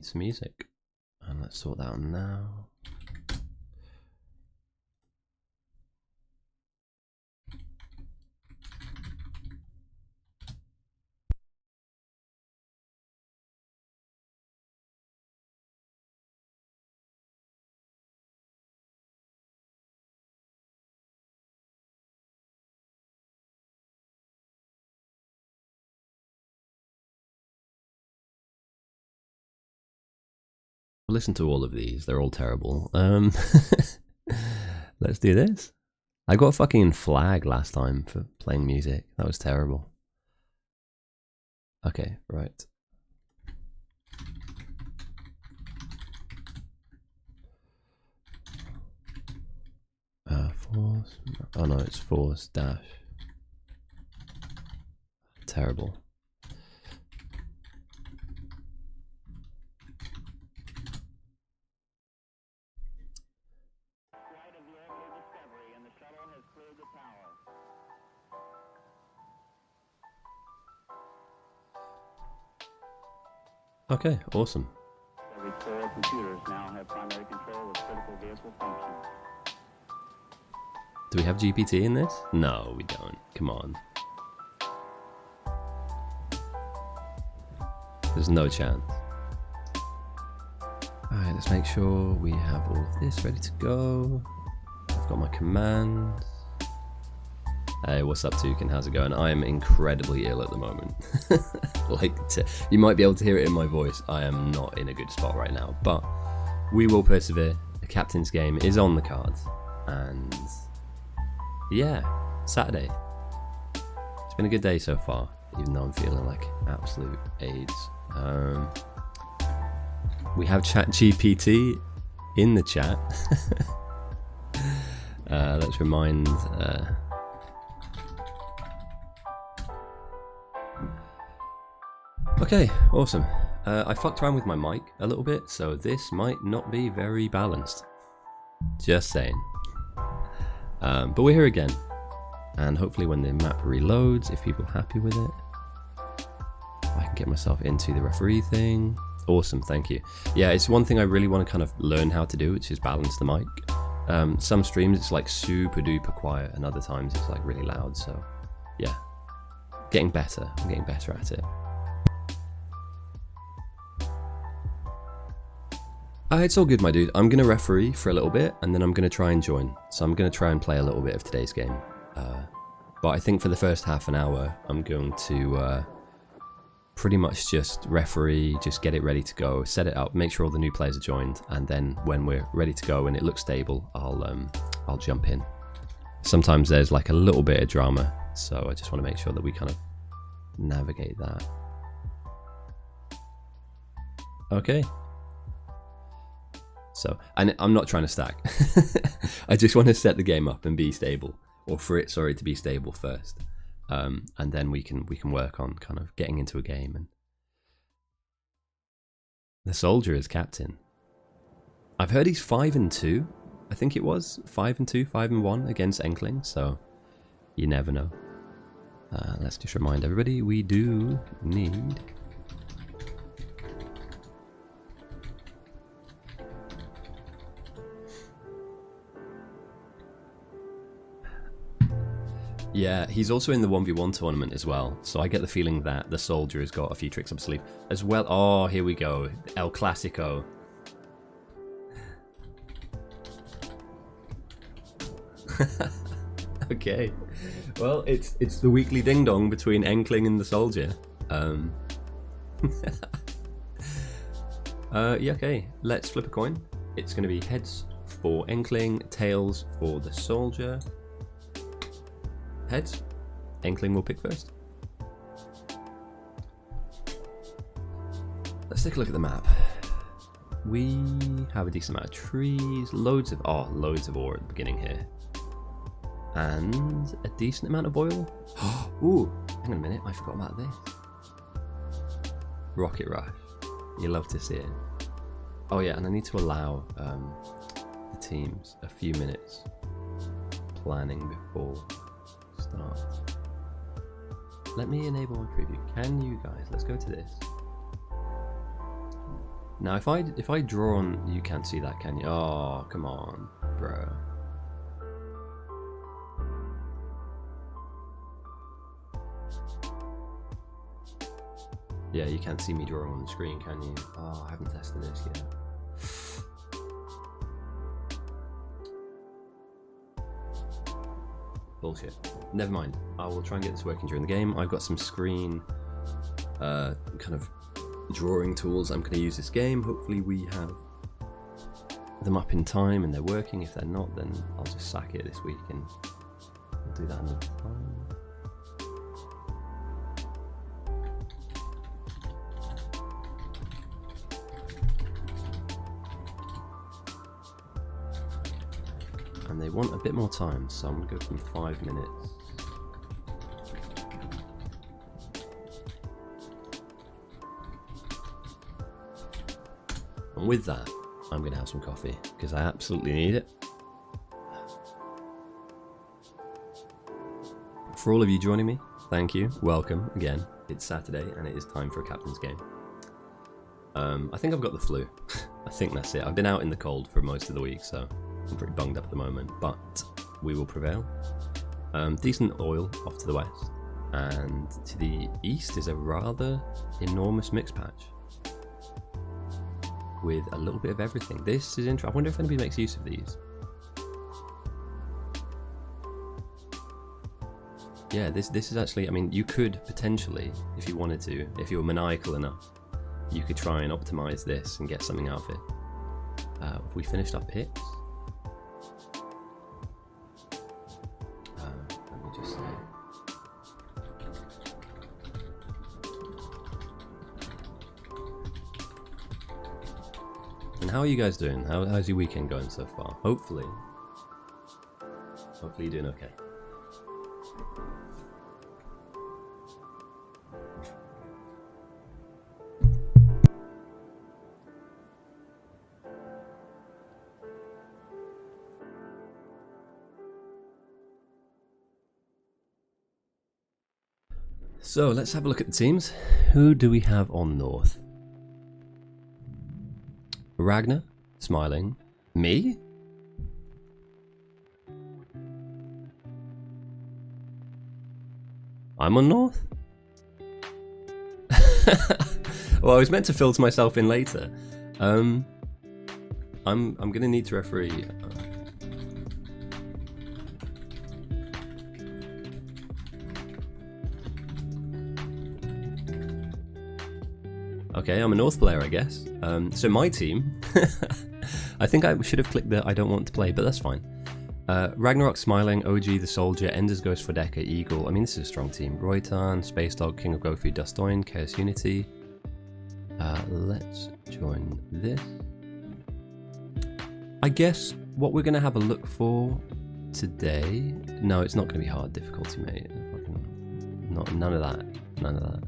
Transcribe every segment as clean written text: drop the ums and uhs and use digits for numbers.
It's music. And let's sort that out now. Listen to all of these, they're all terrible. Let's do this. I got a fucking flag last time for playing music. That was terrible. Okay, right. Force. Oh no, it's force dash. Terrible. Okay, awesome. Every 4 computers now have primary control of critical vehicle functions. Do we have GPT in this? No, we don't. Come on. There's no chance. Alright, let's make sure we have all of this ready to go. I've got my commands. Hey, what's up, Toucan? How's it going? I am incredibly ill at the moment. You might be able to hear it in my voice. I am not in a good spot right now, but we will persevere. The captain's game is on the cards, and yeah, Saturday. It's been a good day so far, even though I'm feeling like absolute AIDS. We have ChatGPT in the chat. Let's remind. Okay, awesome. I fucked around with my mic a little bit, so this might not be very balanced. Just saying. But we're here again, and hopefully when the map reloads, if people are happy with it, I can get myself into the referee thing. Awesome, thank you. Yeah, it's one thing I really want to kind of learn how to do, which is balance the mic. Some streams it's like super duper quiet, and other times it's like really loud, so yeah. Getting better, I'm getting better at it. It's all good, my dude. I'm going to referee for a little bit, and then I'm going to try and join. So I'm going to try and play a little bit of today's game. But I think for the first half an hour, I'm going to pretty much just referee, just get it ready to go, set it up, make sure all the new players are joined, and then when we're ready to go and it looks stable, I'll jump in. Sometimes there's like a little bit of drama, so I just want to make sure that we kind of navigate that. Okay. So, and I'm not trying to stack. I just want to set the game up and be stable, or for it, sorry, to be stable first, and then we can work on kind of getting into a game. And the soldier is captain. I've heard he's 5-2. I think it was 5-2, 5-1 against Enkling. So you never know. Let's just remind everybody we do need. Yeah, he's also in the 1v1 tournament as well, so I get the feeling that the soldier has got a few tricks up his sleeve as well. Oh, here we go. El Clasico. Okay. Well, it's the weekly ding-dong between Enkling and the soldier. Yeah, okay. Let's flip a coin. It's going to be heads for Enkling, tails for the soldier. Heads. Enkling will pick first. Let's take a look at the map. We have a decent amount of trees, loads of ore at the beginning here, and a decent amount of oil. Ooh, hang on a minute, I forgot about this. Rocket Rush. You love to see it. Oh yeah, and I need to allow the teams a few minutes planning before start. Let me enable my preview. Can you guys, let's go to this. Now if I draw on, you can't see that, can you? Oh, come on, bro. Yeah, you can't see me drawing on the screen, can you? Oh, I haven't tested this yet. Bullshit. Never mind. I will try and get this working during the game. I've got some screen kind of drawing tools I'm going to use this game. Hopefully we have them up in time and they're working. If they're not, then I'll just sack it this week and we'll do that another time. And they want a bit more time, so I'm going to go from 5 minutes. And with that, I'm going to have some coffee, because I absolutely need it. For all of you joining me, thank you, welcome again. It's Saturday, and it is time for a captain's game. I think I've got the flu. I think that's it. I've been out in the cold for most of the week, so I'm pretty bunged up at the moment, but we will prevail. Decent oil off to the west, and to the east is a rather enormous mix patch with a little bit of everything. This is interesting. I wonder if anybody makes use of these. Yeah, this is actually, I mean, you could potentially, if you wanted to, if you were maniacal enough, you could try and optimize this and get something out of it. Have we finished our picks? Let me just say. And how are you guys doing? How's your weekend going so far? Hopefully you're doing okay. So let's have a look at the teams. Who do we have on North? Ragnar, smiling. Me? I'm on North? Well, I was meant to filter myself in later. I'm gonna need to referee. Okay, I'm a North player, I guess. So my team, I think I should have clicked the I don't want to play, but that's fine. Ragnarok, Smiling, OG, The Soldier, Ender's Ghost, Fredeka, Eagle. I mean, this is a strong team. Roytan, Space Dog, King of Gofi, Dustoin, Chaos Unity. Let's join this. I guess what we're going to have a look for today... No, it's not going to be hard difficulty, mate. None of that. None of that.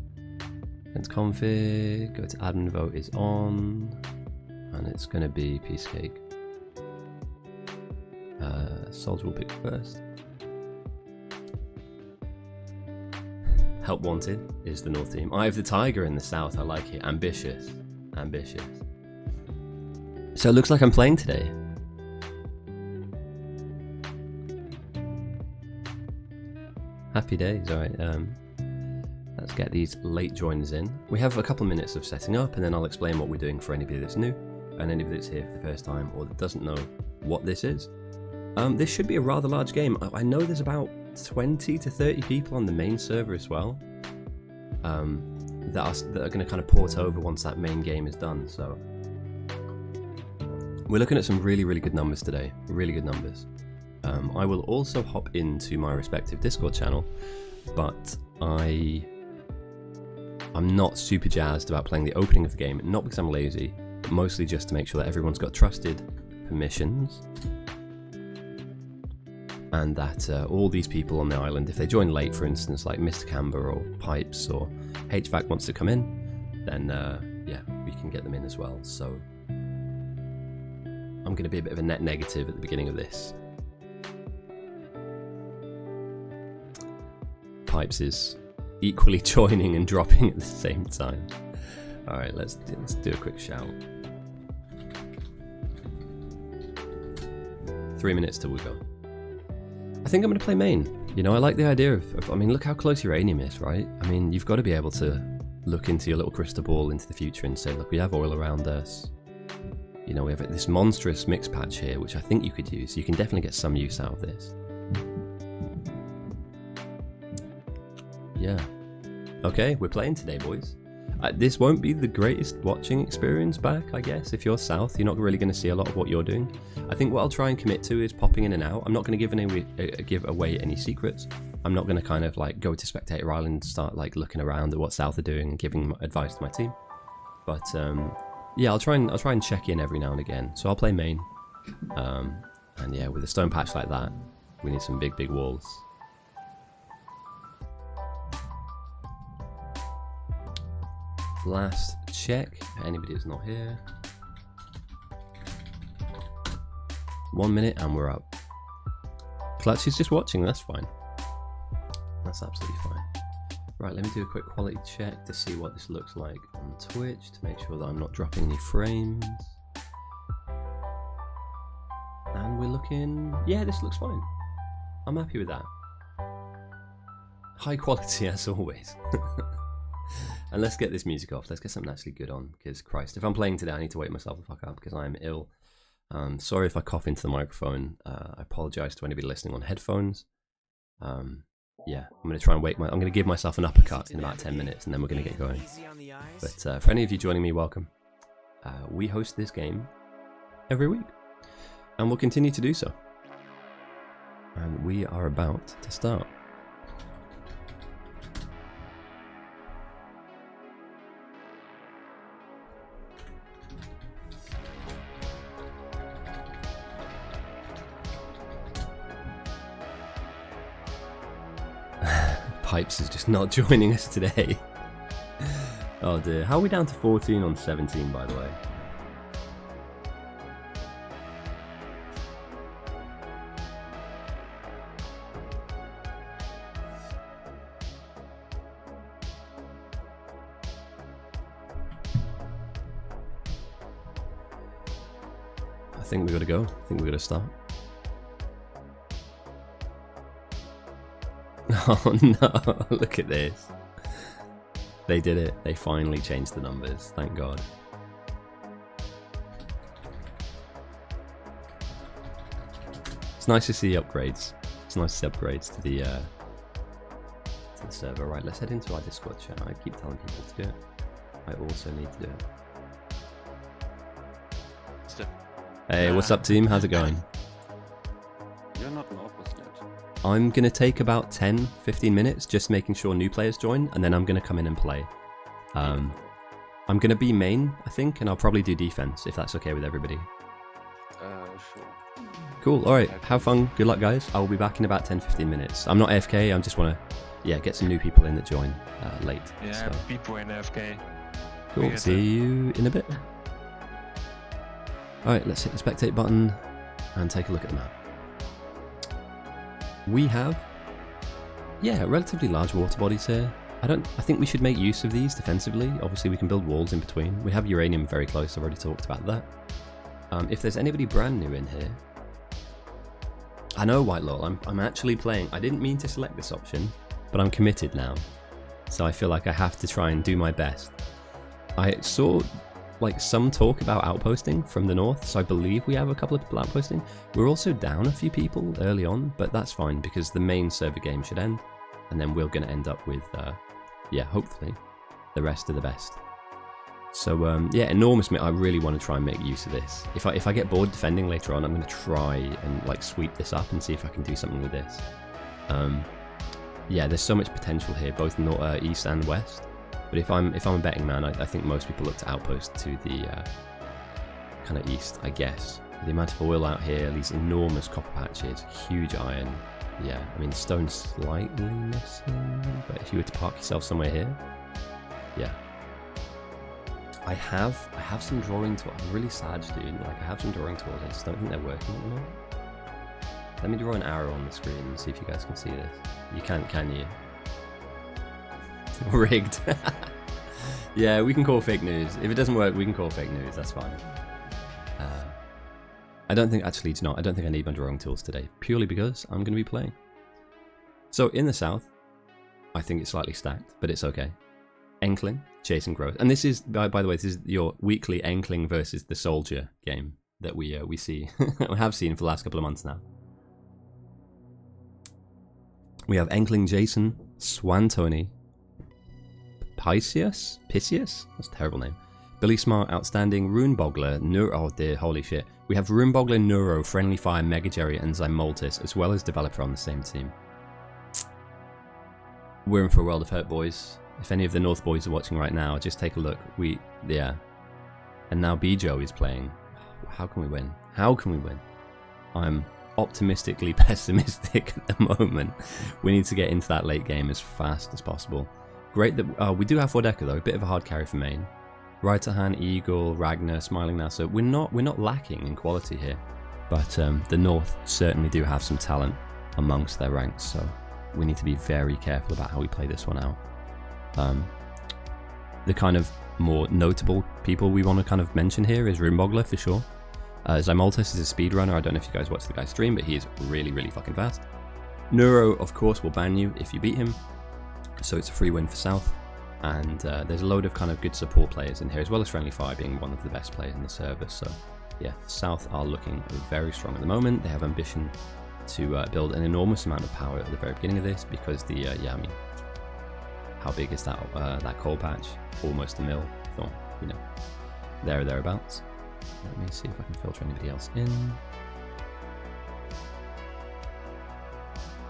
Against config, go to admin vote is on, and it's going to be piece cake. Soldier will pick first. Help wanted is the North team. I have the Tiger in the South. I like it. Ambitious. Ambitious. So it looks like I'm playing today. Happy days. All right. Let's get these late joiners in. We have a couple of minutes of setting up, and then I'll explain what we're doing for anybody that's new and anybody that's here for the first time or that doesn't know what this is. This should be a rather large game. I know there's about 20 to 30 people on the main server as well that are going to kind of port over once that main game is done. So we're looking at some really, really good numbers today. Really good numbers. I will also hop into my respective Discord channel, but I'm not super jazzed about playing the opening of the game, not because I'm lazy, but mostly just to make sure that everyone's got trusted permissions and that all these people on the island, if they join late, for instance, like Mr. Camber or Pipes or HVAC wants to come in, then yeah, we can get them in as well. So I'm going to be a bit of a net negative at the beginning of this. Pipes is equally joining and dropping at the same time. All right, let's do a quick shout. 3 minutes till we go. I think I'm going to play main. You know, I like the idea of, I mean, look how close uranium is, right? I mean, you've got to be able to look into your little crystal ball into the future and say, look, we have oil around us. You know, we have this monstrous mix patch here, which I think you could use. You can definitely get some use out of this. Yeah. Okay, we're playing today, boys. This won't be the greatest watching experience back, I guess. If you're south, you're not really going to see a lot of what you're doing. I think what I'll try and commit to is popping in and out. I'm not going to give away any secrets. I'm not going to kind of like go to Spectator Island and start like looking around at what south are doing and giving advice to my team. But yeah, I'll try and check in every now and again. So I'll play main. And yeah, with a stone patch like that, we need some big walls. Last check for anybody who's not here. 1 minute and we're up. Clutch is just watching, that's fine. That's absolutely fine. Right, let me do a quick quality check to see what this looks like on Twitch to make sure that I'm not dropping any frames. And we're looking... yeah, this looks fine. I'm happy with that. High quality as always. And let's get this music off. Let's get something actually good on. Because Christ, if I'm playing today, I need to wake myself the fuck up because I'm ill. Sorry if I cough into the microphone. I apologise to anybody listening on headphones. Yeah, I'm going to try and I'm going to give myself an uppercut in about 10 minutes and then we're going to get going. But for any of you joining me, welcome. We host this game every week. And we'll continue to do so. And we are about to start. Pipes is just not joining us today. Oh dear. How are we down to 14 on 17, by the way? I think we gotta go. I think we gotta start. Oh no, look at this. They did it. They finally changed the numbers. Thank God. It's nice to see upgrades. It's nice to see upgrades to the server. Right, let's head into our Discord chat. I keep telling people to do it. I also need to do it. Hey, what's up, team? How's it going? You're not an Outpost yet. I'm going to take about 10-15 minutes just making sure new players join, and then I'm going to come in and play. I'm going to be main, I think, and I'll probably do defense, if that's okay with everybody. Sure. Cool, alright, have fun, good luck guys. I'll be back in about 10-15 minutes. I'm not AFK, I just want to get some new people in that join late. Yeah, so. people in AFK. Cool, see you in a bit. Alright, let's hit the spectate button and take a look at the map. We have, relatively large water bodies here. I think we should make use of these defensively. Obviously we can build walls in between. We have uranium very close, I've already talked about that. If there's anybody brand new in here, I know White Lol, I'm actually playing. I didn't mean to select this option, but I'm committed now. So I feel like I have to try and do my best. I saw like some talk about outposting from the north, so I believe we have a couple of people outposting. We're also down a few people early on, but that's fine because the main server game should end, and then we're going to end up with, hopefully, the rest of the best. So enormous. I really want to try and make use of this. If I get bored defending later on, I'm going to try and like sweep this up and see if I can do something with this. There's so much potential here, both east and west. But if I'm a betting man, I think most people look to Outpost to the kind of east, I guess. The amount of oil out here, these enormous copper patches, huge iron. Yeah, I mean stone's slightly missing, but if you were to park yourself somewhere here, yeah. I have some drawing tools. I'm really sad, dude. Like I have some drawing tools. I just don't think they're working at the moment. Let me draw an arrow on the screen and see if you guys can see this. You can't, can you? Rigged. Yeah, we can call fake news. If it doesn't work, we can call fake news. That's fine. I don't think, actually, I don't think I need my drawing tools today, purely because I'm going to be playing. So in the south, I think it's slightly stacked, but it's okay. Enkling, chasing growth. And this is, by the way, this is your weekly Enkling versus the Soldier game that we see, we have seen for the last couple of months now. We have Enkling Jason, Swantoni, Pisceus? That's a terrible name. Billy Smart, Outstanding, Runebogler, Neuro, oh dear, holy shit. We have Runebogler, Neuro, Friendly Fire, Mega Jerry, and Zymoltis, as well as Developer on the same team. We're in for a world of hurt, boys. If any of the North boys are watching right now, just take a look. Yeah. And now Bijo is playing. How can we win? How can we win? I'm optimistically pessimistic at the moment. We need to get into that late game as fast as possible. Great that we do have Vordeka though, a bit of a hard carry for main. Right at hand, Eagle, Ragnar, Smiling now, so we're not lacking in quality here. But the North certainly do have some talent amongst their ranks, so we need to be very careful about how we play this one out. The kind of more notable people we want to kind of mention here is Runebogler for sure. Zymoltis is a speedrunner. I don't know if you guys watch the guy's stream, but he is really, really fucking fast. Neuro, of course, will ban you if you beat him, so it's a free win for South. And there's a load of kind of good support players in here, as well as Friendly Fire being one of the best players in the server. So yeah, South are looking very strong at the moment. They have ambition to build an enormous amount of power at the very beginning of this, because the yeah, I mean, how big is that that coal patch? Almost a mil. So you know, there or thereabouts. Let me see if I can filter anybody else in.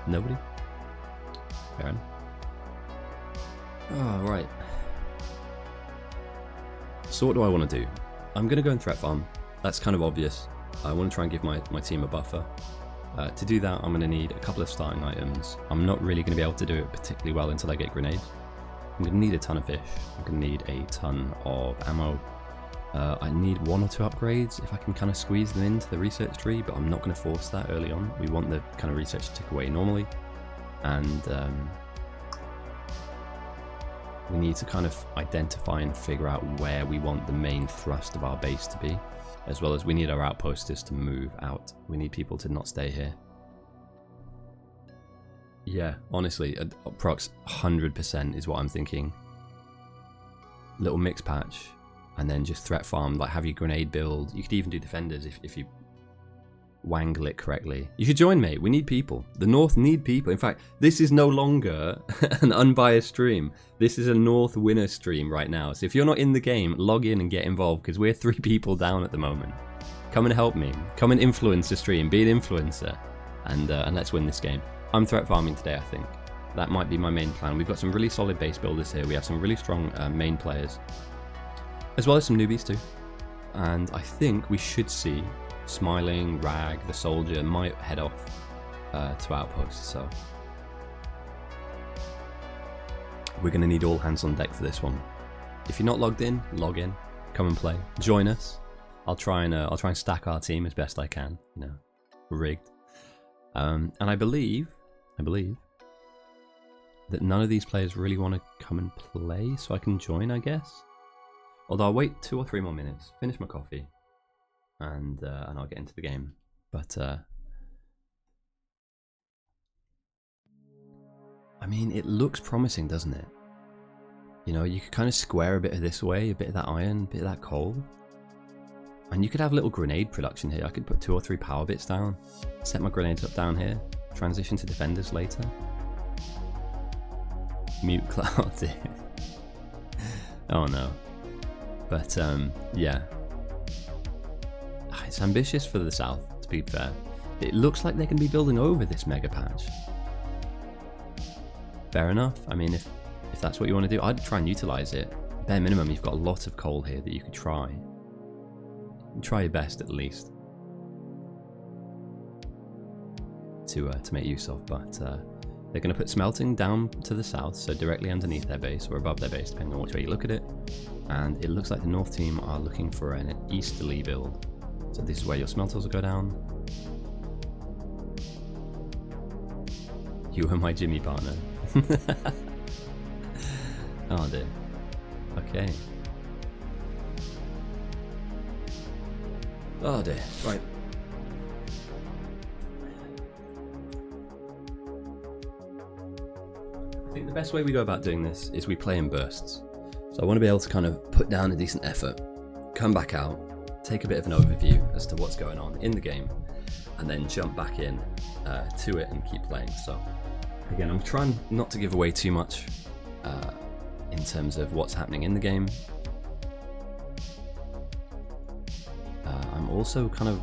Nobody? Fair enough. Oh, right. So what do I want to do? I'm going to go and threat farm. That's kind of obvious. I want to try and give my team a buffer. To do that, I'm going to need a couple of starting items. I'm not really going to be able to do it particularly well until I get grenades. I'm going to need a ton of fish. I'm going to need a ton of ammo. I need 1 or 2 upgrades if I can kind of squeeze them into the research tree, but I'm not going to force that early on. We want the kind of research to tick away normally. And we need to kind of identify and figure out where we want the main thrust of our base to be, as well as we need our outposters to move out. We need people to not stay here. Yeah, honestly, approx 100% is what I'm thinking. Little mix patch, and then just threat farm, like have your grenade build. You could even do defenders if you wangle it correctly. You should join, mate. We need people. The North need people. In fact, this is no longer an unbiased stream. This is a North winner stream right now. So if you're not in the game, log in and get involved, because we're 3 people down at the moment. Come and help me. Come and influence the stream. Be an influencer. And let's win this game. I'm threat farming today, I think. That might be my main plan. We've got some really solid base builders here. We have some really strong main players, as well as some newbies too. And I think we should see Smiling, Rag, the Soldier might head off to Outpost. So we're going to need all hands on deck for this one. If you're not logged in, log in. Come and play. Join us. I'll try and stack our team as best I can. You know, rigged. And I believe that none of these players really want to come and play, so I can join, I guess. Although I'll wait 2 or 3 more minutes, finish my coffee, and I'll get into the game. But I mean, it looks promising, doesn't it? You know, you could kind of square a bit of this way, a bit of that iron, a bit of that coal. And you could have little grenade production here. I could put 2 or 3 power bits down, set my grenades up down here, transition to defenders later. Mute cloud, dude. Oh no. But yeah. It's ambitious for the South, to be fair. It looks like they can be building over this mega patch. Fair enough. I mean, if that's what you want to do, I'd try and utilize it. Bare minimum, you've got a lot of coal here that you could try. Try your best at least to make use of, but they're going to put smelting down to the south, so directly underneath their base or above their base, depending on which way you look at it. And it looks like the North team are looking for an easterly build, so this is where your smelters will go down. You are my Jimmy partner. Oh dear. Okay. Oh dear. Right. the best way we go about doing this is we play in bursts. So I want to be able to kind of put down a decent effort, come back out, take a bit of an overview as to what's going on in the game, and then jump back in to it and keep playing. So again, I'm trying not to give away too much in terms of what's happening in the game. I'm also kind of,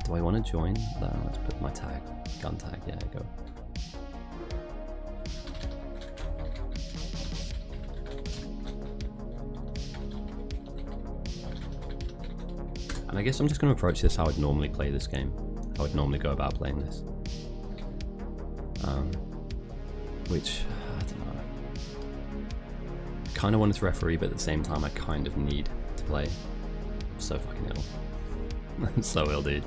do I want to join? No, let's put my tag, gun tag, yeah, go. And I guess I'm just going to approach this how I'd normally play this game, how I'd normally go about playing this. Which, I don't know. I kind of wanted to referee, but at the same time I kind of need to play. I'm so fucking ill. I'm so ill, dude.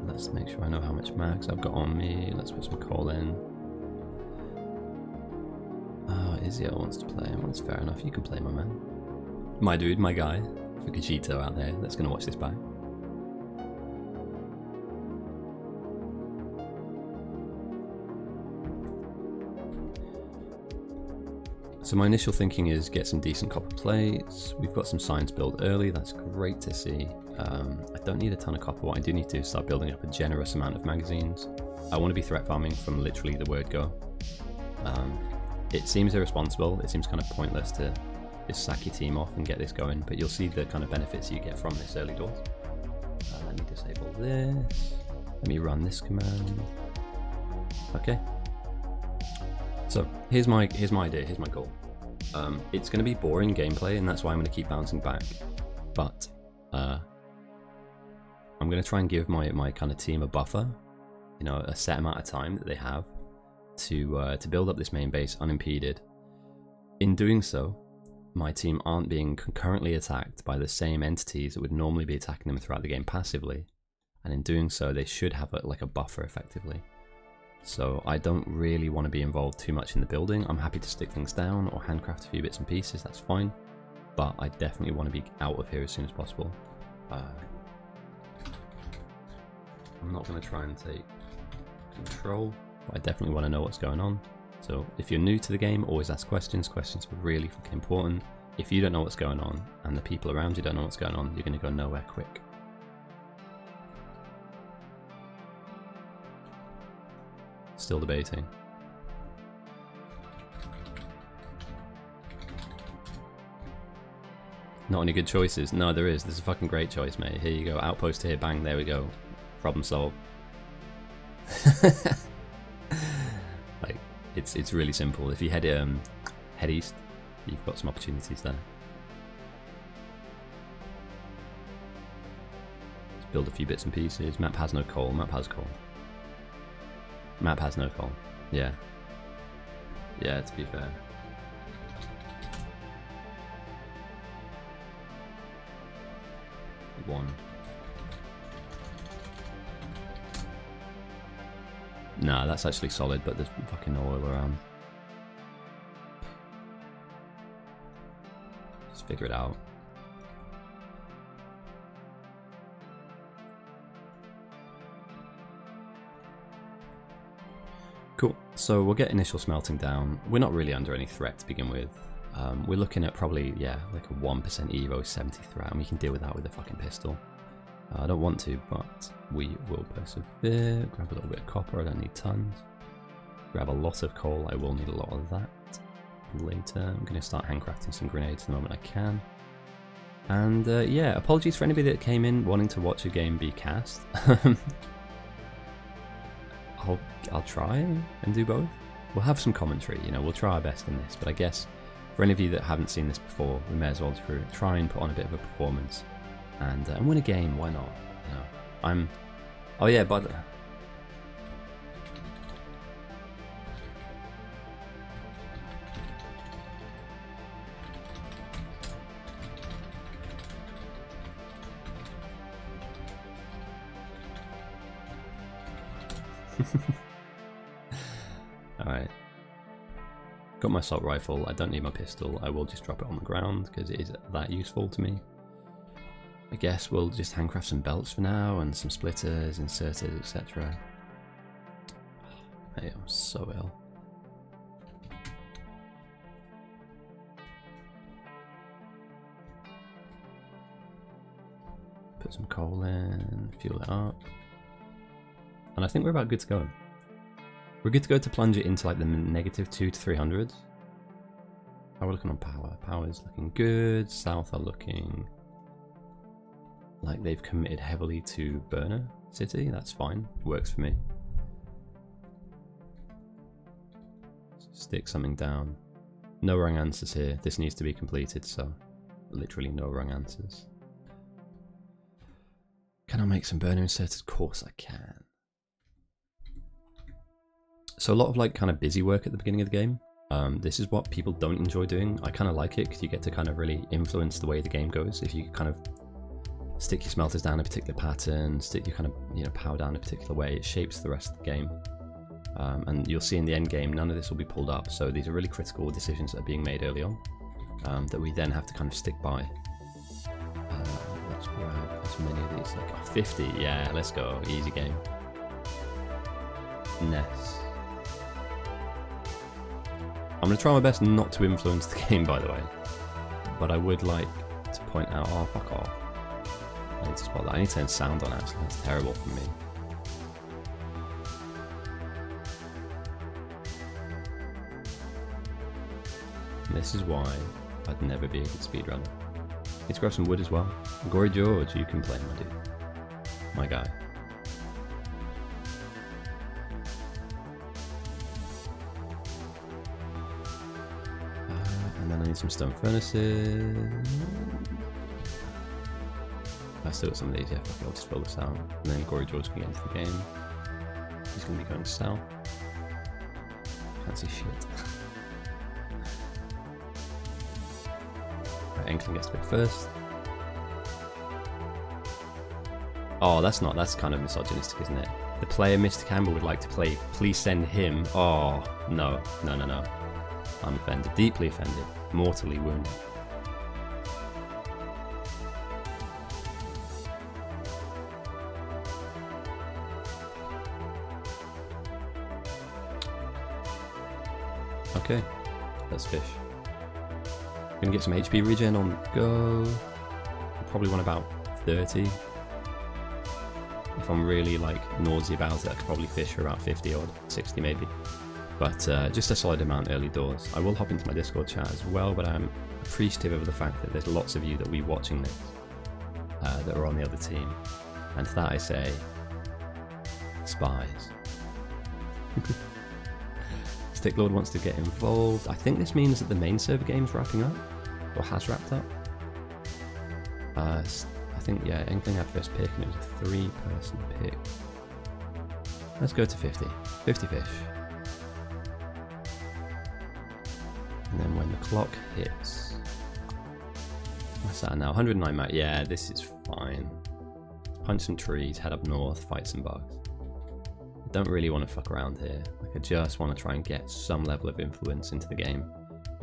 Let's make sure I know how much max I've got on me. Let's put some coal in. Izio wants to play. Well, that's fair enough. You can play, my man. My dude, my guy. For Gogito out there that's going to watch this back. So my initial thinking is get some decent copper plates. We've got some signs built early. That's great to see. I don't need a ton of copper. What I do need to do is start building up a generous amount of magazines. I want to be threat farming from literally the word go. It seems irresponsible, it seems kind of pointless to just sack your team off and get this going, but you'll see the kind of benefits you get from this early doors. Let me disable this, let me run this command. Okay. So here's my idea, here's my goal. It's going to be boring gameplay, and that's why I'm going to keep bouncing back, but I'm going to try and give my kind of team a buffer, you know, a set amount of time that they have to build up this main base unimpeded. In doing so, my team aren't being concurrently attacked by the same entities that would normally be attacking them throughout the game passively, and in doing so they should have like a buffer effectively. So I don't really want to be involved too much in the building. I'm happy to stick things down or handcraft a few bits and pieces, that's fine, but I definitely want to be out of here as soon as possible. I'm not going to try and take control. I definitely want to know what's going on. So if you're new to the game, always ask questions. Questions are really fucking important. If you don't know what's going on and the people around you don't know what's going on, you're going to go nowhere quick. Still debating. Not any good choices. No, there is. There's a fucking great choice, mate. Here you go. Outpost here. Bang. There we go. Problem solved. Like, it's really simple. If you head east, you've got some opportunities there. Let's build a few bits and pieces. Map has no coal. Map has coal. Map has no coal. Yeah. Yeah, to be fair. One. Nah, that's actually solid, but there's fucking no oil around. Just figure it out. Cool, so we'll get initial smelting down. We're not really under any threat to begin with. We're looking at probably, yeah, like a 1% Evo 70 threat, and we can deal with that with a fucking pistol. I don't want to, but we will persevere. Grab a little bit of copper, I don't need tons. Grab a lot of coal, I will need a lot of that later. I'm going to start handcrafting some grenades the moment I can. And yeah, apologies for anybody that came in wanting to watch a game be cast. I'll try and do both. We'll have some commentary, you know, we'll try our best in this, but I guess for any of you that haven't seen this before, we may as well try and put on a bit of a performance and win a game. Why not? You know, oh yeah, by the Alright. Got my assault rifle, I don't need my pistol, I will just drop it on the ground because it is that useful to me. I guess we'll just handcraft some belts for now and some splitters, inserters, etc. Hey, I'm so ill. Put some coal in, fuel it up. And I think we're about good to go. We're good to go to plunge it into like the -2 to 300s. How are we looking on power? Power's looking good. South are looking like they've committed heavily to Burner City. That's fine. Works for me. Stick something down. No wrong answers here. This needs to be completed, so literally no wrong answers. Can I make some burner inserts? Of course I can. So a lot of like kind of busy work at the beginning of the game. This is what people don't enjoy doing. I kind of like it because you get to kind of really influence the way the game goes. If you kind of stick your smelters down a particular pattern, stick your kind of, you know, power down a particular way, it shapes the rest of the game. And you'll see in the end game, none of this will be pulled up. So these are really critical decisions that are being made early on that we then have to kind of stick by. Let's grab as many of these. Like 50, yeah, let's go. Easy game. Ness. I'm going to try my best not to influence the game, by the way. But I would like to point out, oh, fuck off. I need to spot that. I need to turn sound on, actually. That's terrible for me. And this is why I'd never be a good speedrunner. Let's grab some wood as well. Gory George, you can play, my dude. My guy. And then I need some stone furnaces. I still got some of these, yeah, fuck it, I'll just fill this out. And then Gory George can get into the game. He's going to be going south. Can't see shit. Right, Enkling gets to pick first. Oh, that's kind of misogynistic, isn't it? The player Mr. Campbell would like to play, please send him. Oh, no. I'm offended, deeply offended, mortally wounded. Okay, let's fish. Gonna get some HP regen on go. Probably want about 30. If I'm really like nausy about it, I could probably fish for about 50 or 60 maybe. But just a solid amount early doors. I will hop into my Discord chat as well, but I'm appreciative of the fact that there's lots of you that will be watching this that are on the other team. And to that I say, spies. Sticklord wants to get involved. I think this means that the main server game's wrapping up, or has wrapped up. I think, yeah, Enkling had first pick and it was a 3-person pick. Let's go to 50. 50 fish. And then when the clock hits... What's that now? 109 mat. Yeah, this is fine. Punch some trees, head up north, fight some bugs. I don't really want to fuck around here. Like, I just want to try and get some level of influence into the game.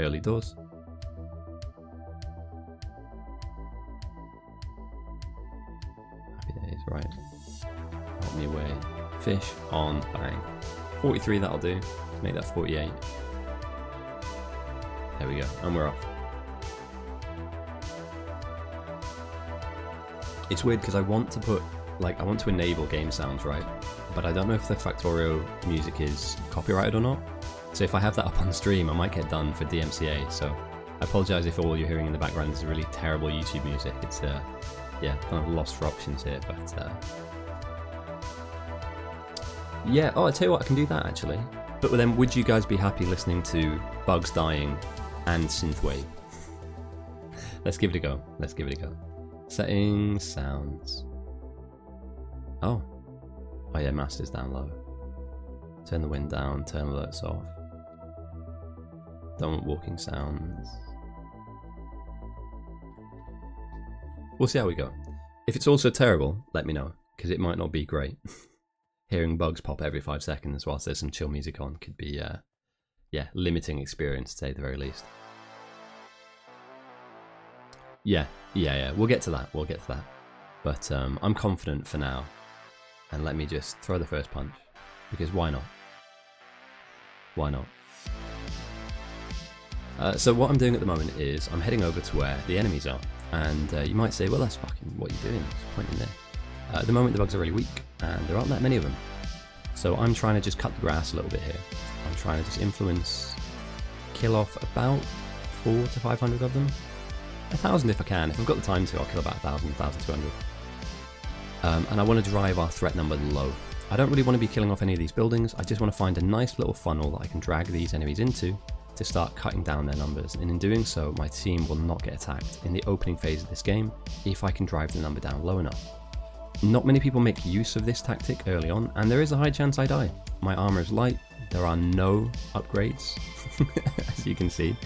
Early doors. Happy days, right. Help me away. Fish on, bang. 43, that'll do. Let's make that 48. There we go, and we're off. It's weird because I want to put, like, I want to enable game sounds, right? But I don't know if the Factorio music is copyrighted or not. So if I have that up on stream, I might get done for DMCA. So I apologize if all you're hearing in the background is really terrible YouTube music. It's, yeah, kind of lost for options here, but yeah, oh, I tell you what, I can do that actually. But then would you guys be happy listening to bugs dying and synthwave? Let's give it a go. Let's give it a go. Settings, sounds. Oh yeah, master's down low. Turn the wind down, turn alerts off. Don't want walking sounds. We'll see how we go. If it's also terrible, let me know, because it might not be great. Hearing bugs pop every 5 seconds whilst there's some chill music on could be, yeah, limiting experience to say the very least. Yeah, we'll get to that, But I'm confident for now. And let me just throw the first punch. Because why not? Why not? So what I'm doing at the moment is I'm heading over to where the enemies are. And you might say, well, that's fucking what you're doing. What's the point in there? At the moment the bugs are really weak and there aren't that many of them. So I'm trying to just cut the grass a little bit here. I'm trying to just influence, kill off about 400 to 500 of them. 1,000 if I can. If I've got the time to, I'll kill about 1,000, 1,200. And I want to drive our threat number low. I don't really want to be killing off any of these buildings. I just want to find a nice little funnel that I can drag these enemies into to start cutting down their numbers. And in doing so, my team will not get attacked in the opening phase of this game if I can drive the number down low enough. Not many people make use of this tactic early on, and there is a high chance I die. My armor is light, there are no upgrades, as you can see,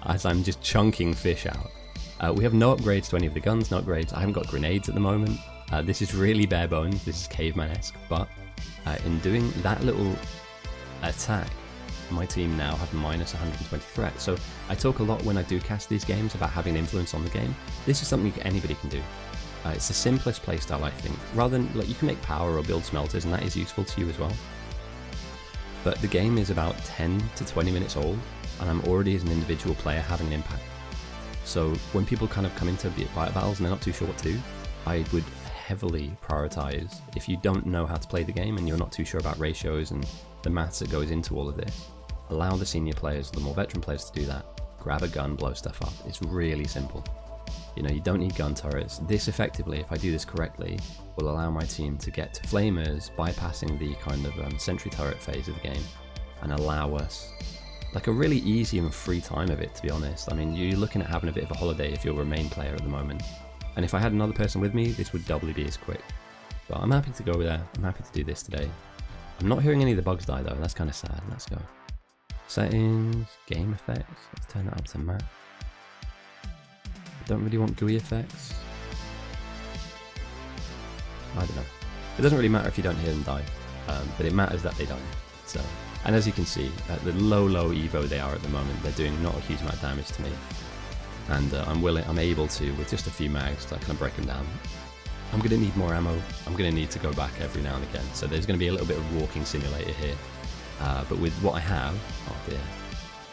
as I'm just chunking fish out. We have no upgrades to any of the guns, no upgrades. I haven't got grenades at the moment. This is really bare bones, this is caveman-esque, but in doing that little attack, my team now have minus 120 threat. So I talk a lot when I do cast these games about having influence on the game. This is something anybody can do. It's the simplest playstyle, I think. Rather than, like, you can make power or build smelters, and that is useful to you as well. But the game is about 10 to 20 minutes old, and I'm already as an individual player having an impact. So when people kind of come into fight battles and they're not too sure what to do, I would heavily prioritize, if you don't know how to play the game and you're not too sure about ratios and the maths that goes into all of this, allow the senior players, the more veteran players to do that. Grab a gun, blow stuff up. It's really simple. You know, you don't need gun turrets. This effectively, if I do this correctly, will allow my team to get to flamers, bypassing the kind of sentry turret phase of the game, and allow us like a really easy and free time of it, to be honest. I mean, you're looking at having a bit of a holiday if you're a main player at the moment. And if I had another person with me, this would doubly be as quick. But I'm happy to go there. I'm happy to do this today. I'm not hearing any of the bugs die though. That's kind of sad. Let's go. Settings, game effects. Let's turn that up to max. Don't really want GUI effects. I don't know. It doesn't really matter if you don't hear them die, but it matters that they die. So, and as you can see, at the low evo they are at the moment, they're doing not a huge amount of damage to me. And I'm able to, with just a few mags, to kind of break them down. I'm going to need more ammo. I'm going to need to go back every now and again. So there's going to be a little bit of walking simulator here. But with what I have, oh dear,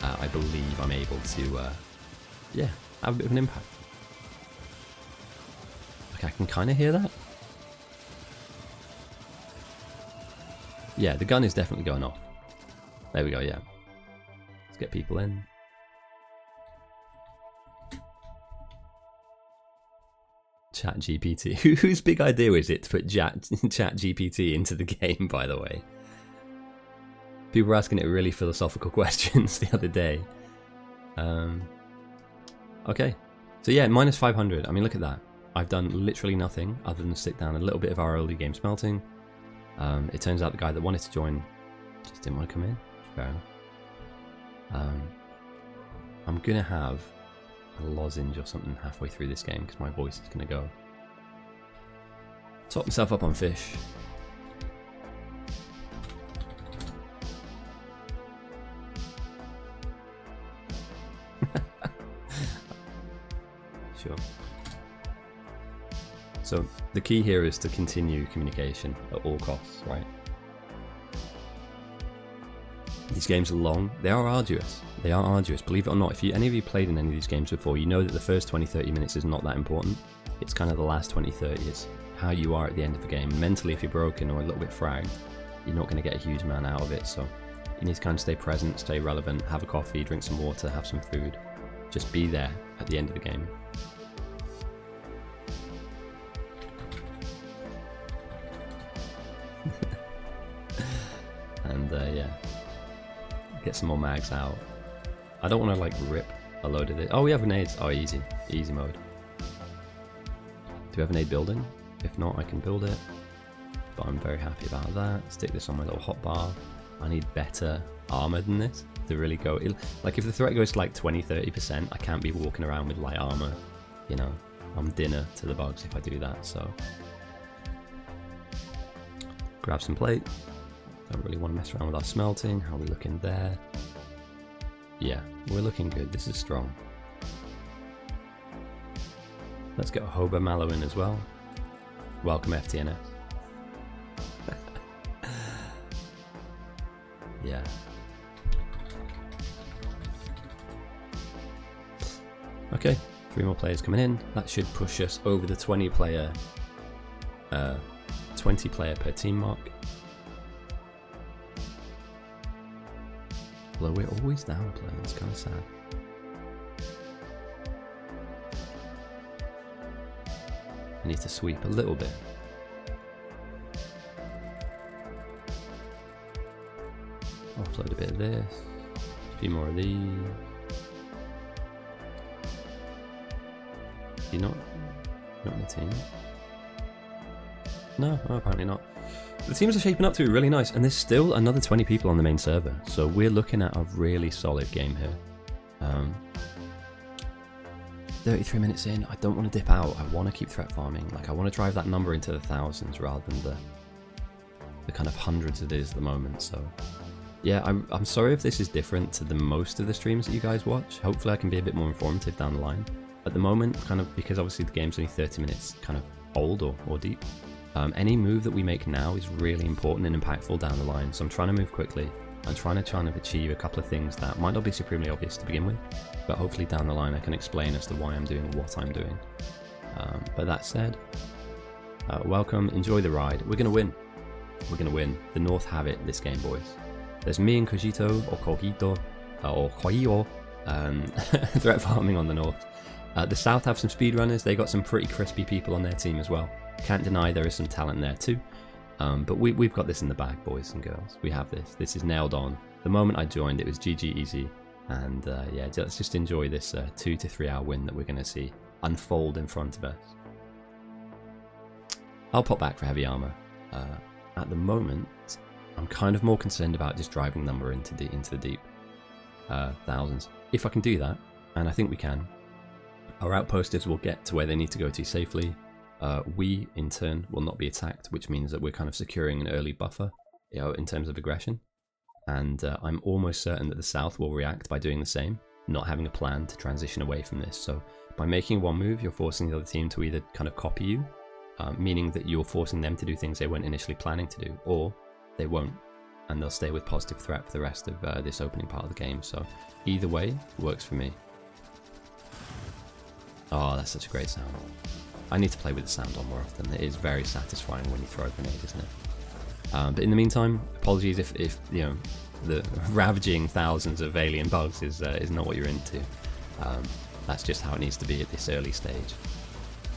I believe I'm able to, yeah, have a bit of an impact. Like, I can kind of hear that. Yeah, the gun is definitely going off. There we go, yeah. Let's get people in. ChatGPT. Whose big idea is it to put ChatGPT into the game, by the way? People were asking it really philosophical questions the other day. Okay. So yeah, minus 500. I mean, look at that. I've done literally nothing other than stick down a little bit of our early game smelting. It turns out the guy that wanted to join just didn't want to come in. Fair enough. I'm going to have a lozenge or something halfway through this game because my voice is going to go. Top myself up on fish. Sure. So the key here is to continue communication at all costs, right? These games are long. They are arduous. They are arduous. Believe it or not, if any of you played in any of these games before, you know that the first 20-30 minutes is not that important. It's kind of the last 20-30 is how you are at the end of the game. Mentally, if you're broken or a little bit fragged, you're not going to get a huge amount out of it. So you need to kind of stay present, stay relevant, have a coffee, drink some water, have some food. Just be there at the end of the game. And yeah, get some more mags out. I don't want to like rip a load of it. Oh, we have grenades. Oh, easy mode. Do we have a nade building? If not, I can build it. But I'm very happy about that. Stick this on my little hotbar. I need better armor than this to really go. Like if the threat goes to like 20-30%, I can't be walking around with light armor. You know, I'm dinner to the bugs if I do that. So grab some plate. Don't really want to mess around with our smelting. How are we looking there? Yeah, we're looking good. This is strong. Let's get Hoba Mallow in as well. Welcome FTNS. Yeah. Okay, 3 more players coming in. That should push us over the 20 player per team mark. Although we're always down a player, it's kind of sad. I need to sweep a little bit. Offload a bit of this, a few more of these. You not in the team? No, oh, apparently not. The teams are shaping up to be really nice, and there's still another 20 people on the main server, so we're looking at a really solid game here. 33 minutes in, I don't want to dip out. I want to keep threat farming. Like, I want to drive that number into the thousands rather than the kind of hundreds it is at the moment. So yeah, I'm sorry if this is different to the most of the streams that you guys watch. Hopefully I can be a bit more informative down the line. At the moment, kind of because obviously the game's only 30 minutes kind of old or deep, any move that we make now is really important and impactful down the line. So I'm trying to move quickly. I'm trying to achieve a couple of things that might not be supremely obvious to begin with, but hopefully down the line I can explain as to why I'm doing what I'm doing. But that said, welcome, enjoy the ride. We're going to win. We're going to win. The North have it this game, boys. There's me and Kojito, or Kogito, or Koyo, threat farming on the North. The South have some speedrunners. They got some pretty crispy people on their team as well. Can't deny there is some talent there too. But we've got this in the bag, boys and girls. We have this. This is nailed on. The moment I joined, it was GG easy. And yeah, let's just enjoy this 2 to 3 hour win that we're going to see unfold in front of us. I'll pop back for heavy armor. At the moment, I'm kind of more concerned about just driving number into the deep thousands. If I can do that, and I think we can, our outposters will get to where they need to go to safely. We, in turn, will not be attacked, which means that we're kind of securing an early buffer, you know, in terms of aggression. And I'm almost certain that the South will react by doing the same, not having a plan to transition away from this. So by making one move, you're forcing the other team to either kind of copy you, meaning that you're forcing them to do things they weren't initially planning to do, or they won't, and they'll stay with positive threat for the rest of this opening part of the game. So either way works for me. Oh, that's such a great sound. I need to play with the sound on more often. It is very satisfying when you throw a grenade, isn't it? But in the meantime, apologies if you know, the ravaging thousands of alien bugs is not what you're into. That's just how it needs to be at this early stage.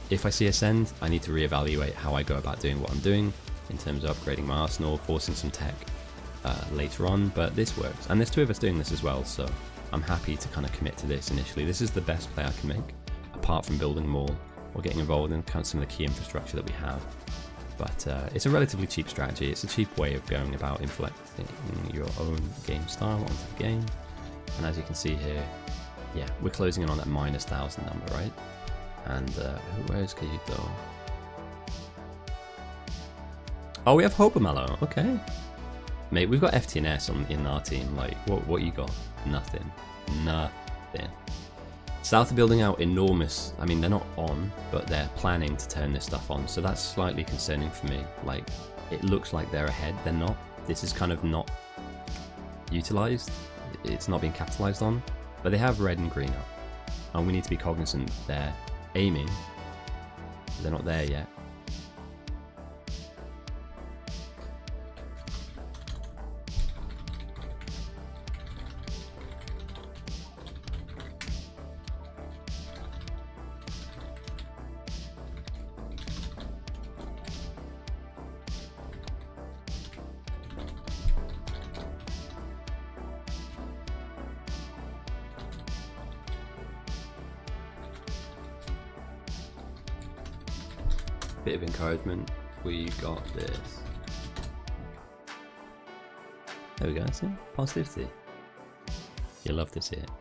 If I see Ascend, I need to reevaluate how I go about doing what I'm doing in terms of upgrading my arsenal, forcing some tech later on, but this works. And there's 2 of us doing this as well, so I'm happy to kind of commit to this initially. This is the best play I can make, apart from building more or getting involved in kind of some of the key infrastructure that we have. But it's a relatively cheap strategy. It's a cheap way of going about inflecting your own game style onto the game. And as you can see here, yeah, we're closing in on that -1000 number, right? And where is Kajito? Oh, we have Hopamello. Okay, mate, we've got FTNS in our team. Like, what you got? Nothing. South are building out enormous, I mean, they're not on, but they're planning to turn this stuff on, so that's slightly concerning for me. Like, it looks like they're ahead, they're not. This is kind of not utilized, it's not being capitalized on, but they have red and green up, and we need to be cognizant they're aiming, but they're not there yet. Bit of encouragement, we got this. There we go, see? Positivity. You love to see it.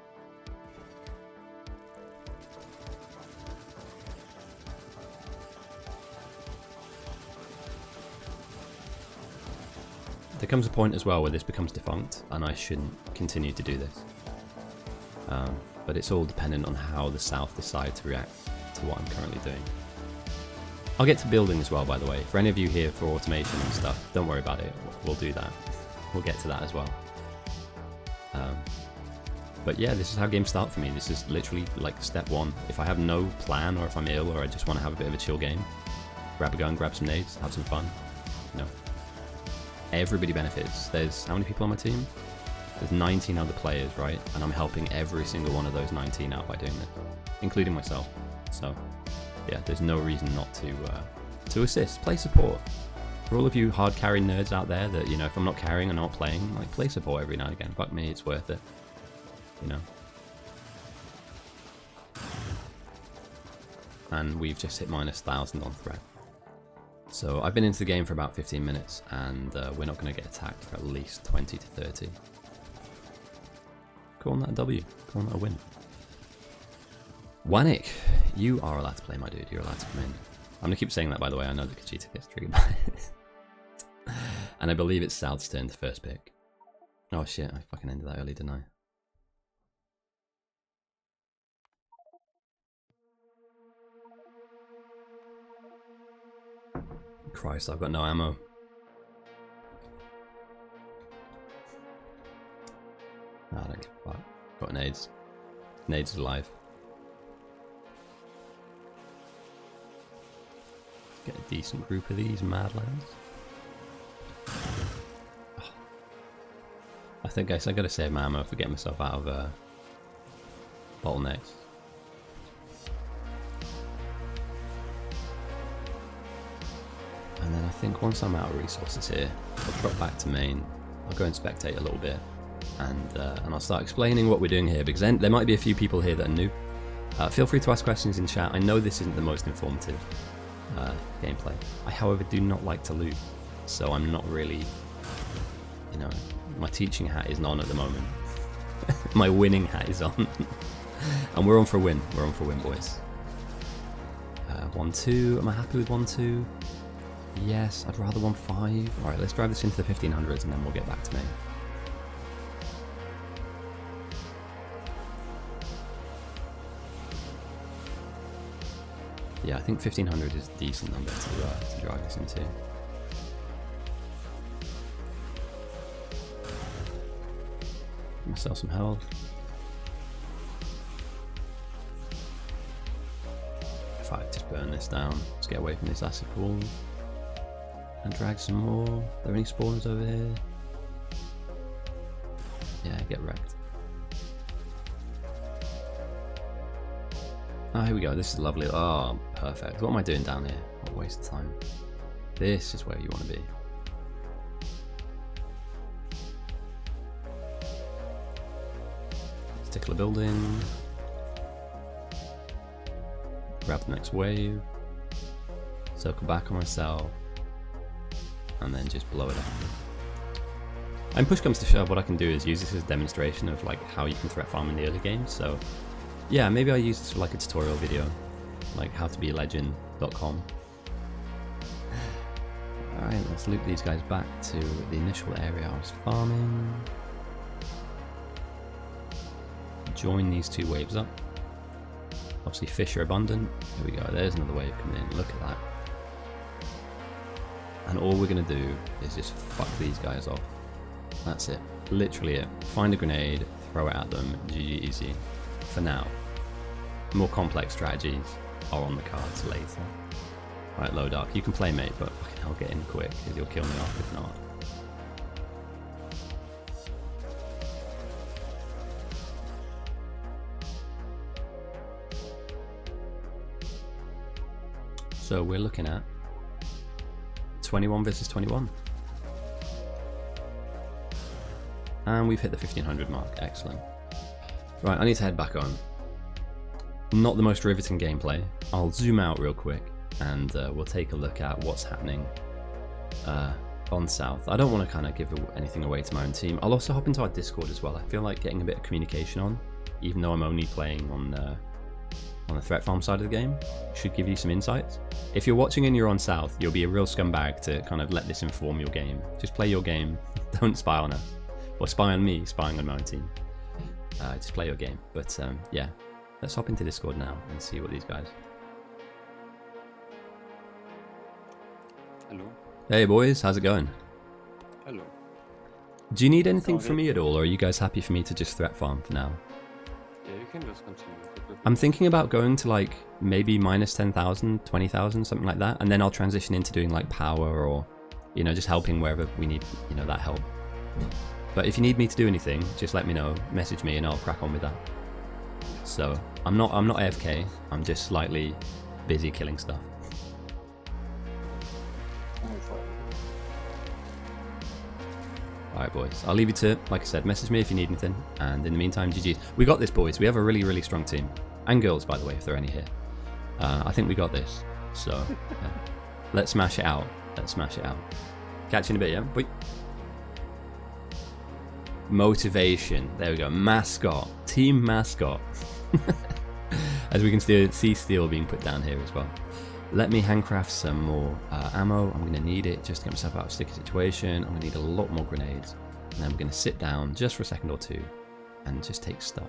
There comes a point as well where this becomes defunct and I shouldn't continue to do this. But it's all dependent on how the South decide to react to to what I'm currently doing. I'll get to building as well, by the way. For any of you here for automation and stuff, don't worry about it. We'll do that. We'll get to that as well. But yeah, this is how games start for me. This is literally like step one. If I have no plan, or if I'm ill, or I just want to have a bit of a chill game, grab a gun, grab some nades, have some fun. You know, everybody benefits. There's how many people on my team? There's 19 other players, right? And I'm helping every single one of those 19 out by doing this, including myself. So yeah, there's no reason not to assist. Play support. For all of you hard carry nerds out there that, you know, if I'm not carrying and not playing, like, play support every now and again. Fuck me, it's worth it. You know. And we've just hit -1,000 on threat. So I've been into the game for about 15 minutes, and we're not going to get attacked for at least 20 to 30. Calling that a W. Calling that a win. Wanik, you are allowed to play, my dude. You're allowed to come in. I'm going to keep saying that, by the way. I know that Khajiit gets triggered by it. And I believe it's South's turn to first pick. Oh shit, I fucking ended that early, didn't I? Christ, I've got no ammo. No, I don't give a fuck. Got nades. Nades is alive. Get a decent group of these mad lads. Oh. I guess I gotta save my ammo for getting myself out of bottlenecks. And then I think once I'm out of resources here, I'll drop back to main. I'll go and spectate a little bit, and I'll start explaining what we're doing here, because then there might be a few people here that are new. Feel free to ask questions in chat. I know this isn't the most informative gameplay. I, however, do not like to lose, so I'm not really, you know, my teaching hat isn't on at the moment. My winning hat is on. And we're on for a win. We're on for a win, boys. 1-2. Am I happy with 1-2? Yes, I'd rather 1-5. Alright, let's drive this into the 1500s and then we'll get back to me. Yeah, I think 1500 is a decent number to drive this into. Give myself some health. If I just burn this down, let's get away from this acid pool. And drag some more. Are there any spawners over here? Yeah, get wrecked. Oh, here we go. This is lovely. Oh, perfect. What am I doing down here? What a waste of time. This is where you want to be. Stickler building. Grab the next wave. Circle back on myself. And then just blow it up. And push comes to shove, what I can do is use this as a demonstration of like how you can threat farm in the early game. So yeah, maybe I'll use this for like a tutorial video, like howtobealegend.com. Alright, let's loop these guys back to the initial area I was farming. Join these two waves up. Obviously fish are abundant. Here we go, there's another wave coming in, look at that. And all we're going to do is just fuck these guys off. That's it. Literally it. Find a grenade, throw it at them, GG easy. For now. More complex strategies are on the cards later. Right, Lowerdark, you can play mate, but fucking hell, get in quick, because you'll kill me off if not. So we're looking at 21 versus 21. And we've hit the 1500 mark, excellent. Right, I need to head back on. Not the most riveting gameplay. I'll zoom out real quick and we'll take a look at what's happening on South. I don't want to kind of give anything away to my own team. I'll also hop into our Discord as well. I feel like getting a bit of communication on, even though I'm only playing on the threat farm side of the game, should give you some insights. If you're watching and you're on South, you'll be a real scumbag to kind of let this inform your game. Just play your game, don't spy on us. Or spy on me, spying on my own team. Just play your game. But yeah, let's hop into Discord now and see what these guys Hello. Hey boys, how's it going? Hello. Do you need anything going from good. me at all, or are you guys happy for me to just threat farm for now? Yeah, you can just continue. I'm thinking about going to like maybe minus 10,000, 20,000, something like that, and then I'll transition into doing like power or, you know, just helping wherever we need, you know, that help. But if you need me to do anything, just let me know, message me, and I'll crack on with that. So I'm not AFK. I'm just slightly busy killing stuff. Alright boys, I'll leave you to it. Like I said, message me if you need anything, and in the meantime, GG's. We got this, boys. We have a really, really strong team. And girls, by the way, if there are any here. I think we got this. So, yeah. Let's smash it out. Let's smash it out. Catch you in a bit, yeah? Bye. Motivation. There we go. Mascot. Team mascot. As we can see steel being put down here as well. Let me handcraft some more ammo. I'm going to need it just to get myself out of a sticky situation. I'm going to need a lot more grenades. And then I'm going to sit down just for a second or two and just take stuff.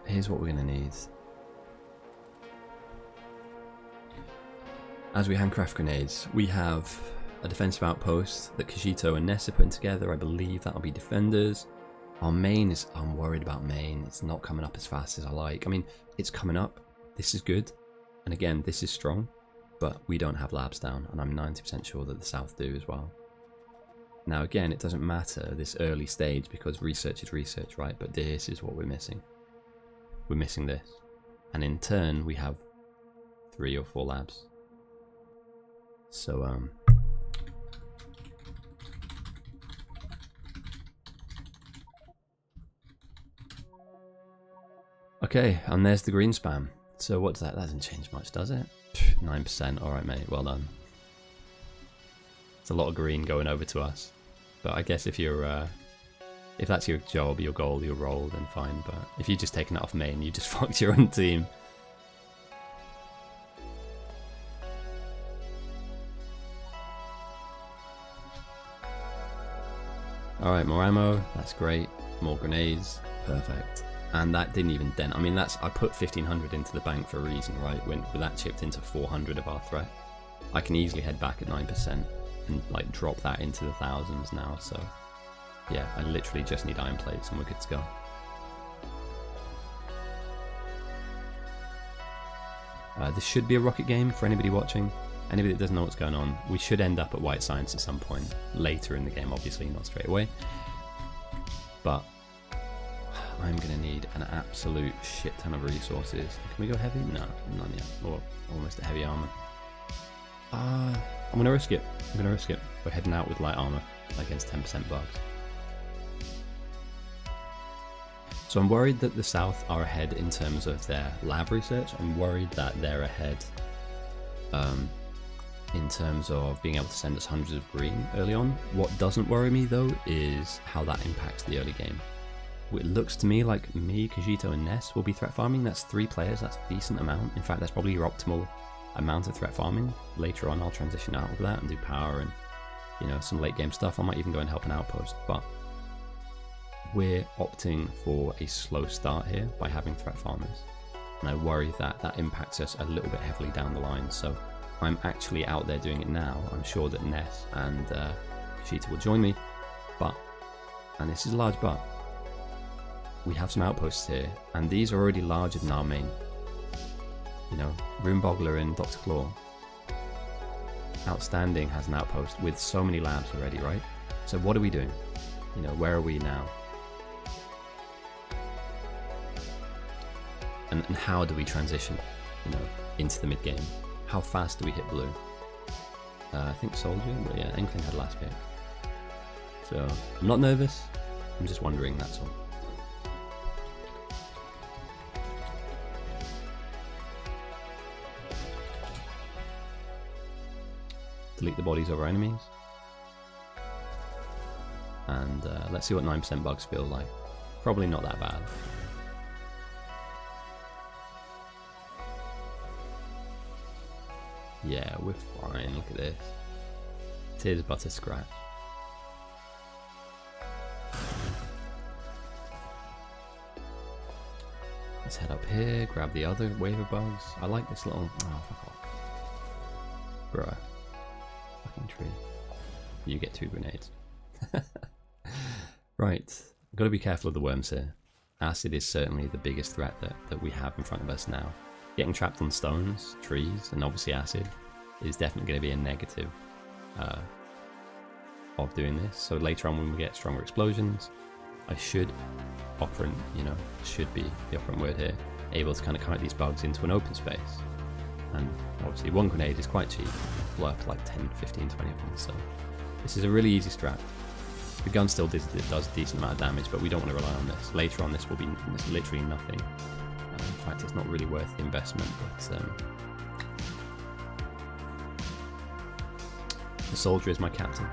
Here's what we're going to need. As we handcraft grenades, we have a defensive outpost that Kajito and Ness are putting together. I believe that'll be defenders. Our main is, I'm worried about main. It's not coming up as fast as I like. I mean, it's coming up. This is good. And again, this is strong, but we don't have labs down, and I'm 90% sure that the south do as well. Now again, it doesn't matter this early stage because research is research, right? But this is what we're missing. We're missing this. And in turn, we have 3 or 4 labs. So, okay, and there's the green spam. So what's that? That doesn't change much, does it? 9%. Alright, mate. Well done. It's a lot of green going over to us. But I guess if you're, if that's your job, your goal, your role, then fine. But if you're just taking it off main, you just fucked your own team. Alright, more ammo. That's great. More grenades. Perfect. And that didn't even dent. I mean, I put 1500 into the bank for a reason, right? When that chipped into 400 of our threat, I can easily head back at 9% and like drop that into the thousands now. So yeah, I literally just need iron plates and we're good to go. This should be a rocket game for anybody watching. Anybody that doesn't know what's going on, we should end up at white science at some point later in the game, obviously not straight away. But I'm going to need an absolute shit ton of resources. Can we go heavy? No, not yet. Or almost a heavy armor. I'm going to risk it. We're heading out with light armor against 10% bugs. So I'm worried that the South are ahead in terms of their lab research. I'm worried that they're ahead in terms of being able to send us hundreds of green early on. What doesn't worry me though is how that impacts the early game. It looks to me like me, Kajito, and Ness will be threat farming. That's 3 players, that's a decent amount. In fact, that's probably your optimal amount of threat farming. Later on, I'll transition out of that and do power and, you know, some late game stuff. I might even go and help an outpost, but we're opting for a slow start here by having threat farmers. And I worry that that impacts us a little bit heavily down the line. So I'm actually out there doing it now. I'm sure that Ness and Kajito will join me, but, and this is a large but, we have some outposts here, and these are already larger than our main. You know, Runeboggler and Dr. Claw. Outstanding has an outpost with so many labs already, right? So what are we doing? You know, where are we now? And how do we transition, you know, into the mid game? How fast do we hit blue? I think Soldier, but yeah, Inkling had last pick. So I'm not nervous, I'm just wondering, that's all. Delete the bodies of our enemies. And let's see what 9% bugs feel like. Probably not that bad. Yeah, we're fine, look at this. Tears but a scratch. Let's head up here, grab the other wave of bugs. I like this little... Oh, fuck off. Bruh. Fucking tree. You get 2 grenades. Right. Got to be careful of the worms here. Acid is certainly the biggest threat that we have in front of us now. Getting trapped on stones, trees, and obviously acid is definitely going to be a negative of doing this. So later on when we get stronger explosions, I should, operant, you know, should be the operant word here, able to kind of kite these bugs into an open space. And obviously 1 grenade is quite cheap, blow up like 10, 15, 20 of them, so this is a really easy strat. The gun still does a decent amount of damage, but we don't want to rely on this. Later on this will be literally nothing. In fact, it's not really worth the investment, but the soldier is my captain.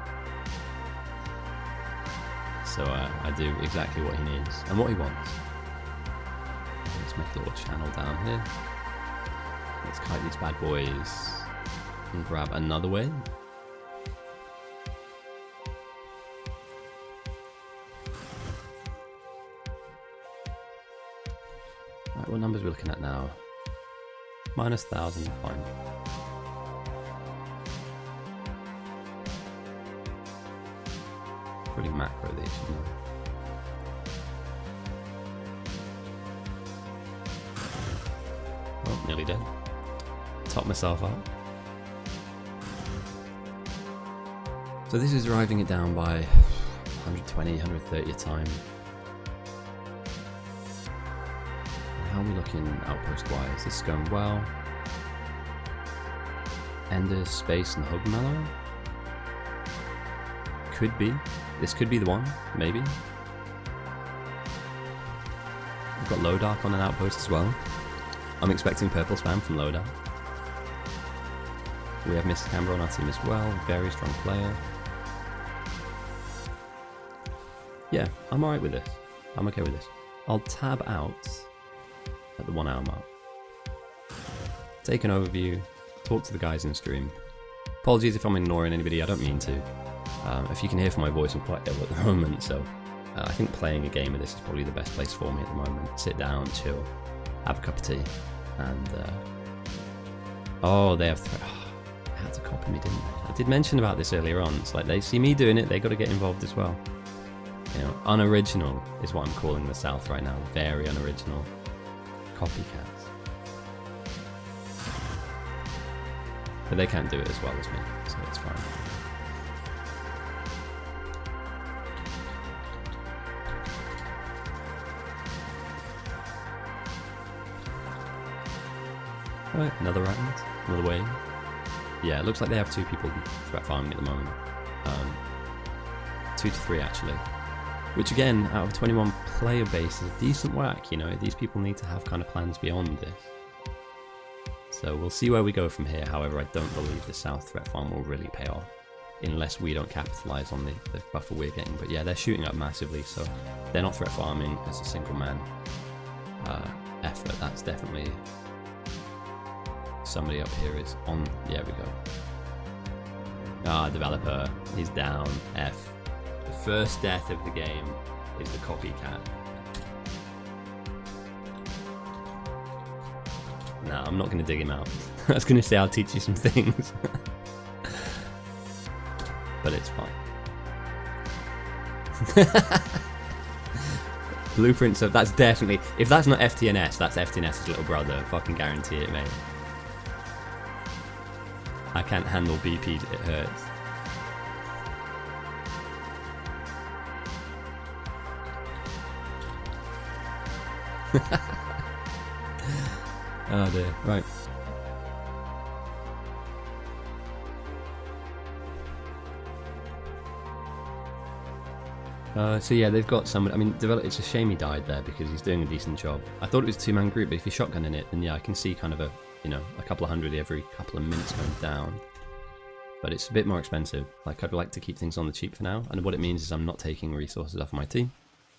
So I do exactly what he needs and what he wants. Let's make a little channel down here. Let's kite these bad boys and grab another wave. Right, what numbers are we looking at now? Minus 1,000, fine. Pretty macro these, you know. Oh, nearly dead. Top myself up. So this is driving it down by 120, 130 a time. How are we looking outpost wise? This is going well. Ender, Space, and Hug Mallow. Could be. This could be the one, maybe. We've got Lowerdark on an outpost as well. I'm expecting purple spam from Lowerdark. We have Mr. Camber on our team as well. Very strong player. Yeah, I'm alright with this. I'm okay with this. I'll tab out at the 1 hour mark. Take an overview. Talk to the guys in stream. Apologies if I'm ignoring anybody, I don't mean to. If you can hear from my voice, I'm quite ill at the moment, so I think playing a game of this is probably the best place for me at the moment. Sit down, chill, have a cup of tea, and oh, they have they had to copy me, didn't they? I did mention about this earlier on. It's like they see me doing it, they got to get involved as well. You know, unoriginal is what I'm calling the South right now. Very unoriginal. Copycats. But they can't do it as well as me, so it's fine. Right, another round, another wave. Yeah, it looks like they have 2 people threat farming at the moment. 2 to 3 actually. Which again, out of 21 player base is a decent whack, you know, these people need to have kind of plans beyond this. So we'll see where we go from here, however I don't believe the South threat farm will really pay off. Unless we don't capitalise on the buffer we're getting, but yeah, they're shooting up massively, so they're not threat farming as a single man effort, that's definitely... Somebody up here is on. Yeah, we go. Ah, developer. He's down. F. The first death of the game is the copycat. Nah, I'm not going to dig him out. I was going to say I'll teach you some things. But it's fine. Blueprints of... That's definitely... If that's not FTNS, that's FTNS's little brother. Fucking guarantee it, mate. I can't handle BP, it hurts. Oh dear, right. So yeah, they've got someone. I mean, it's a shame he died there because he's doing a decent job. I thought it was a 2-man group, but if you're shotgunning it, then yeah, I can see kind of a, you know, a couple of hundred every couple of minutes going down. But it's a bit more expensive. Like, I'd like to keep things on the cheap for now, and what it means is I'm not taking resources off my team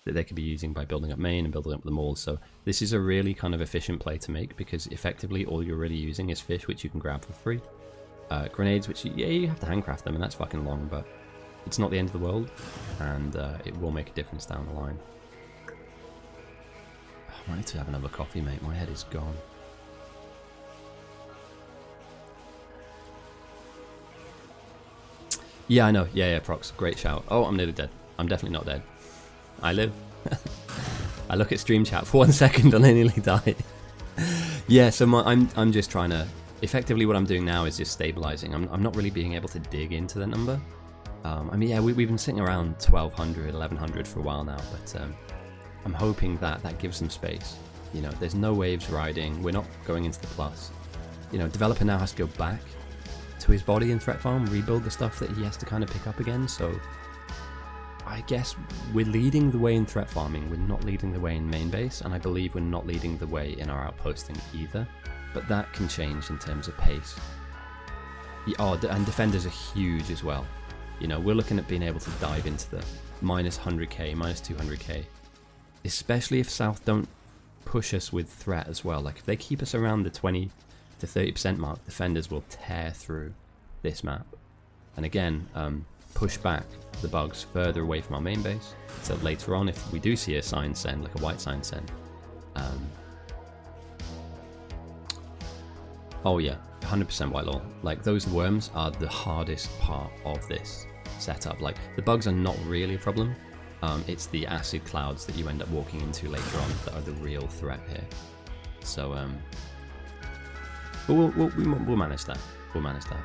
that they could be using by building up main and building up the malls. So this is a really kind of efficient play to make because effectively all you're really using is fish, which you can grab for free. Grenades, which you have to handcraft them, and that's fucking long, but it's not the end of the world, and it will make a difference down the line. I need to have another coffee, mate. My head is gone. Yeah, I know. Yeah, Prox. Great shout. Oh, I'm nearly dead. I'm definitely not dead. I live. I look at stream chat for 1 second and I nearly die. Yeah, so I'm just trying to... Effectively what I'm doing now is just stabilizing. I'm not really being able to dig into the number. I mean, yeah, we've been sitting around 1200, 1100 for a while now, but I'm hoping that gives some space. You know, there's no waves riding. We're not going into the plus. You know, developer now has to go back to his body in threat farm, rebuild the stuff that he has to kind of pick up again. So I guess we're leading the way in threat farming. We're not leading the way in main base, and I believe we're not leading the way in our outposting either. But that can change in terms of pace. Oh, and defenders are huge as well. You know, we're looking at being able to dive into the minus 100k, minus 200k. Especially if South don't push us with threat as well. Like if they keep us around the 20 to 30% mark, defenders will tear through this map. And again, push back the bugs further away from our main base. So later on, if we do see a sign send, like a white sign send, oh yeah, 100% white law. Like those worms are the hardest part of this setup. Like the bugs are not really a problem. It's the acid clouds that you end up walking into later on that are the real threat here. So, but we'll manage that. We'll manage that.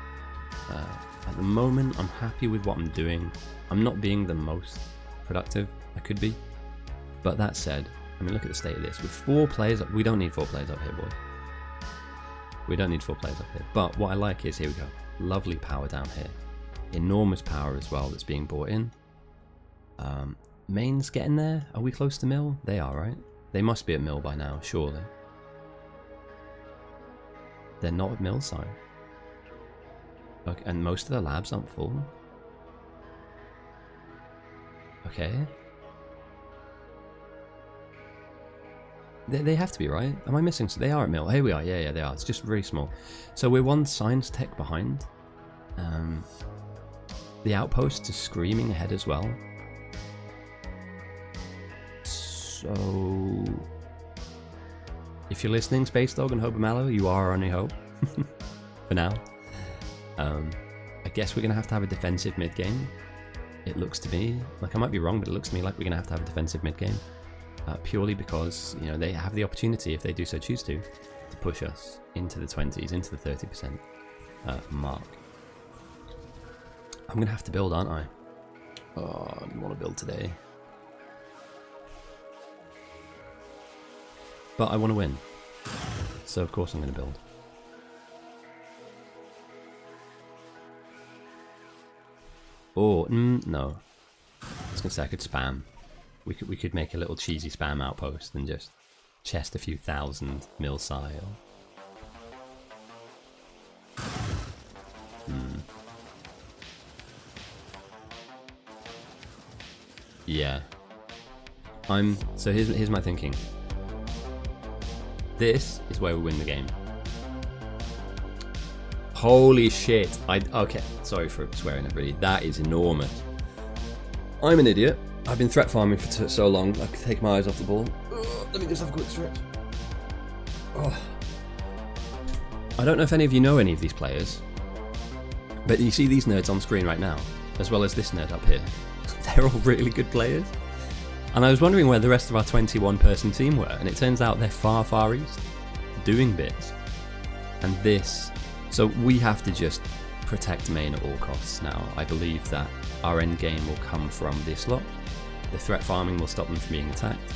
At the moment, I'm happy with what I'm doing. I'm not being the most productive I could be. But that said, I mean, look at the state of this. With 4 players, we don't need 4 players up here, boys. We don't need 4 players up here. But what I like is, here we go. Lovely power down here. Enormous power as well that's being brought in. Main's getting there. Are we close to mill? They are, right? They must be at mill by now, surely. They're not at mill side. Okay, and most of the labs aren't full. Okay. They have to be, right? Am I missing? So they are at mill. Here we are. Yeah, they are. It's just very small. So we're 1 science tech behind. The outpost is screaming ahead as well. So if you're listening, Space Dog and Hobo Mallow, you are our only hope for now. I guess we're gonna have to have a defensive mid game. It looks to me like, I might be wrong, but it looks to me like we're gonna have to have a defensive mid game, purely because, you know, they have the opportunity, if they do so choose to push us into the 20s, into the 30% mark. I'm gonna have to build, aren't I? Oh, I didn't want to build today. But I want to win. So of course I'm going to build. Oh, no. I was going to say I could spam. We could make a little cheesy spam outpost and just chest a few thousand mil sile. Yeah. So here's my thinking. This is where we win the game. Holy shit. Okay, sorry for swearing everybody. That is enormous. I'm an idiot. I've been threat farming for so long, I could take my eyes off the ball. Let me just have a quick stretch. Oh. I don't know if any of you know any of these players, but you see these nerds on screen right now, as well as this nerd up here. They're all really good players. And I was wondering where the rest of our 21-person team were, and it turns out they're far, far east, doing bits. And this... So we have to just protect main at all costs now. I believe that our end game will come from this lot. The threat farming will stop them from being attacked.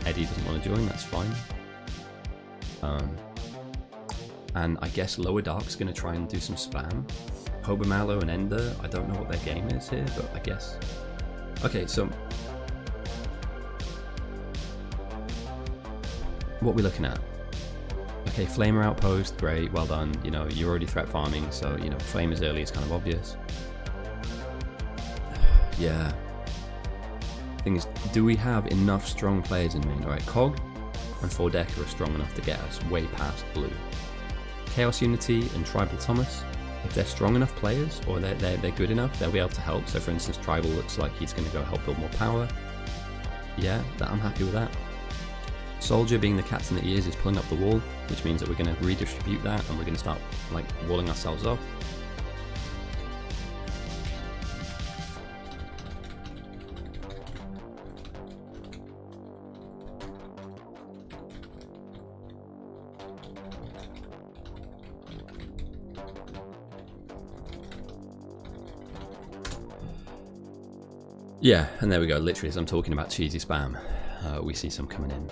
Eddie doesn't want to join, that's fine. And I guess Lowerdark's going to try and do some spam. Hobomallow and Ender, I don't know what their game is here, but I guess... Okay, so... What are we looking at? Okay, Flamer Outpost, great, well done. You know, you're already threat farming, so, you know, Flame as early is kind of obvious. Yeah. Thing is, do we have enough strong players in main? Alright, Cog and 4-Decker are strong enough to get us way past blue. Chaos Unity and Tribal Thomas, if they're strong enough players, or they're good enough, they'll be able to help. So for instance, Tribal looks like he's going to go help build more power. Yeah, I'm happy with that. soldier, being the captain that he is pulling up the wall, which means that we're going to redistribute that and we're going to start like walling ourselves off. Yeah, and there we go. Literally, as I'm talking about cheesy spam, we see some coming in.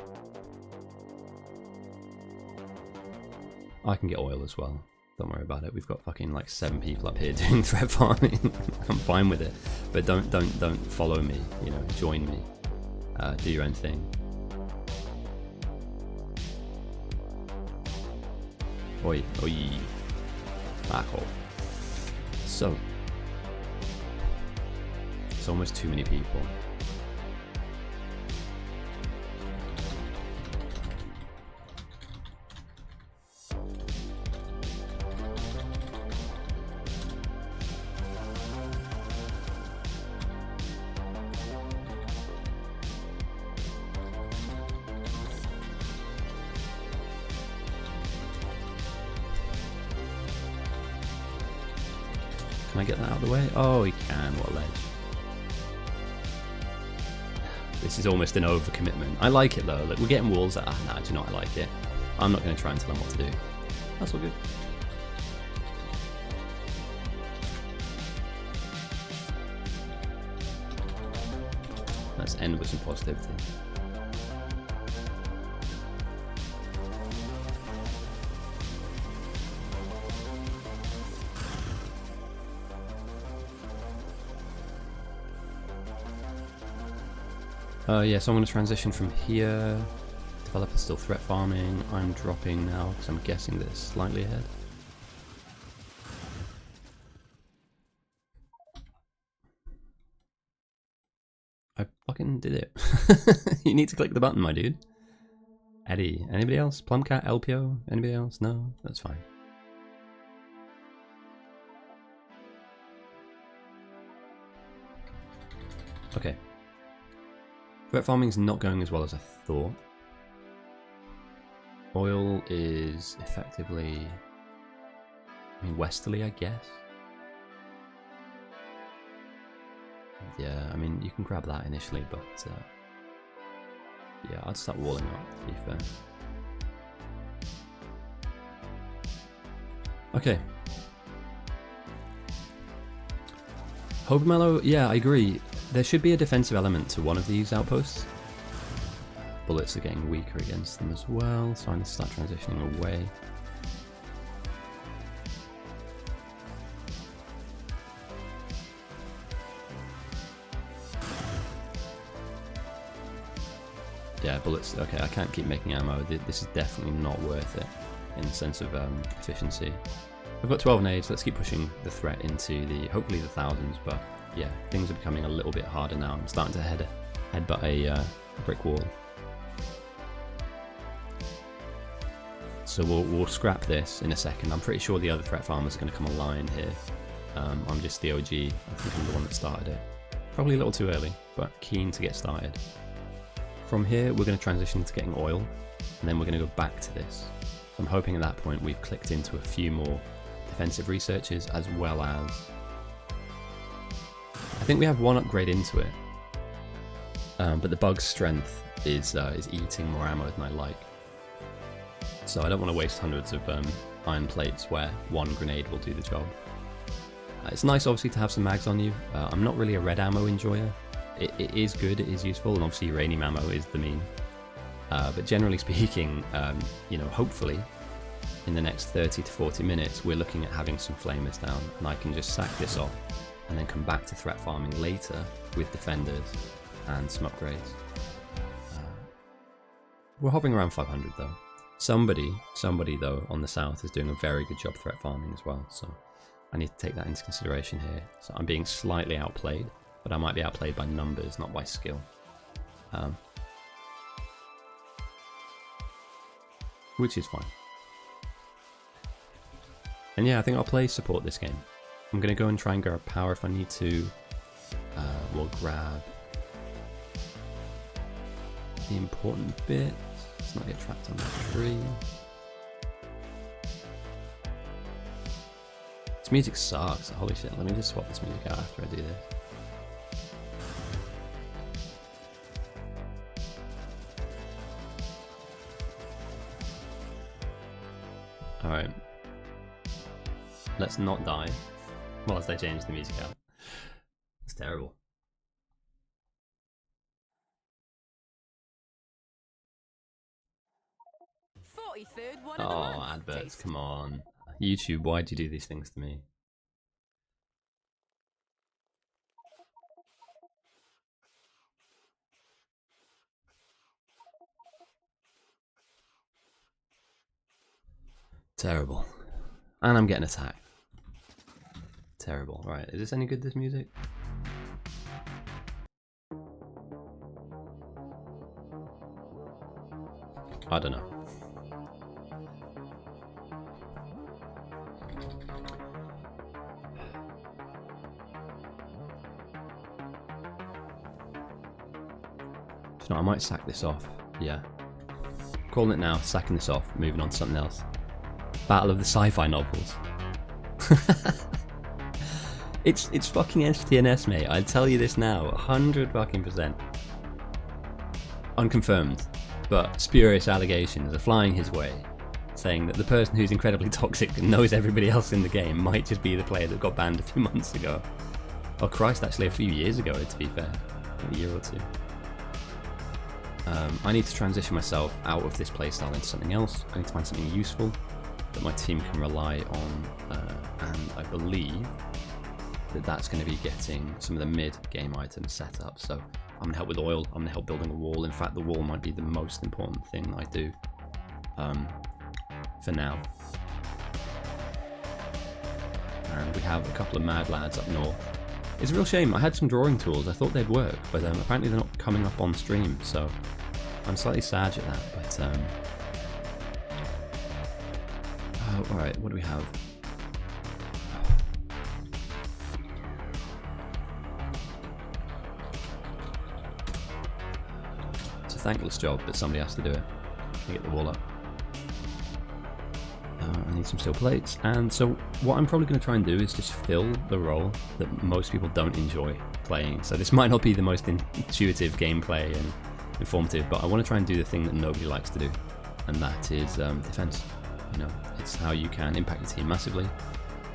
I can get oil as well. Don't worry about it. We've got fucking like 7 people up here doing threat farming. I'm fine with it, but don't follow me. You know, join me. Do your own thing. Oi, oi, back off. So. It's almost too many people. Can I get that out of the way? Oh, he can. What a ledge. This is almost an overcommitment. I like it though. Like, we're getting walls that, nah, do you know what, I like it. I'm not going to try and tell them what to do. That's all good. Let's end with some positivity. Yeah, so I'm going to transition from here. Developer's still threat farming. I'm dropping now because I'm guessing that it's slightly ahead. I fucking did it. You need to click the button, my dude. Eddie, anybody else? Plumcat, LPO, anybody else? No? That's fine. Okay. Threat farming's not going as well as I thought. Oil is effectively, I mean, westerly, I guess. Yeah, I mean, you can grab that initially, but yeah, I'd start walling up, to be fair. Okay. Hobermallow, yeah, I agree. There should be a defensive element to one of these outposts. Bullets are getting weaker against them as well, so I need to start transitioning away. Yeah, bullets, okay, I can't keep making ammo. This is definitely not worth it in the sense of efficiency. I've got 12 nades, let's keep pushing the threat into the, hopefully the thousands, but yeah, things are becoming a little bit harder now. I'm starting to headbutt a brick wall. So we'll scrap this in a second. I'm pretty sure the other threat farmer's going to come online here. I'm just the OG. I think I'm the one that started it. Probably a little too early, but keen to get started. From here, we're going to transition to getting oil, and then we're going to go back to this. So I'm hoping at that point we've clicked into a few more defensive researches, as well as... I think we have one upgrade into it, but the bug's strength is eating more ammo than I like. So I don't want to waste hundreds of iron plates where one grenade will do the job. It's nice obviously to have some mags on you. I'm not really a red ammo enjoyer. It is good, it is useful, and obviously uranium ammo is the mean. But generally speaking, you know, hopefully in the next 30 to 40 minutes we're looking at having some flamers down, and I can just sack this off and then come back to threat farming later with defenders and some upgrades. We're hovering around 500 though. Somebody though on the south is doing a very good job threat farming as well, so I need to take that into consideration here. So I'm being slightly outplayed, but I might be outplayed by numbers, not by skill. Which is fine. And yeah, I think I'll play support this game. I'm going to go and try and grab power if I need to. We'll grab the important bits. Let's not get trapped on that tree. This music sucks. Holy shit. Let me just swap this music out after I do this. Alright. Let's not die whilst I change the music out. It's terrible. Oh, adverts, come on. YouTube, why'd you do these things to me? Terrible. And I'm getting attacked. Terrible. Right, is this any good, this music? I don't know. You know, I might sack this off. Yeah. Calling it now, sacking this off, moving on to something else. Battle of the sci-fi novels. It's fucking STNS, mate. I tell you this now, 100%. Unconfirmed, but spurious allegations are flying his way, saying that the person who's incredibly toxic and knows everybody else in the game might just be the player that got banned a few months ago. Oh Christ, actually a few years ago, to be fair. A year or two. I need to transition myself out of this playstyle into something else. I need to find something useful that my team can rely on, and I believe that that's going to be getting some of the mid-game items set up. So I'm going to help with oil, I'm going to help building a wall. In fact, the wall might be the most important thing I do for now. And we have a couple of mad lads up north. It's a real shame. I had some drawing tools, I thought they'd work, but apparently they're not coming up on stream, so I'm slightly sad at that, but alright, what do we have? It's a thankless job, but somebody has to do it. To get the wall up. I need some steel plates, and so what I'm probably going to try and do is just fill the role that most people don't enjoy playing. So this might not be the most intuitive gameplay and informative, but I want to try and do the thing that nobody likes to do, and that is defense. You know, it's how you can impact the team massively.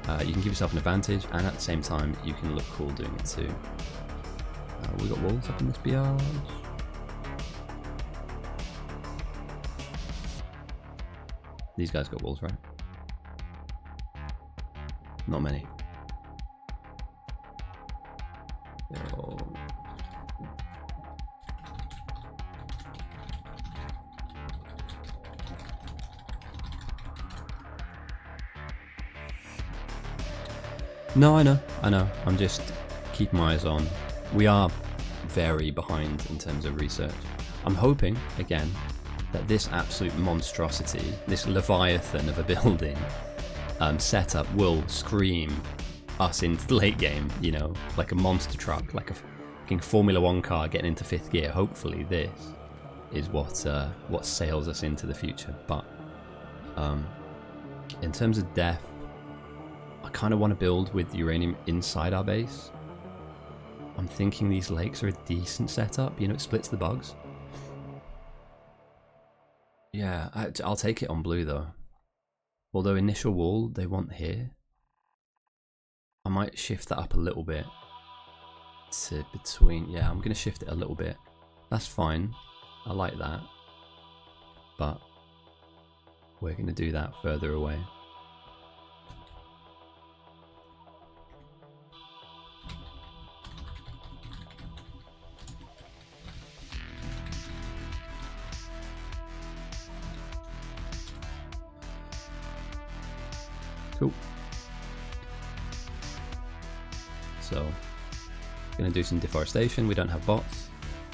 You can give yourself an advantage, and at the same time, you can look cool doing it too. We got walls up in this biatch. These guys got walls, right? Not many. Oh. No, I know. I'm just keeping my eyes on. We are very behind in terms of research. I'm hoping, again, that this absolute monstrosity, this leviathan of a building setup will scream us into the late game, you know, like a monster truck, like a fucking Formula 1 car getting into 5th gear. Hopefully this is what sails us into the future. But in terms of depth, I kind of want to build with uranium inside our base. I'm thinking these lakes are a decent setup, you know, it splits the bugs. Yeah, I'll take it on blue though. Although initial wall they want here. I might shift that up a little bit to between, yeah, I'm going to shift it a little bit. That's fine, I like that. But we're going to do that further away. Cool. So, gonna do some deforestation. We don't have bots,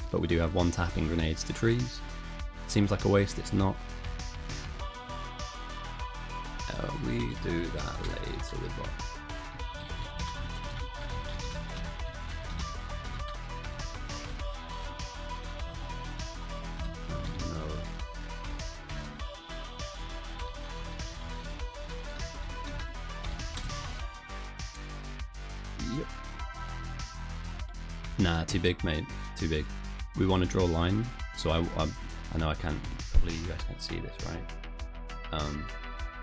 but we do have one tapping grenades to trees. Seems like a waste, it's not. We do that later with bots. No. Nah, too big, mate. Too big. We want to draw a line, so I know I can't. Probably you guys can't see this, right?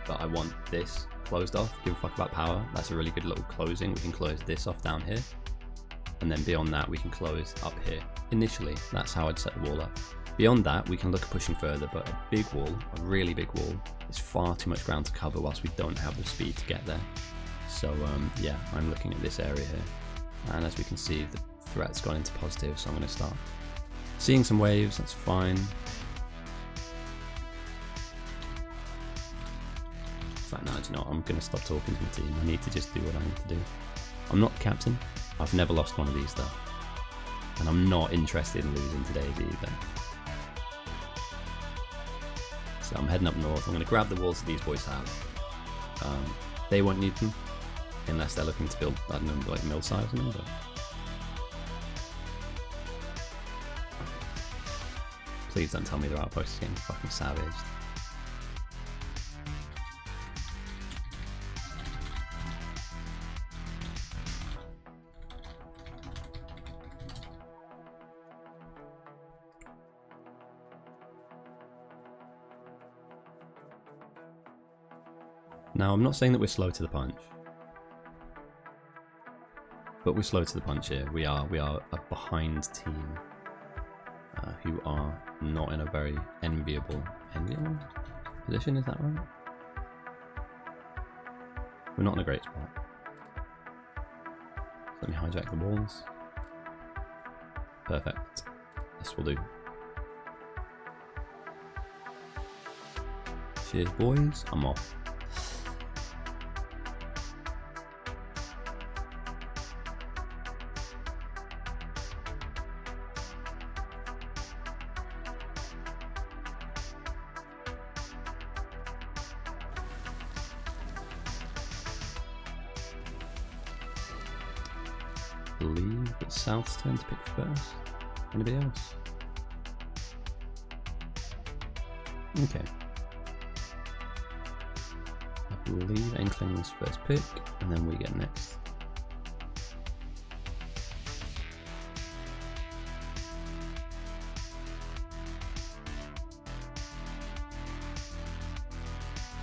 But I want this closed off. Give a fuck about power. That's a really good little closing. We can close this off down here, and then beyond that we can close up here. Initially, that's how I'd set the wall up. Beyond that, we can look at pushing further, but a big wall, a really big wall, is far too much ground to cover whilst we don't have the speed to get there. So yeah, I'm looking at this area here, and as we can see, the threat's gone into positive, so I'm going to start seeing some waves. That's fine. In fact, no, do you know what? I'm going to stop talking to my team. I need to just do what I need to do. I'm not the captain. I've never lost one of these though, and I'm not interested in losing today either. So I'm heading up north. I'm going to grab the walls that these boys have. They won't need them unless they're looking to build, I don't know, like mill size or something. Please don't tell me their outpost is getting fucking savaged. Now, I'm not saying that we're slow to the punch, but we're slow to the punch here. We are a behind team who are not in a very enviable position. Is that right? We're not in a great spot. Let me hijack the walls. Perfect. This will do. Cheers, boys. I'm off. I believe it's South's turn to pick first. Anybody else? Okay. I believe Inkling's first pick, and then we get next.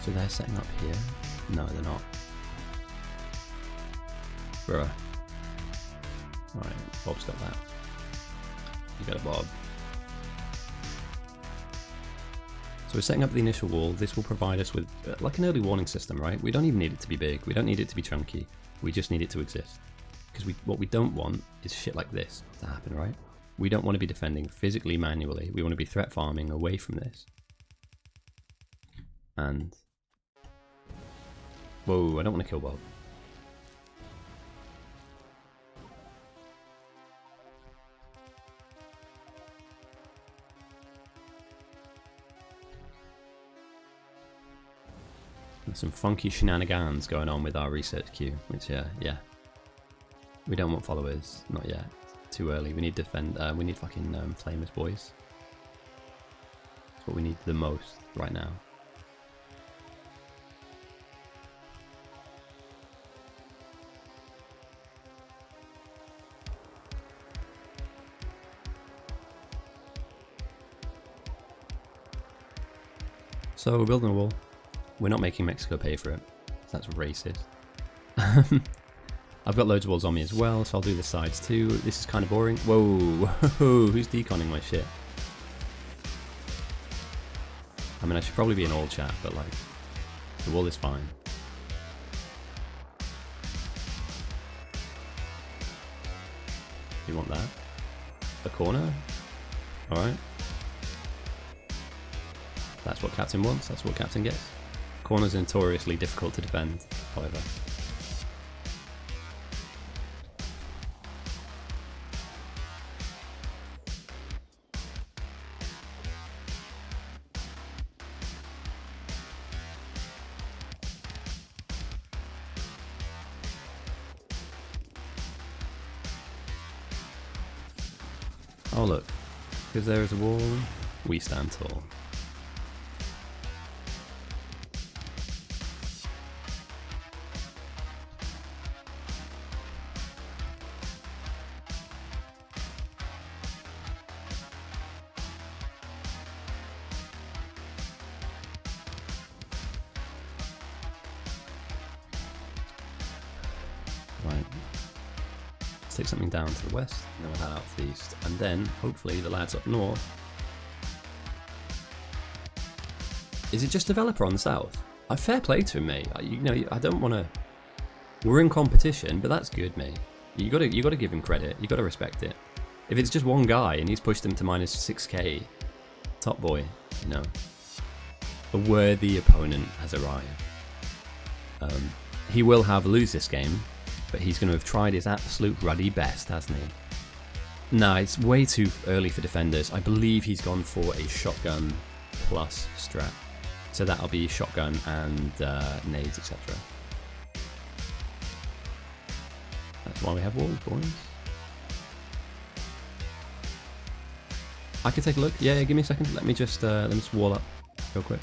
So they're setting up here? No, they're not. Bruh. Alright, Bob's got that. You got it, Bob. So we're setting up the initial wall. This will provide us with like an early warning system, right? We don't even need it to be big. We don't need it to be chunky. We just need it to exist. Because what we don't want is shit like this to happen, right? We don't want to be defending physically, manually. We want to be threat farming away from this. And... whoa, I don't want to kill Bob. There's some funky shenanigans going on with our research queue, which yeah. We don't want followers, not yet. Too early. We need defend. We need fucking flamers, boys. That's what we need the most right now. So we're building a wall. We're not making Mexico pay for it. That's racist. I've got loads of walls on me as well, so I'll do the sides too. This is kind of boring. Whoa, who's deconning my shit? I mean, I should probably be in all chat, but like, the wall is fine. You want that? A corner? Alright. That's what Captain wants, that's what Captain gets. Corners are notoriously difficult to defend, however. Oh look, because there is a wall, we stand tall. take something down to the west, and then we'll head out to the east. And then, hopefully, the lads up north... Is it just developer on the south? Fair play to him, mate. You know, I don't want to... We're in competition, but that's good, mate. You gotta give him credit. You gotta respect it. If it's just one guy and he's pushed him to minus 6k, top boy, you know. A worthy opponent has arrived. He will lose this game, but he's going to have tried his absolute ruddy best, hasn't he? Nah, it's way too early for defenders. I believe he's gone for a shotgun plus strat. So that'll be shotgun and nades, etc. That's why we have walls, boys. I can take a look. Yeah, give me a second. Let me just wall up real quick.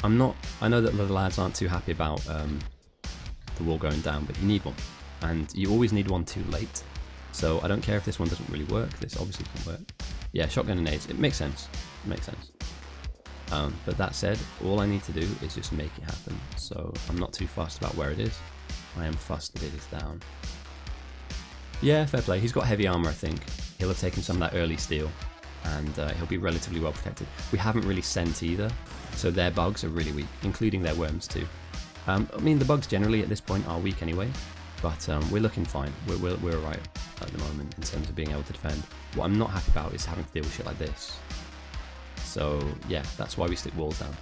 I know that the lads aren't too happy about the wall going down, but you need one, and you always need one too late. So I don't care if this one doesn't really work. This obviously doesn't work. Yeah, shotgun and nades. It makes sense. It makes sense. But that said, all I need to do is just make it happen. So I'm not too fussed about where it is. I am fussed that it is down. Yeah, fair play. He's got heavy armor, I think. He'll have taken some of that early steel, and he'll be relatively well protected. We haven't really sent either, so their bugs are really weak, including their worms too. I mean, the bugs generally at this point are weak anyway, but we're looking fine. We're alright at the moment in terms of being able to defend. What I'm not happy about is having to deal with shit like this. So yeah, that's why we stick walls down,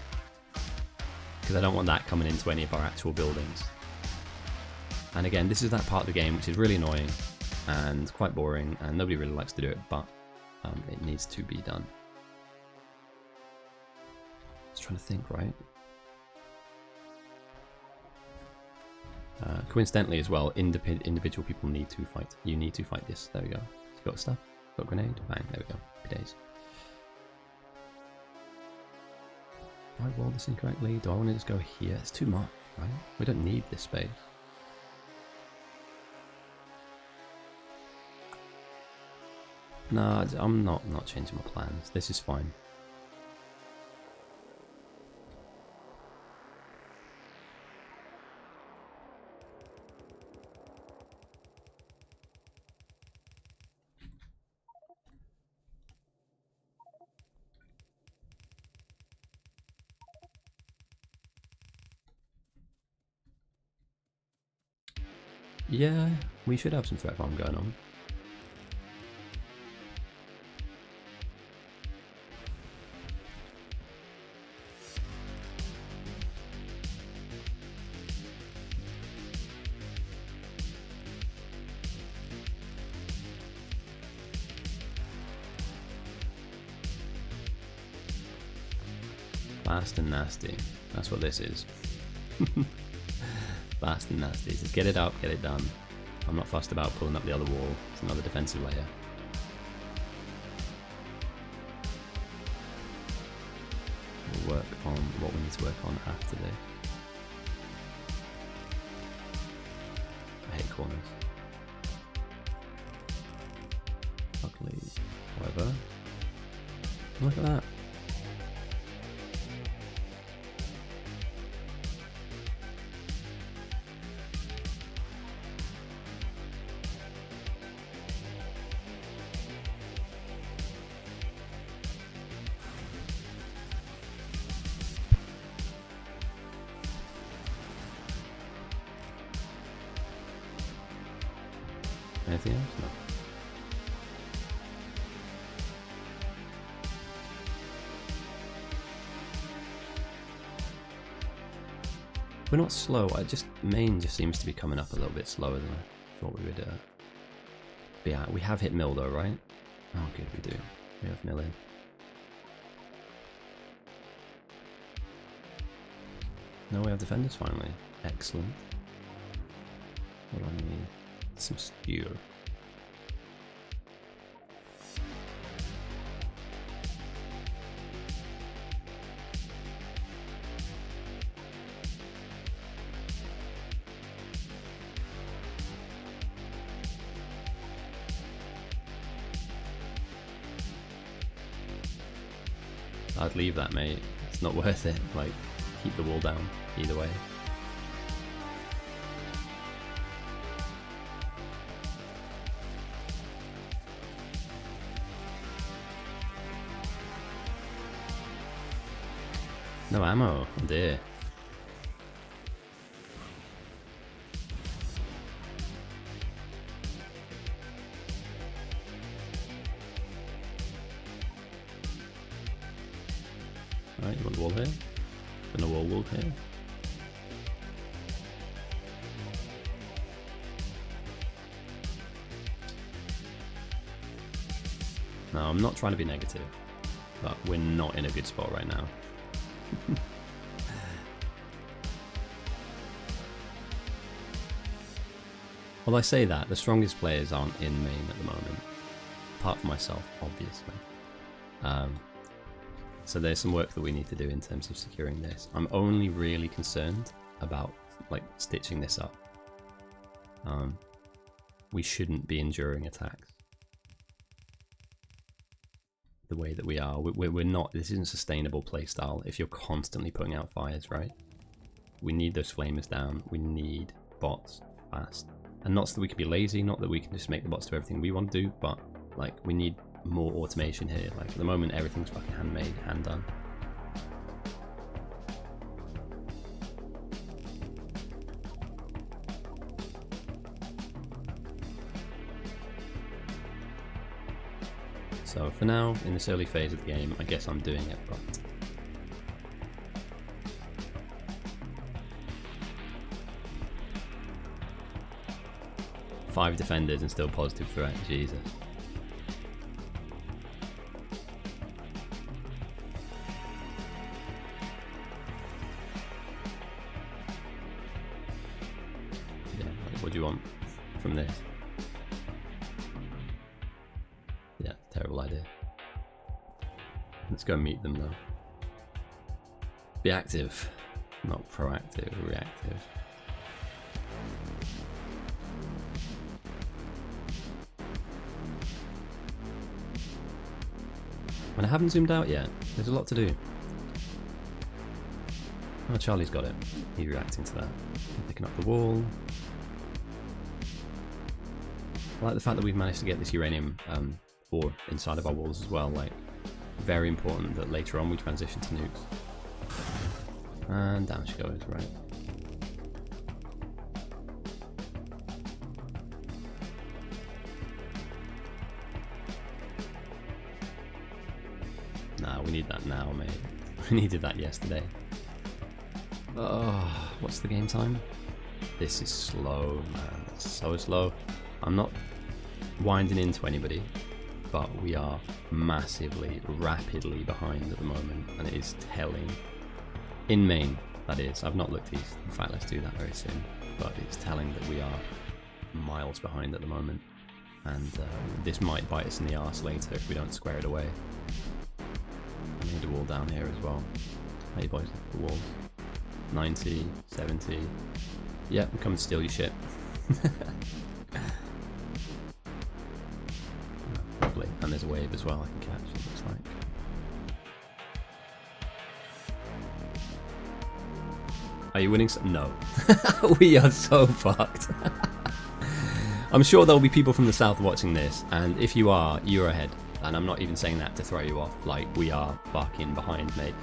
because I don't want that coming into any of our actual buildings. And again, this is that part of the game which is really annoying and quite boring, and nobody really likes to do it, but it needs to be done. I was trying to think, right? Coincidentally as well, individual people need to fight. You need to fight this. There we go. You got stuff? Got a grenade? Bang, there we go. Happy days. Do I wall this incorrectly? Do I want to just go here? It's too much, right? We don't need this space. No, I'm not changing my plans. This is fine. Yeah, we should have some threat farm going on. Fast and nasty. That's what this is. Fast and nasty. Just get it up, get it done. I'm not fussed about pulling up the other wall. It's another defensive layer. We'll work on what we need to work on after this. I hate corners. Ugly. However, look at that. Anything else? No. We're not slow. Main just seems to be coming up a little bit slower than I thought we would be at. We have hit mill though, right? Oh, good, we do. We have mill in. No, we have defenders finally. Excellent. What do I need? Some skewer. I'd leave that, mate. It's not worth it. Like, keep the wall down either way. No ammo, oh dear. Alright, you want a wall here? And a wall here. No, I'm not trying to be negative, but we're not in a good spot right now. Well, I say that, the strongest players aren't in main at the moment, apart from myself, obviously. So there's some work that we need to do in terms of securing this. I'm only really concerned about like stitching this up. We shouldn't be enduring attacks the way that we are. We're not, this isn't sustainable playstyle if you're constantly putting out fires, right? We need those flamers down, we need bots fast. And not so that we can be lazy, not that we can just make the bots do everything we want to do, but like we need more automation here. Like at the moment everything's fucking handmade, hand done. So for now, in this early phase of the game, I guess I'm doing it, but 5 defenders and still positive threat, Jesus. Yeah, what do you want from this? Yeah, terrible idea. Let's go meet them though. Be active, not proactive, reactive. And I haven't zoomed out yet. There's a lot to do. Oh, Charlie's got it. He's reacting to that. I'm picking up the wall. I like the fact that we've managed to get this uranium ore inside of our walls as well. Like, very important that later on we transition to nukes. And down she goes, right. Nah, we need that now, mate. We needed that yesterday. Oh, what's the game time? This is slow, man. It's so slow. I'm not winding into anybody, but we are massively, rapidly behind at the moment, and it is telling. In main, that is. I've not looked east. In fact, let's do that very soon. But it's telling that we are miles behind at the moment, and this might bite us in the arse later if we don't square it away. I need a wall down here as well. Hey boys, the walls. 90, 70. Yeah, I'm coming to steal your shit. Lovely. And there's a wave as well I can catch, it looks like. Are you winning some? No. We are so fucked. I'm sure there'll be people from the south watching this, and if you are, you're ahead. And I'm not even saying that to throw you off, like, we are fucking behind, mate.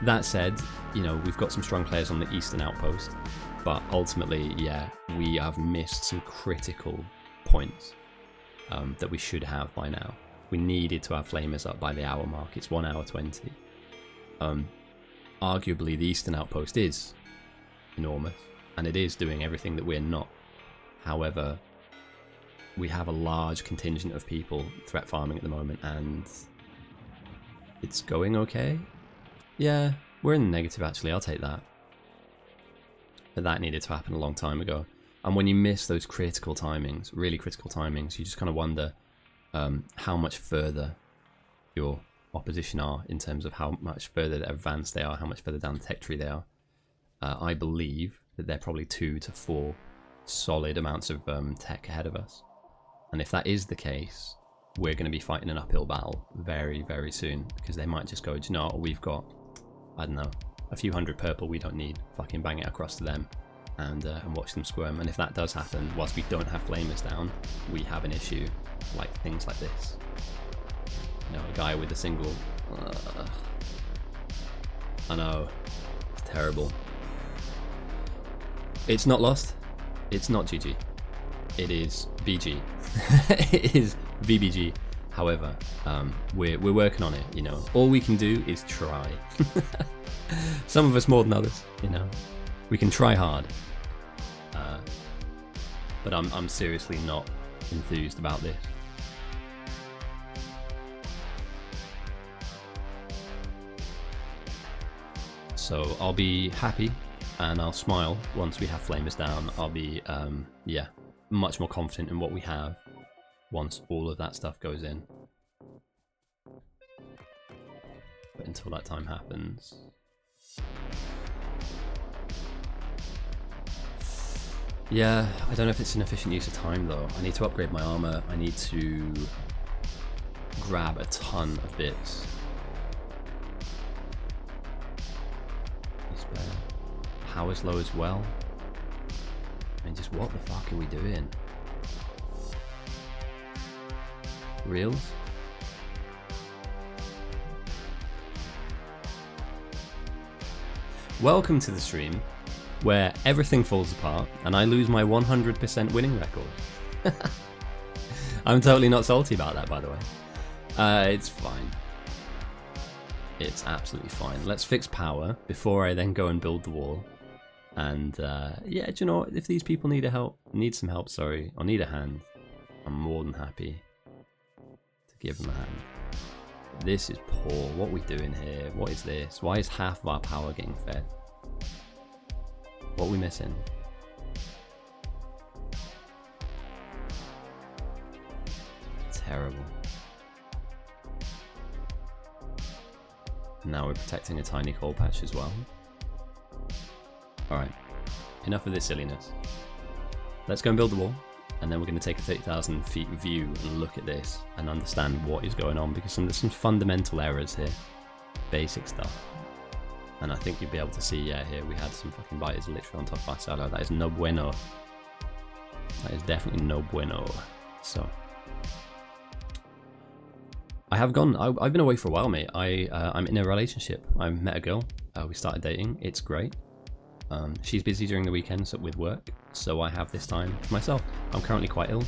That said, you know, we've got some strong players on the eastern outpost, but ultimately, yeah, we have missed some critical points that we should have by now. We needed to have flamers up by the hour mark. It's 1 hour 20. Arguably, the eastern outpost is enormous, and it is doing everything that we're not. However, we have a large contingent of people threat farming at the moment, and it's going okay. Yeah, we're in the negative actually, I'll take that. But that needed to happen a long time ago. And when you miss those critical timings, really critical timings, you just kind of wonder how much further your opposition are in terms of how much further advanced they are, how much further down the tech tree they are. I believe that they're probably 2 to 4 solid amounts of tech ahead of us. And if that is the case, we're going to be fighting an uphill battle very, very soon, because they might just go, do you know what, we've got, I don't know, a few hundred purple we don't need, fucking bang it across to them and watch them squirm. And if that does happen, whilst we don't have flamers down, we have an issue, like things like this. You know, a guy with a single, I know, Terrible. It's not lost. It's not GG. It is BG. It is VBG. However, we're working on it, you know. All we can do is try. Some of us more than others, you know. We can try hard. But I'm seriously not enthused about this. So I'll be happy and I'll smile once we have flamers down. I'll be, yeah, much more confident in what we have once all of that stuff goes in. But until that time happens... Yeah, I don't know if it's an efficient use of time though. I need to upgrade my armor. I need to grab a ton of bits. Power's low as well. I mean, just what the fuck are we doing? Reels? Welcome to the stream where everything falls apart and I lose my 100% winning record. I'm totally not salty about that, by the way. It's fine. It's absolutely fine. Let's fix power before I then go and build the wall. And yeah, do you know what? If these people need some help, sorry, or need a hand, I'm more than happy to give them a hand. This is poor. What are we doing here? What is this? Why is half of our power getting fed? What are we missing? Terrible. And now we're protecting a tiny coal patch as well. Alright, enough of this silliness. Let's go and build the wall, and then we're going to take a 30,000 feet view and look at this and understand what is going on, because there's some fundamental errors here. Basic stuff. And I think you'll be able to see, yeah, here we had some fucking biters literally on top of our silo. That is no bueno. That is definitely no bueno. So... I've been away for a while, mate. I'm in a relationship. I met a girl. We started dating. It's great. She's busy during the weekends with work, so I have this time to myself. I'm currently quite ill,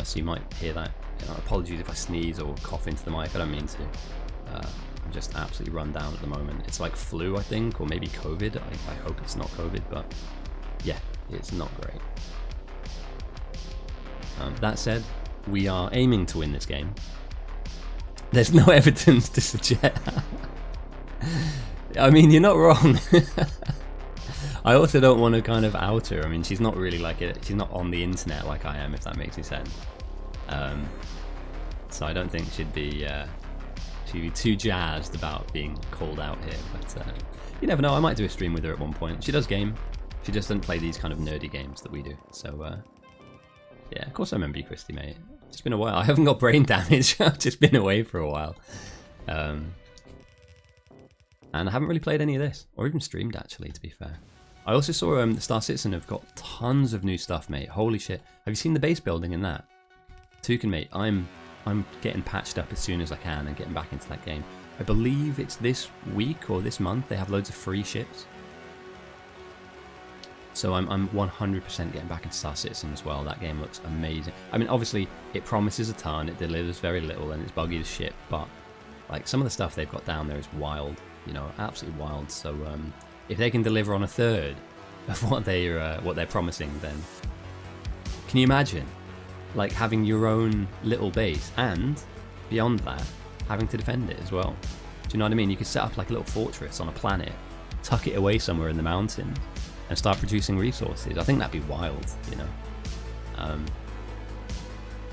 so you might hear that. Apologies if I sneeze or cough into the mic. I don't mean to. I'm just absolutely run down at the moment. It's like flu, I think, or maybe COVID. I hope it's not COVID, but yeah, it's not great. That said, we are aiming to win this game. There's no evidence to suggest. I mean, you're not wrong. I also don't want to kind of out her. I mean, she's not really like it. She's not on the internet like I am, if that makes any sense. So I don't think she'd be too jazzed about being called out here. But you never know. I might do a stream with her at one point. She does game. She just doesn't play these kind of nerdy games that we do. So yeah, of course I remember you, Christy, mate. It's been a while. I haven't got brain damage. I've just been away for a while. And I haven't really played any of this, or even streamed, actually, to be fair. I also saw Star Citizen have got tons of new stuff, mate. Holy shit. Have you seen the base building in that? Toucan, mate, I'm getting patched up as soon as I can and getting back into that game. I believe it's this week or this month they have loads of free ships. So I'm 100% getting back into Star Citizen as well. That game looks amazing. I mean, obviously, it promises a ton, it delivers very little, and it's buggy as shit, but like some of the stuff they've got down there is wild, you know, absolutely wild. So if they can deliver on a third of what they're promising, then can you imagine, like, having your own little base and beyond that, having to defend it as well? Do you know what I mean? You could set up like a little fortress on a planet, tuck it away somewhere in the mountains, and start producing resources. I think that'd be wild, you know.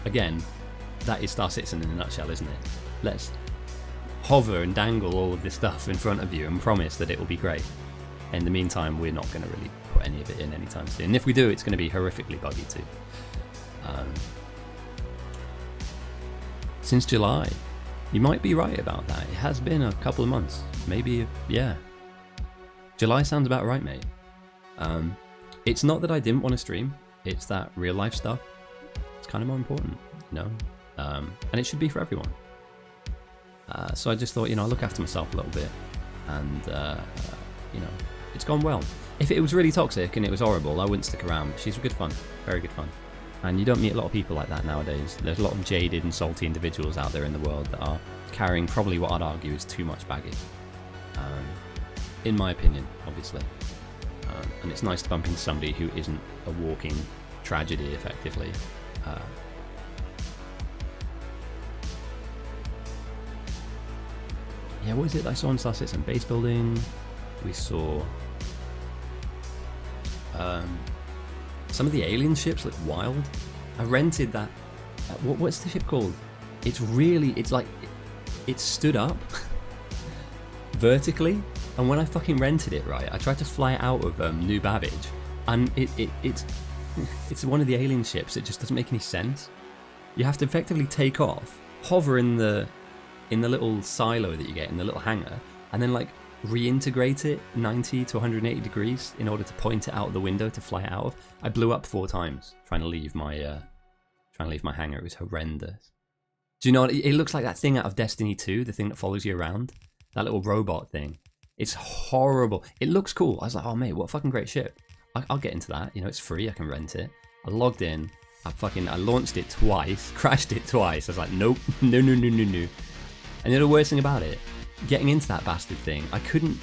Again, that is Star Citizen in a nutshell, isn't it? Let's hover and dangle all of this stuff in front of you and promise that it will be great. In the meantime, we're not going to really put any of it in anytime soon. And if we do, it's going to be horrifically buggy too. Since July, you might be right about that. It has been a couple of months, maybe, yeah. July sounds about right, mate. It's not that I didn't want to stream, it's that real life stuff, it's kind of more important, you know, and it should be for everyone. So I just thought, you know, I'll look after myself a little bit and, you know, It's gone well. If it was really toxic and it was horrible, I wouldn't stick around. But she's good fun, very good fun. And you don't meet a lot of people like that nowadays. There's a lot of jaded and salty individuals out there in the world that are carrying probably what I'd argue is too much baggage. In my opinion, obviously. And it's nice to bump into somebody who isn't a walking tragedy, effectively. Yeah, what is it that I saw in Sussex? And base building. We saw some of the alien ships look wild. I rented that. What's the ship called? It's like it stood up vertically, and when I fucking rented it, right, I tried to fly it out of New Babbage, and it's one of the alien ships. It just doesn't make any sense. You have to effectively take off, hover in the little silo that you get in the little hangar, and then like reintegrate it 90 to 180 degrees in order to point it out the window to fly it out of. I blew up 4 times trying to leave my hangar. It was horrendous. Do you know what? It looks like that thing out of Destiny 2, the thing that follows you around, that little robot thing. It's horrible. It looks cool. I was like, oh mate, what a fucking great ship. I'll get into that. You know, it's free. I can rent it. I logged in. I launched it twice, crashed it twice. I was like, nope, no. And you know the worst thing about it? Getting into that bastard thing, I couldn't.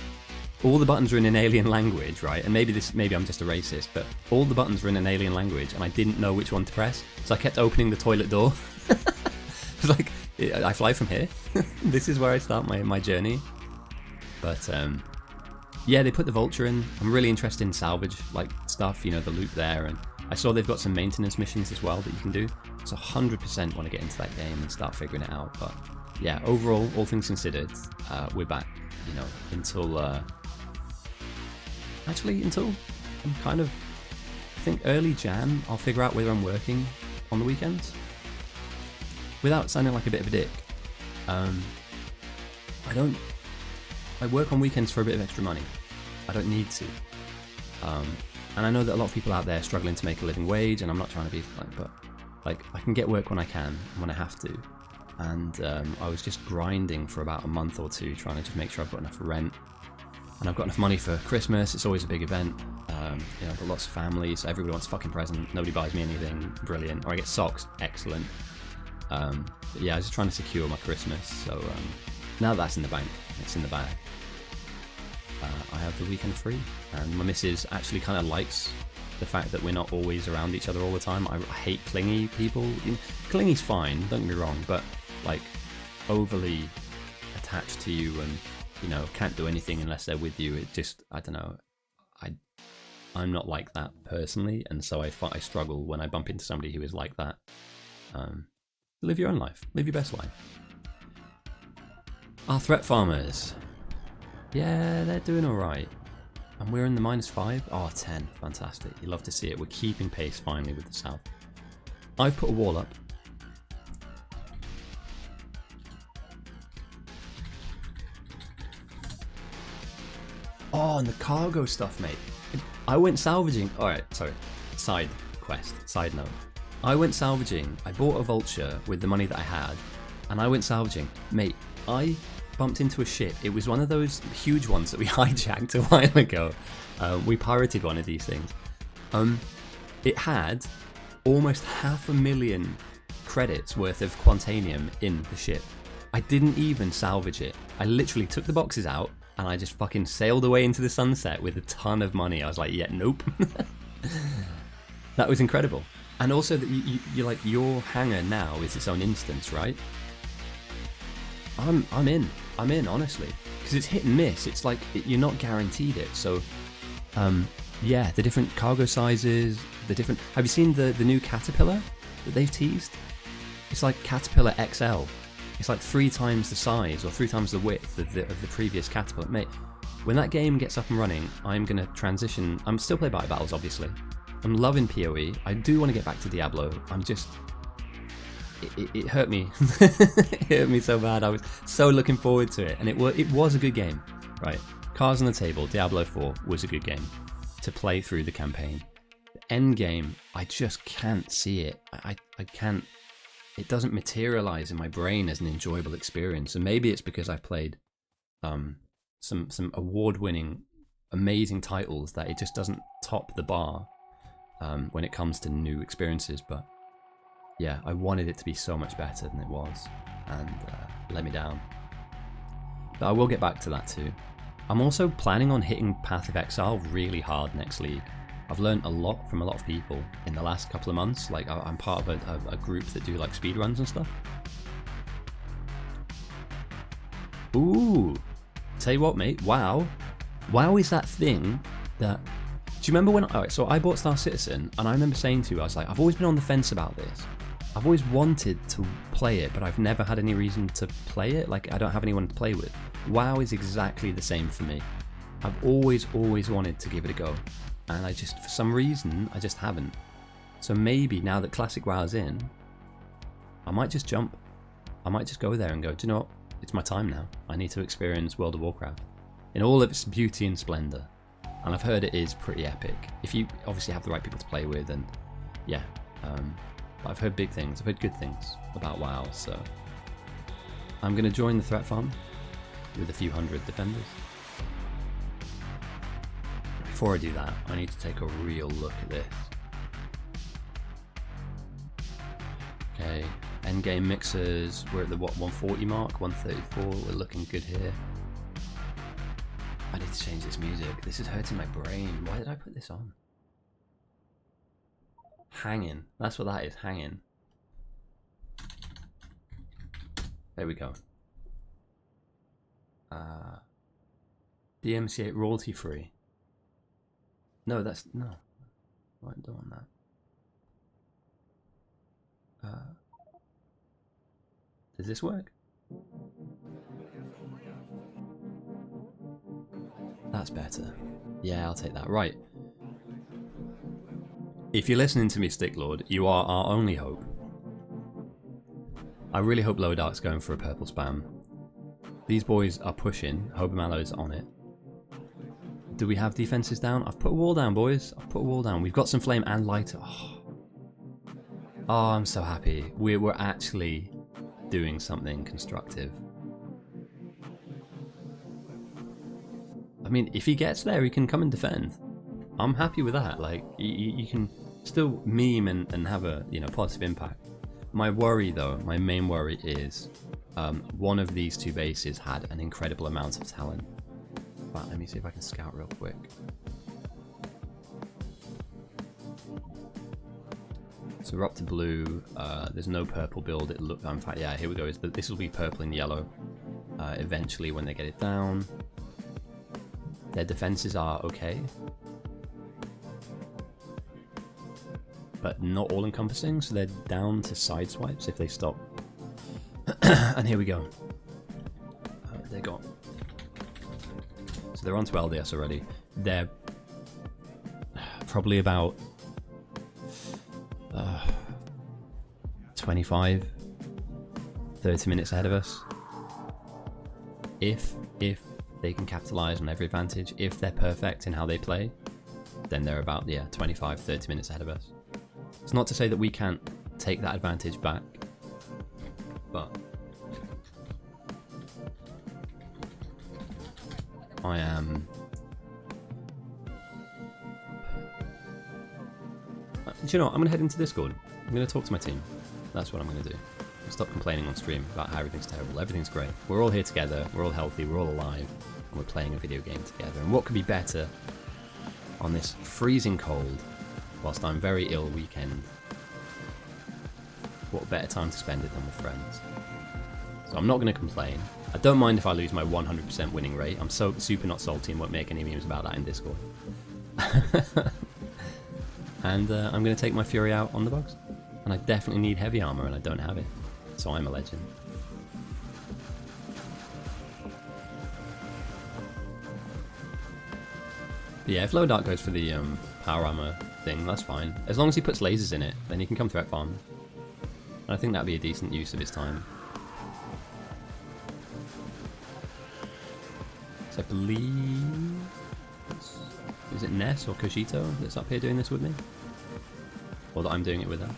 All the buttons were in an alien language, right? And maybe I'm just a racist, but all the buttons were in an alien language, and I didn't know which one to press, so I kept opening the toilet door. It's like, I fly from here. This is where I start my journey. But yeah, they put the Vulture in. I'm really interested in salvage like stuff, you know, the loot there, and I saw they've got some maintenance missions as well that you can do. So 100% want to get into that game and start figuring it out. But yeah, overall, all things considered, we're back, you know, until I'm kind of, I think early Jan, I'll figure out whether I'm working on the weekends. Without sounding like a bit of a dick, I work on weekends for a bit of extra money. I don't need to. And I know that a lot of people out there are struggling to make a living wage, and I'm not trying to be like, but like I can get work when I can and when I have to. And I was just grinding for about a month or two, trying to just make sure I've got enough rent, and I've got enough money for Christmas. It's always a big event. You know, I've got lots of family, so everybody wants a fucking present. Nobody buys me anything. Brilliant. Or I get socks. Excellent. But yeah, I was just trying to secure my Christmas. So now that's in the bank. It's in the bag. I have the weekend free, and my missus actually kind of likes the fact that we're not always around each other all the time. I hate clingy people. Clingy's fine, don't get me wrong, but like overly attached to you and, you know, can't do anything unless they're with you. It just, I don't know. I'm not like that personally, and so I struggle when I bump into somebody who is like that. Live your own life. Live your best life. Our threat farmers. Yeah, they're doing alright. And we're in the -5. Oh, 10. Fantastic. You love to see it. We're keeping pace finally with the south. I've put a wall up. Oh, and the cargo stuff, mate. I went salvaging. Alright, sorry. Side quest. Side note. I went salvaging. I bought a Vulture with the money that I had, and I went salvaging. Mate, I bumped into a ship. It was one of those huge ones that we hijacked a while ago. We pirated one of these things. It had almost 500,000 credits worth of Quantanium in the ship. I didn't even salvage it. I literally took the boxes out and I just fucking sailed away into the sunset with a ton of money. I was like, yeah, nope. That was incredible. And also that you're like, your hangar now is its own instance, right? I'm in, honestly, because it's hit and miss. It's like you're not guaranteed it. So, yeah, the different cargo sizes, the different. Have you seen the new Caterpillar that they've teased? It's like Caterpillar XL. It's like 3 times the size or 3 times the width of the previous Caterpillar. Mate, when that game gets up and running, I'm gonna transition. I'm still playing Battle Battles, obviously. I'm loving PoE. I do want to get back to Diablo. I'm just. It hurt me. It hurt me so bad. I was so looking forward to it, and it was a good game, right? Cards on the table. Diablo 4 was a good game to play through the campaign. The end game, I just can't see it. I can't. It doesn't materialize in my brain as an enjoyable experience, and maybe it's because I've played some award-winning amazing titles that it just doesn't top the bar when it comes to new experiences. But yeah, I wanted it to be so much better than it was, and let me down. But I will get back to that too. I'm also planning on hitting Path of Exile really hard next league. I've learned a lot from a lot of people in the last couple of months. Like, I'm part of a group that do like speedruns and stuff. Ooh, tell you what, mate, WoW is that thing that, do you remember when, alright, so I bought Star Citizen, and I remember saying to you, I was like, I've always been on the fence about this. I've always wanted to play it, but I've never had any reason to play it. Like, I don't have anyone to play with. WoW is exactly the same for me. I've always wanted to give it a go, and I just, for some reason, I just haven't. So maybe now that Classic WoW's in, I might just jump. I might just go there and go, do you know what? It's my time now. I need to experience World of Warcraft in all of its beauty and splendor. And I've heard it is pretty epic. If you obviously have the right people to play with, and yeah. But I've heard big things. I've heard good things about WoW, so I'm going to join the threat farm with a few hundred defenders. Before I do that, I need to take a real look at this. Okay, endgame mixers, we're at the what, 140 mark, 134, we're looking good here. I need to change this music, this is hurting my brain. Why did I put this on? Hanging, that's what that is, hanging. There we go. DMCA royalty free. No, that's, no. I don't want that. Does this work? That's better. Yeah, I'll take that. Right. If you're listening to me, Sticklord, you are our only hope. I really hope Lowerdark's going for a purple spam. These boys are pushing. Hobamalo's on it. Do we have defenses down? I've put a wall down, boys. I've put a wall down. We've got some flame and lighter. Oh, I'm so happy. We're actually doing something constructive. I mean, if he gets there, he can come and defend. I'm happy with that. Like, you can still meme and have a, you know, positive impact. My worry, though, my main worry is one of these two bases had an incredible amount of talent. But let me see if I can scout real quick. So we're up to blue. There's no purple build. It look. In fact, yeah, here we go. This will be purple and yellow. Eventually, when they get it down, their defenses are okay, but not all encompassing. So they're down to side swipes if they stop. And here we go. They got. So they're onto LDS already. They're probably about 25, 30 minutes ahead of us. If they can capitalize on every advantage, if they're perfect in how they play, then they're about, yeah, 25, 30 minutes ahead of us. It's not to say that we can't take that advantage back, but I am... Do you know what? I'm going to head into Discord. I'm going to talk to my team. That's what I'm going to do. Stop complaining on stream about how everything's terrible. Everything's great. We're all here together. We're all healthy. We're all alive. And we're playing a video game together. And what could be better on this freezing cold, whilst I'm very ill weekend? What better time to spend it than with friends? So I'm not going to complain. I don't mind if I lose my 100% winning rate. I'm so super not salty and won't make any memes about that in Discord. And I'm going to take my fury out on the bugs. And I definitely need heavy armor and I don't have it. So I'm a legend. But yeah, if Lowerdark goes for the power armor thing, that's fine. As long as he puts lasers in it, then he can come threat farm. And I think that'd be a decent use of his time. So I believe... Is it Ness or Kojito that's up here doing this with me? Or that I'm doing it with her?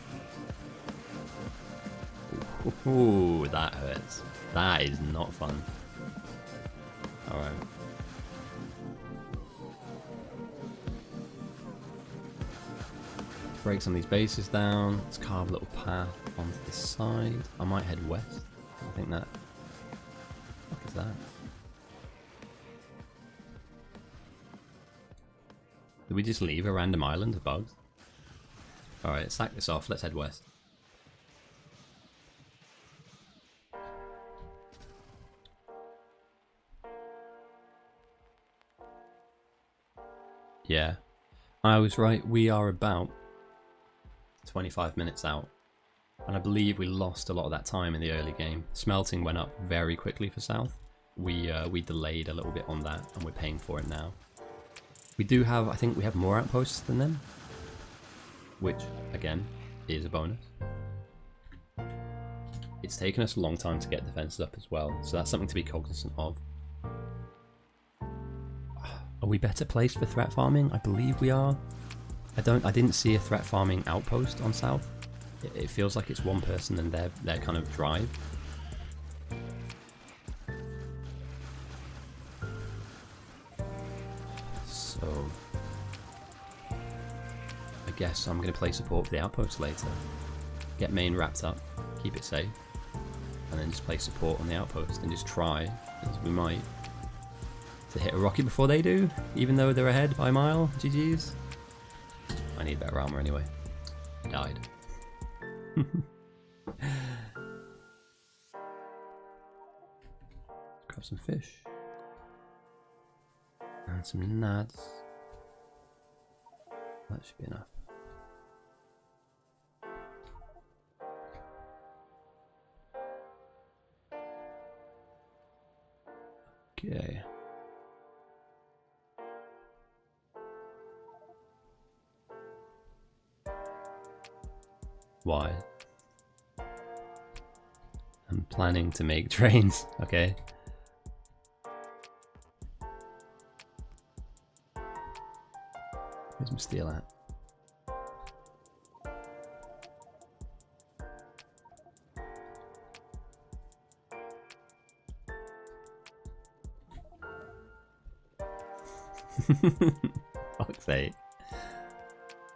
Ooh, that hurts. That is not fun. Alright. break some of these bases down. Let's carve a little path onto the side. I might head west. I think that... What is that? Did we just leave a random island of bugs? Alright, sack this off. Let's head west. Yeah, I was right. We are about 25 minutes out. And I believe we lost a lot of that time in the early game. Smelting went up very quickly for South. We delayed a little bit on that, and we're paying for it now. We do have, I think we have more outposts than them, which, again, is a bonus. It's taken us a long time to get defenses up as well, so that's something to be cognizant of. Are we better placed for threat farming? I believe we are. I didn't see a threat farming outpost on South. It feels like it's one person and their kind of drive. So I guess I'm going to play support for the outpost later. Get main wrapped up, keep it safe, and then just play support on the outpost and just try, as we might, to hit a rocket before they do, even though they're ahead by a mile. GG's. I need better armor anyway. I died. Grab some fish. And some nads. That should be enough. Okay. Why? I'm planning to make trains, okay? Where's my steel at? Fuck's sake.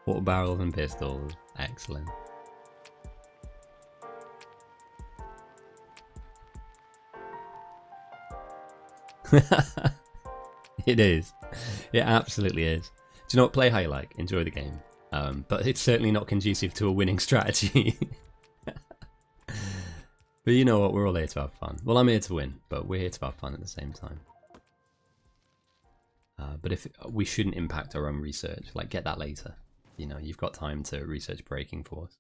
Water barrels and pistols. Excellent. It is. It absolutely is. Do you know what? Play how you like. Enjoy the game. But it's certainly not conducive to a winning strategy. But you know what? We're all here to have fun. Well, I'm here to win, but we're here to have fun at the same time. But if we shouldn't impact our own research, like get that later. You know, you've got time to research Breaking Force.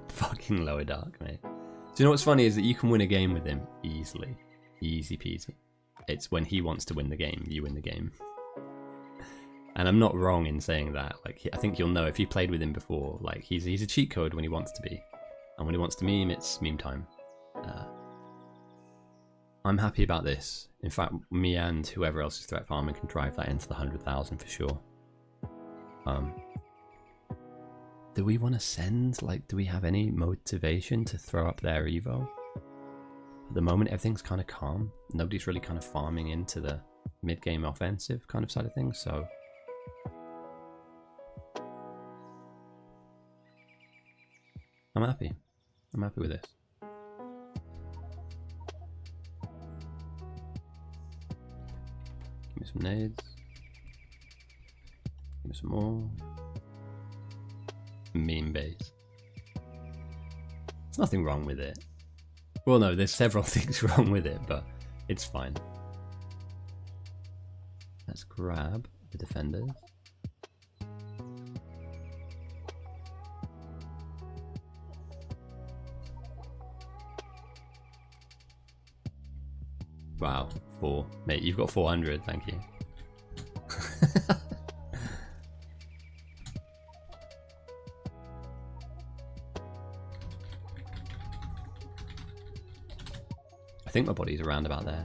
Fucking Lowerdark, mate. Do you know what's funny is that you can win a game with him easily. Easy peasy. It's when he wants to win the game, you win the game. And I'm not wrong in saying that. Like, I think you'll know if you played with him before. Like, he's a cheat code when he wants to be, and when he wants to meme, it's meme time. I'm happy about this. In fact, me and whoever else is threat farming can drive that into the 100,000 for sure. Do we want to send? Like, do we have any motivation to throw up their Evo? At the moment, everything's kind of calm. Nobody's really kind of farming into the mid-game offensive kind of side of things, so... I'm happy. I'm happy with this. Give me some nades. Give me some more. Meme base. There's nothing wrong with it. Well, no, there's several things wrong with it, but it's fine. Let's grab the defenders. Wow, 4. Mate, you've got 400, thank you. I think my body's around about there.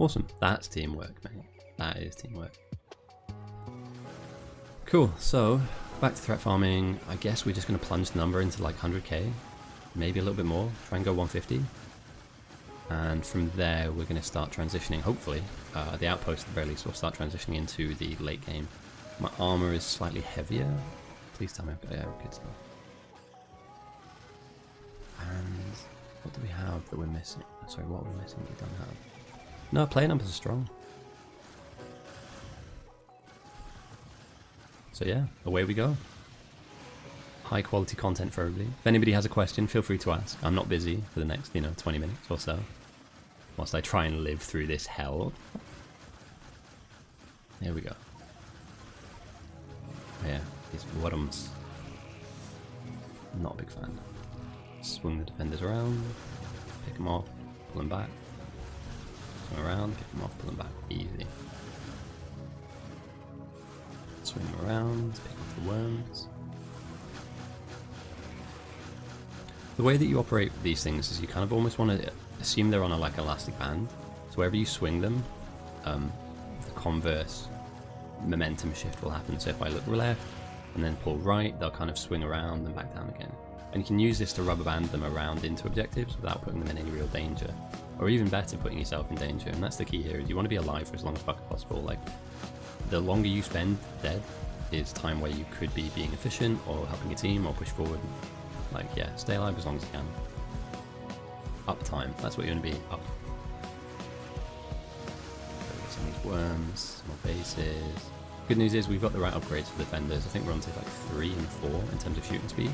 Awesome. That's teamwork, mate. That is teamwork. Cool, so back to threat farming. I guess we're just going to plunge the number into like 100k, maybe a little bit more, try and go 150. And from there we're going to start transitioning, hopefully. The Outpost at the very least will start transitioning into the late game. My armor is slightly heavier. Please tell me I've got good stuff. And what do we have that we're missing? Sorry, what are we missing that we don't have? No, player numbers are strong. So yeah, away we go. High quality content for everybody. If anybody has a question, feel free to ask. I'm not busy for the next, 20 minutes or so. Whilst I try and live through this hell. Here we go. Yeah, these worms. Not a big fan. Swing the defenders around, pick them off, pull them back. Swing around, pick them off, pull them back. Easy. Swing them around, pick off the worms. The way that you operate these things is you kind of almost want to assume they're on a like elastic band. So wherever you swing them, the converse momentum shift will happen. So if I look left and then pull right, they'll kind of swing around and back down again. And you can use this to rubber band them around into objectives without putting them in any real danger. Or even better, putting yourself in danger. And that's the key here, is you want to be alive for as long as fucking possible. Like, the longer you spend dead is time where you could be being efficient or helping your team or push forward. Like, yeah, stay alive as long as you can. Up time, that's what you want to be, up. Some of these worms, some more bases. Good news is we've got the right upgrades for defenders. I think we're on to like 3 and 4 in terms of shooting speed.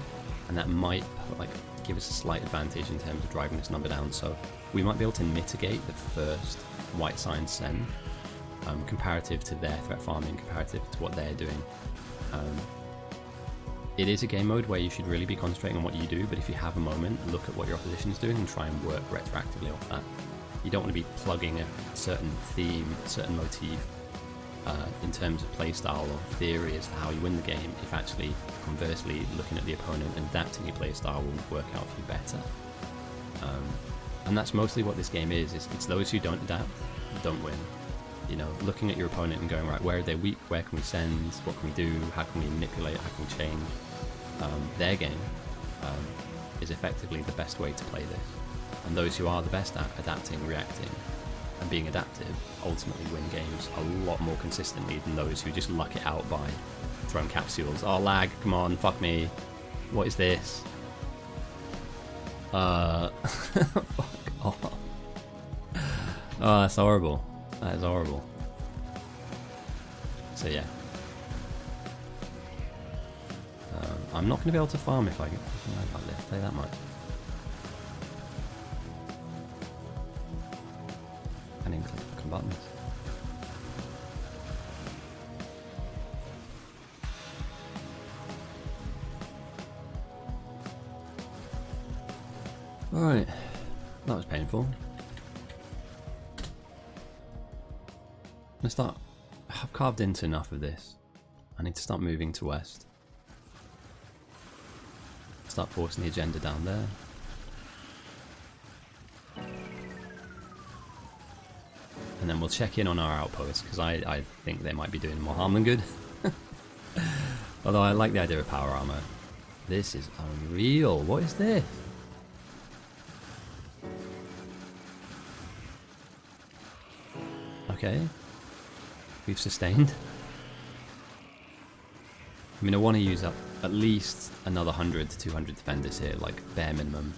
And that might give us a slight advantage in terms of driving this number down. So we might be able to mitigate the first white sign send comparative to their threat farming, comparative to what they're doing. It is a game mode where you should really be concentrating on what you do, but if you have a moment, look at what your opposition is doing and try and work retroactively off that. You don't want to be plugging a certain theme, a certain motif in terms of playstyle or theory as to how you win the game, if actually, conversely, looking at the opponent and adapting your playstyle will work out for you better. And that's mostly what this game is. It's those who don't adapt, don't win. Looking at your opponent and going, right, where are they weak, where can we send, what can we do, how can we manipulate, how can we change their game is effectively the best way to play this. And those who are the best at adapting, reacting, and being adaptive ultimately win games a lot more consistently than those who just luck it out by throwing capsules. Oh, lag, come on, fuck me. What is this? Fuck off. Oh, that's horrible. That is horrible. So yeah. I'm not going to be able to farm if I get something like this, I'll tell you that much. I didn't click the fucking buttons. Alright, that was painful. I've carved into enough of this. I need to start moving to west. Start forcing the agenda down there. And then we'll check in on our outposts, because I think they might be doing more harm than good. Although I like the idea of power armor. This is unreal. What is this? Okay. We've sustained. I mean, I want to use up at least another 100 to 200 defenders here, like bare minimum.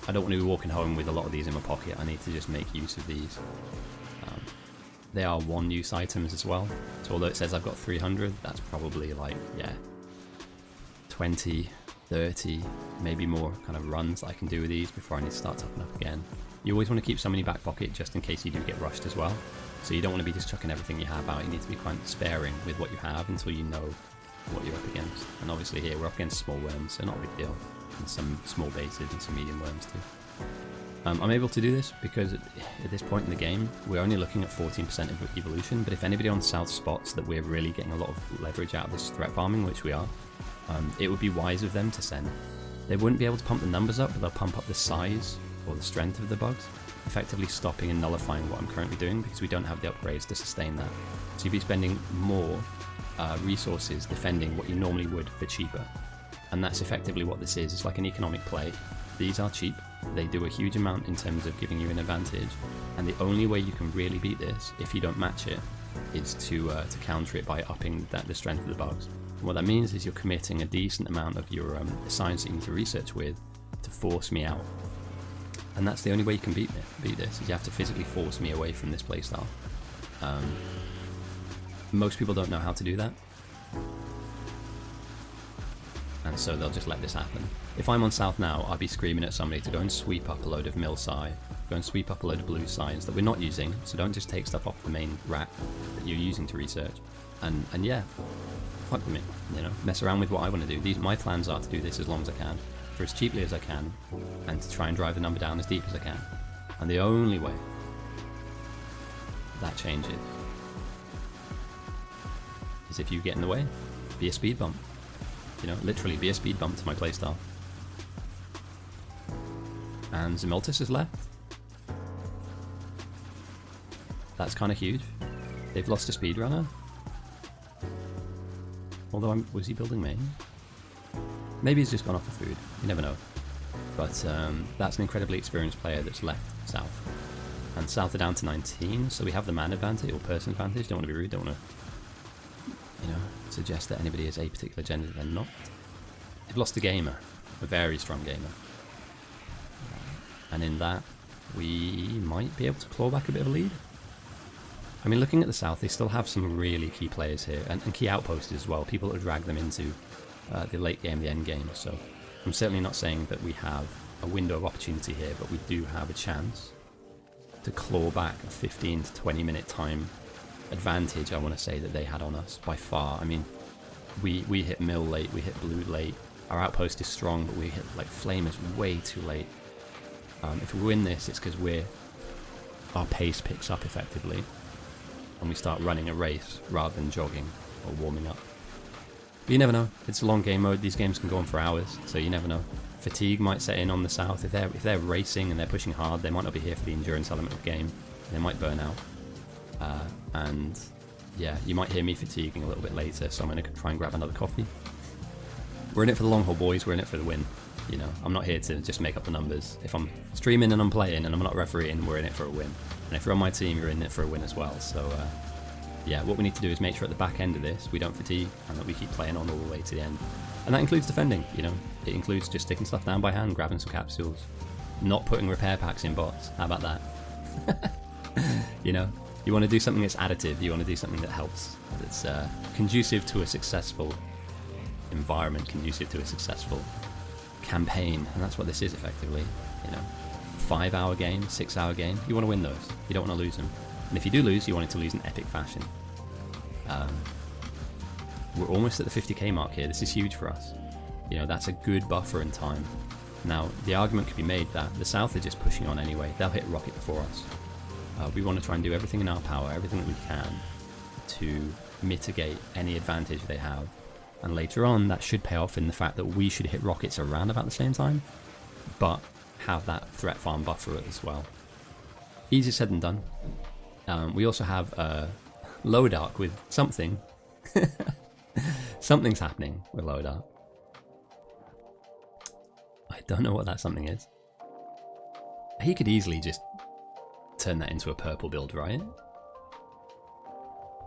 I don't want to be walking home with a lot of these in my pocket. I need to just make use of these. They are one-use items as well. So although it says I've got 300, that's probably like, yeah, 20, 30, maybe more kind of runs I can do with these before I need to start topping up again. You always want to keep some in your back pocket just in case you do get rushed as well. So you don't want to be just chucking everything you have out. You need to be quite sparing with what you have until you know what you're up against. And obviously here we're up against small worms, so not a big deal. And some small bases and some medium worms too. I'm able to do this because at this point in the game we're only looking at 14% of evolution, but if anybody on South spots that we're really getting a lot of leverage out of this threat farming, which we are, it would be wise of them to send. They wouldn't be able to pump the numbers up, but they'll pump up the size or the strength of the bugs. effectively stopping and nullifying what I'm currently doing because we don't have the upgrades to sustain that. So you'd be spending more resources defending what you normally would for cheaper. And that's effectively what this is. It's like an economic play. These are cheap. They do a huge amount in terms of giving you an advantage. And the only way you can really beat this, if you don't match it, is to counter it by upping the strength of the bugs. And what that means is you're committing a decent amount of your science that you need to research with to force me out. And that's the only way you can beat this, is you have to physically force me away from this playstyle. Most people don't know how to do that. And so they'll just let this happen. If I'm on south now, I'd be screaming at somebody to go and sweep up a load of mill psi, go and sweep up a load of blue signs that we're not using, so don't just take stuff off the main rack that you're using to research. And yeah, fuck with me, you know, mess around with what I want to do. My plans are to do this as long as I can, for as cheaply as I can, and to try and drive the number down as deep as I can. And the only way that changes is if you get in the way, be a speed bump. You know, literally be a speed bump to my playstyle. And Zemiltis is left. That's kind of huge. They've lost a speedrunner. Although, was he building main? Maybe he's just gone off for food. You never know. But that's an incredibly experienced player that's left south. And south are down to 19, so we have the man advantage, or person advantage. Don't want to be rude, don't want to, you know, suggest that anybody is a particular gender that they're not. They've lost a gamer, a very strong gamer. And in that, we might be able to claw back a bit of a lead. I mean, looking at the south, they still have some really key players here, and key outposts as well, people that drag them into the late game, the end game. So I'm certainly not saying that we have a window of opportunity here, but we do have a chance to claw back a 15 to 20 minute time advantage, I want to say, that they had on us by far. I mean, we hit mill late, we hit blue late, our outpost is strong, but we hit like flamers way too late. If we win this, it's because our pace picks up effectively, and we start running a race rather than jogging or warming up. But you never know. It's a long game mode. These games can go on for hours, so you never know. Fatigue might set in on the south. If they're racing and they're pushing hard, they might not be here for the endurance element of the game. They might burn out. And yeah, you might hear me fatiguing a little bit later, so I'm going to try and grab another coffee. We're in it for the long haul, boys. We're in it for the win. You know, I'm not here to just make up the numbers. If I'm streaming and I'm playing and I'm not refereeing, we're in it for a win. And if you're on my team, you're in it for a win as well. So yeah, what we need to do is make sure at the back end of this we don't fatigue and that we keep playing on all the way to the end. And that includes defending, you know. It includes just sticking stuff down by hand, grabbing some capsules, not putting repair packs in bots. How about that? You know, you want to do something that's additive, you want to do something that helps, that's conducive to a successful environment, conducive to a successful campaign. And that's what this is effectively, you know. 5-hour game, 6-hour game, you want to win those. You don't want to lose them. And if you do lose, you want it to lose in epic fashion. We're almost at the 50k mark here. This is huge for us. You know, that's a good buffer in time. Now, the argument could be made that the South are just pushing on anyway. They'll hit rocket before us. We want to try and do everything in our power, everything that we can, to mitigate any advantage they have. And later on, that should pay off in the fact that we should hit rockets around about the same time, but have that threat farm buffer as well. Easier said than done. We also have Lowerdark with something. Something's happening with Lowerdark. I don't know what that something is. He could easily just turn that into a purple build, right?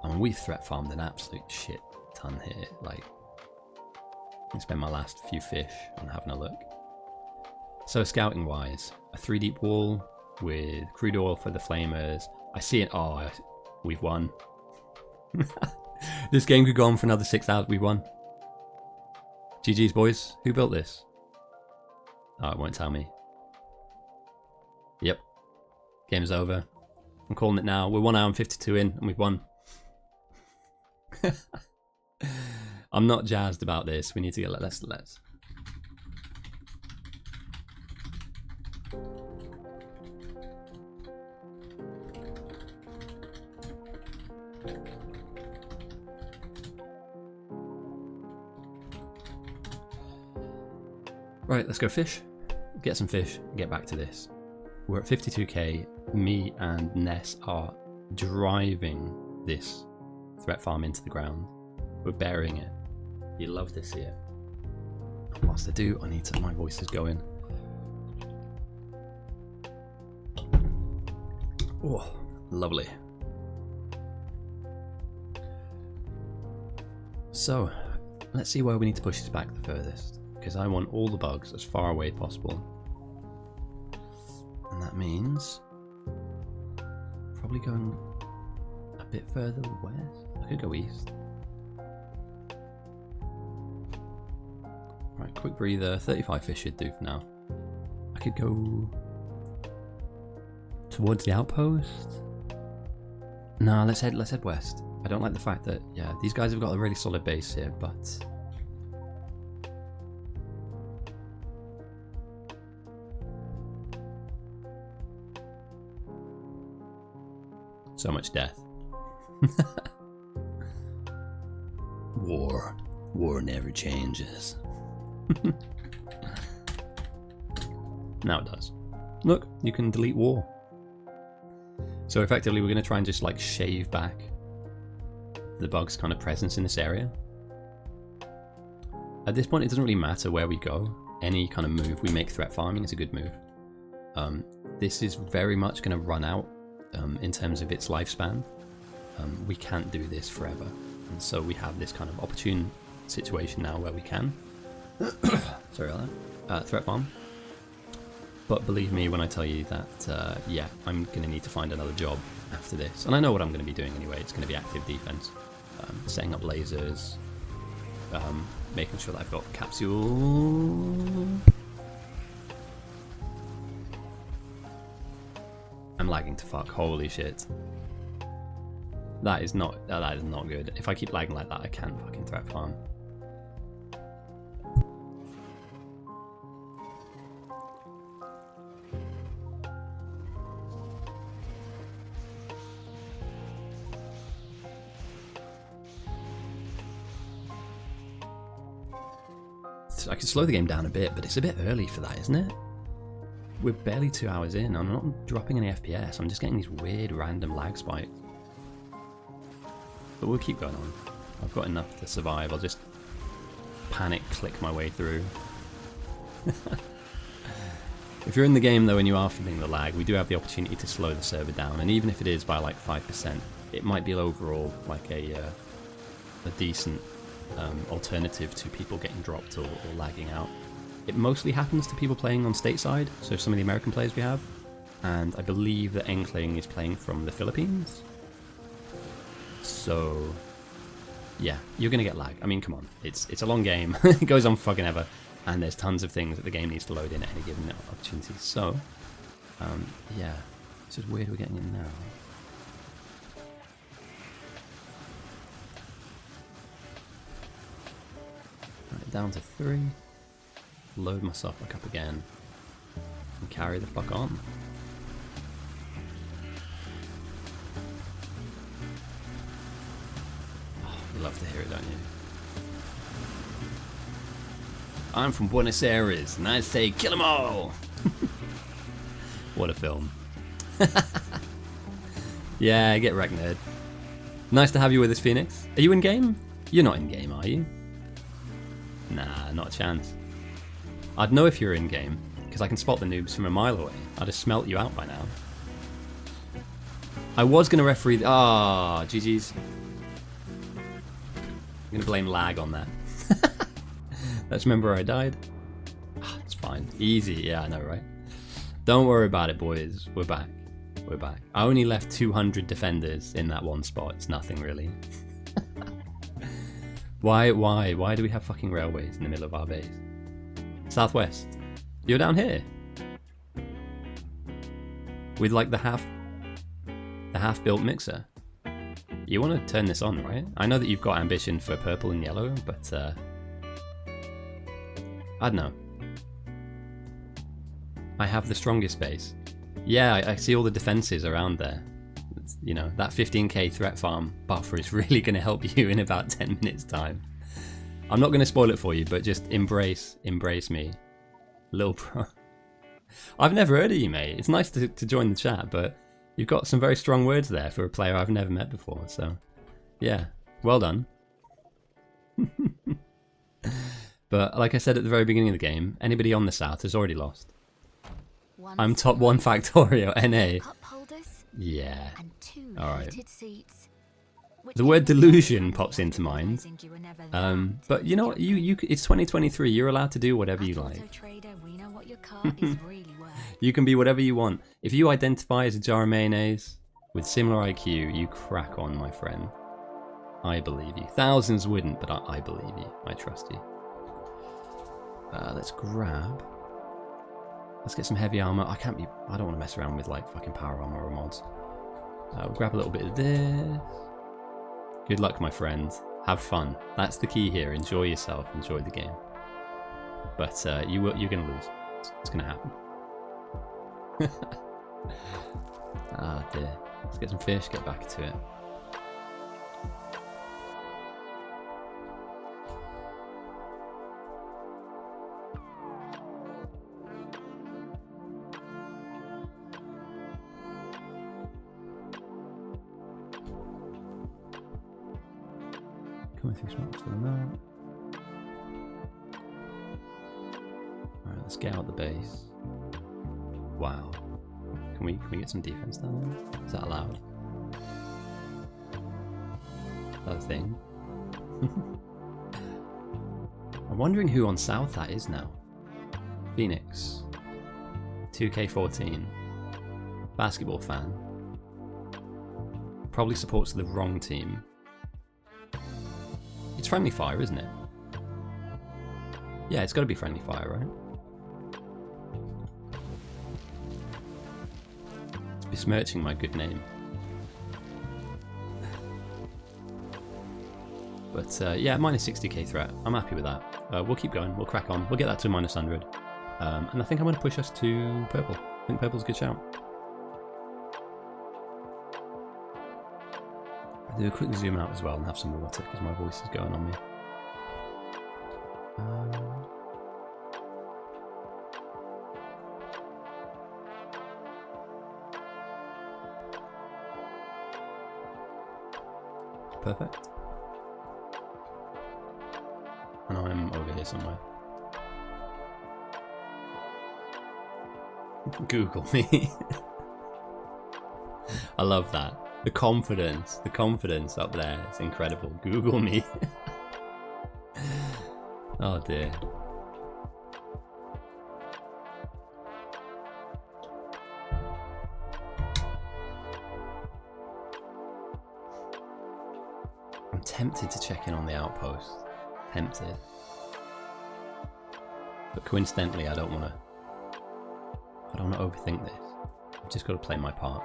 I mean, we've threat farmed an absolute shit ton here. Like, I spend my last few fish on having a look. So scouting wise, a 3 deep wall with crude oil for the flamers. I see it. Oh, we've won. This game could go on for another 6 hours. We won. GG's, boys. Who built this? Oh, it won't tell me. Yep. Game's over. I'm calling it now. We're 1 hour and 52 in, and we've won. I'm not jazzed about this. We need to get let's. Right, let's go fish. Get some fish and get back to this. we're at 52k. Me and Ness are driving this threat farm into the ground. We're burying it. You love to see it. Whilst I do, I need to. My voice is going. Oh, lovely. So, let's see where we need to push this back the furthest, because I want all the bugs as far away as possible. And that means probably going a bit further west. I could go east. Right, quick breather. 35 fish should do for now. I could go towards the outpost. No, let's head west. I don't like the fact that, yeah, these guys have got a really solid base here, but so much death. War never changes. Now it does. Look, you can delete war. So effectively we're going to try and just like shave back the bug's kind of presence in this area. At this point it doesn't really matter where we go. Any kind of move we make threat farming is a good move. This is very much going to run out in terms of its lifespan. We can't do this forever. And so we have this kind of opportune situation now where we can. Sorry about that. Threat farm. But believe me when I tell you that, yeah, I'm going to need to find another job after this. And I know what I'm going to be doing anyway. It's going to be active defense. Setting up lasers. Making sure that I've got capsule. I'm lagging to fuck. Holy shit. That is not good. If I keep lagging like that, I can't fucking threat farm. I could slow the game down a bit, but it's a bit early for that, isn't it? We're barely 2 hours in. I'm not dropping any FPS. I'm just getting these weird random lag spikes. But we'll keep going on. I've got enough to survive. I'll just panic click my way through. If you're in the game though and you are feeling the lag, we do have the opportunity to slow the server down, and even if it is by like 5%, it might be overall like a decent alternative to people getting dropped or lagging out. It mostly happens to people playing on stateside, so some of the American players we have, and I believe that Enkling is playing from the Philippines. So yeah, you're gonna get lag. I mean, come on, it's a long game. It goes on fucking ever, and there's tons of things that the game needs to load in at any given opportunity. So yeah, it's just weird we're getting in now. Right, down to 3. Load myself back up again and carry the fuck on. Oh, you love to hear it, don't you? I'm from Buenos Aires and I say kill 'em all. What a film. Yeah, get wrecked, nerd. Nice to have you with us, Phoenix. Are you in game? You're not in game, are you? Nah, not a chance. I'd know if you're in game, because I can spot the noobs from a mile away. I'd have smelt you out by now. I was going to referee... Ah, GG's. I'm going to blame lag on that. Let's remember where I died. Ah, it's fine. Easy, yeah, I know, right? Don't worry about it, boys. We're back. We're back. I only left 200 defenders in that one spot. It's nothing, really. Why do we have fucking railways in the middle of our base? Southwest. You're down here. With like the half-built mixer. You want to turn this on, right? I know that you've got ambition for purple and yellow, but I don't know. I have the strongest base. Yeah, I see all the defenses around there. You know, that 15k threat farm buffer is really going to help you in about 10 minutes time. I'm not going to spoil it for you, but just embrace me. Little pro. I've never heard of you, mate. It's nice to join the chat, but you've got some very strong words there for a player I've never met before. So, yeah, well done. But like I said at the very beginning of the game, anybody on the south has already lost. I'm top 1 Factorio, NA. Yeah. Alright. The word delusion pops into mind. But you know what? It's 2023. You're allowed to do whatever you like. You can be whatever you want. If you identify as a jar of mayonnaise with similar IQ, you crack on, my friend. I believe you. Thousands wouldn't, but I believe you. I trust you. Let's grab. Let's get some heavy armor. I don't want to mess around with like fucking power armor or mods. We'll grab a little bit of this. Good luck, my friend. Have fun. That's the key here. Enjoy yourself. Enjoy the game. But you're gonna lose. It's gonna happen. Ah dear. Let's get some fish. Get back to it. Coming through smarts for that. Alright, let's get out the base. Wow. Can we get some defense down there? Is that allowed? Is that a thing? I'm wondering who on south that is now. Phoenix. 2K14. Basketball fan. Probably supports the wrong team. It's friendly fire, isn't it? Yeah, it's got to be friendly fire, right? It's besmirching my good name. But yeah, minus 60k threat. I'm happy with that. We'll keep going. We'll crack on. We'll get that to minus 100. And I think I'm going to push us to purple. I think purple's a good shout. I'll do a quick zoom out as well and have some water because my voice is going on me. Perfect. And I'm over here somewhere. Google me. I love that. The confidence up there is incredible. Google me. Oh dear. I'm tempted to check in on the Outpost. Tempted. But coincidentally, I don't want to overthink this. I've just got to play my part.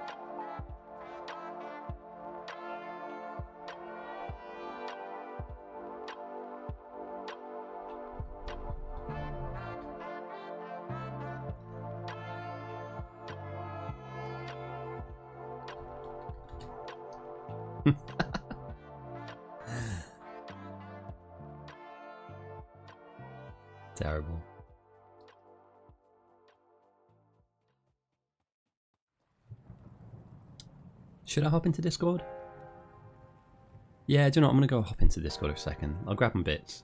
Terrible. Should I hop into Discord? Yeah, do you know what? I'm going to go hop into Discord for a second. I'll grab my bits.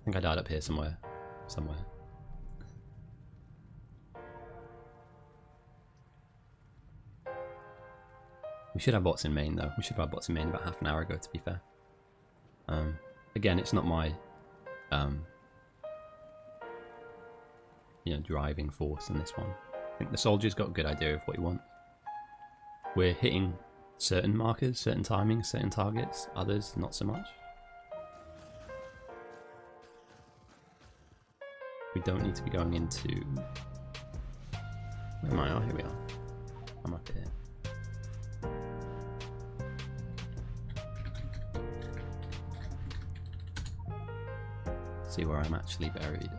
I think I died up here somewhere. We should have bots in main though. We should have bots in main about half an hour ago, to be fair. Again, it's not my driving force in this one. I think the soldier's got a good idea of what he wants. We're hitting certain markers, certain timings, certain targets, others not so much. We don't need to be going into... Where am I? Oh, here we are. I'm up here. See where I'm actually buried.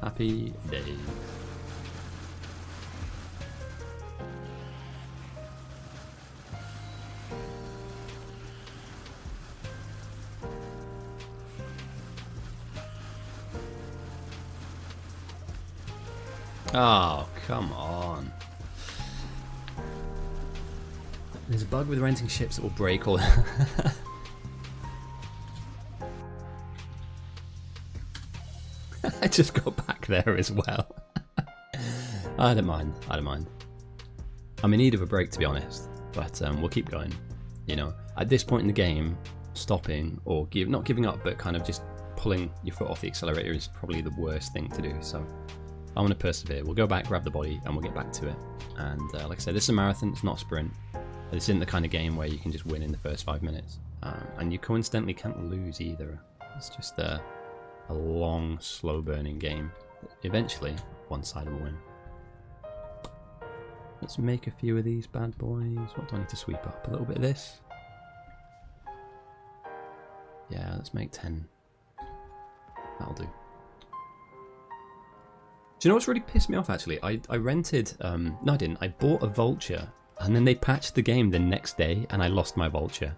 Happy days. Oh, come on. There's a bug with renting ships that will break all... I just got back there as well. I don't mind. I don't mind. I'm in need of a break, to be honest. But we'll keep going. You know, at this point in the game, stopping or not giving up, but kind of just pulling your foot off the accelerator is probably the worst thing to do. So I'm going to persevere. We'll go back, grab the body, and we'll get back to it. And like I said, this is a marathon. It's not a sprint. This isn't the kind of game where you can just win in the first 5 minutes. And you coincidentally can't lose either. It's just a long, slow-burning game. Eventually, one side will win. Let's make a few of these bad boys. What do I need to sweep up? A little bit of this? Yeah, let's make 10. That'll do. Do you know what's really pissed me off, actually? I rented... no, I didn't. I bought a vulture, and then they patched the game the next day, and I lost my vulture.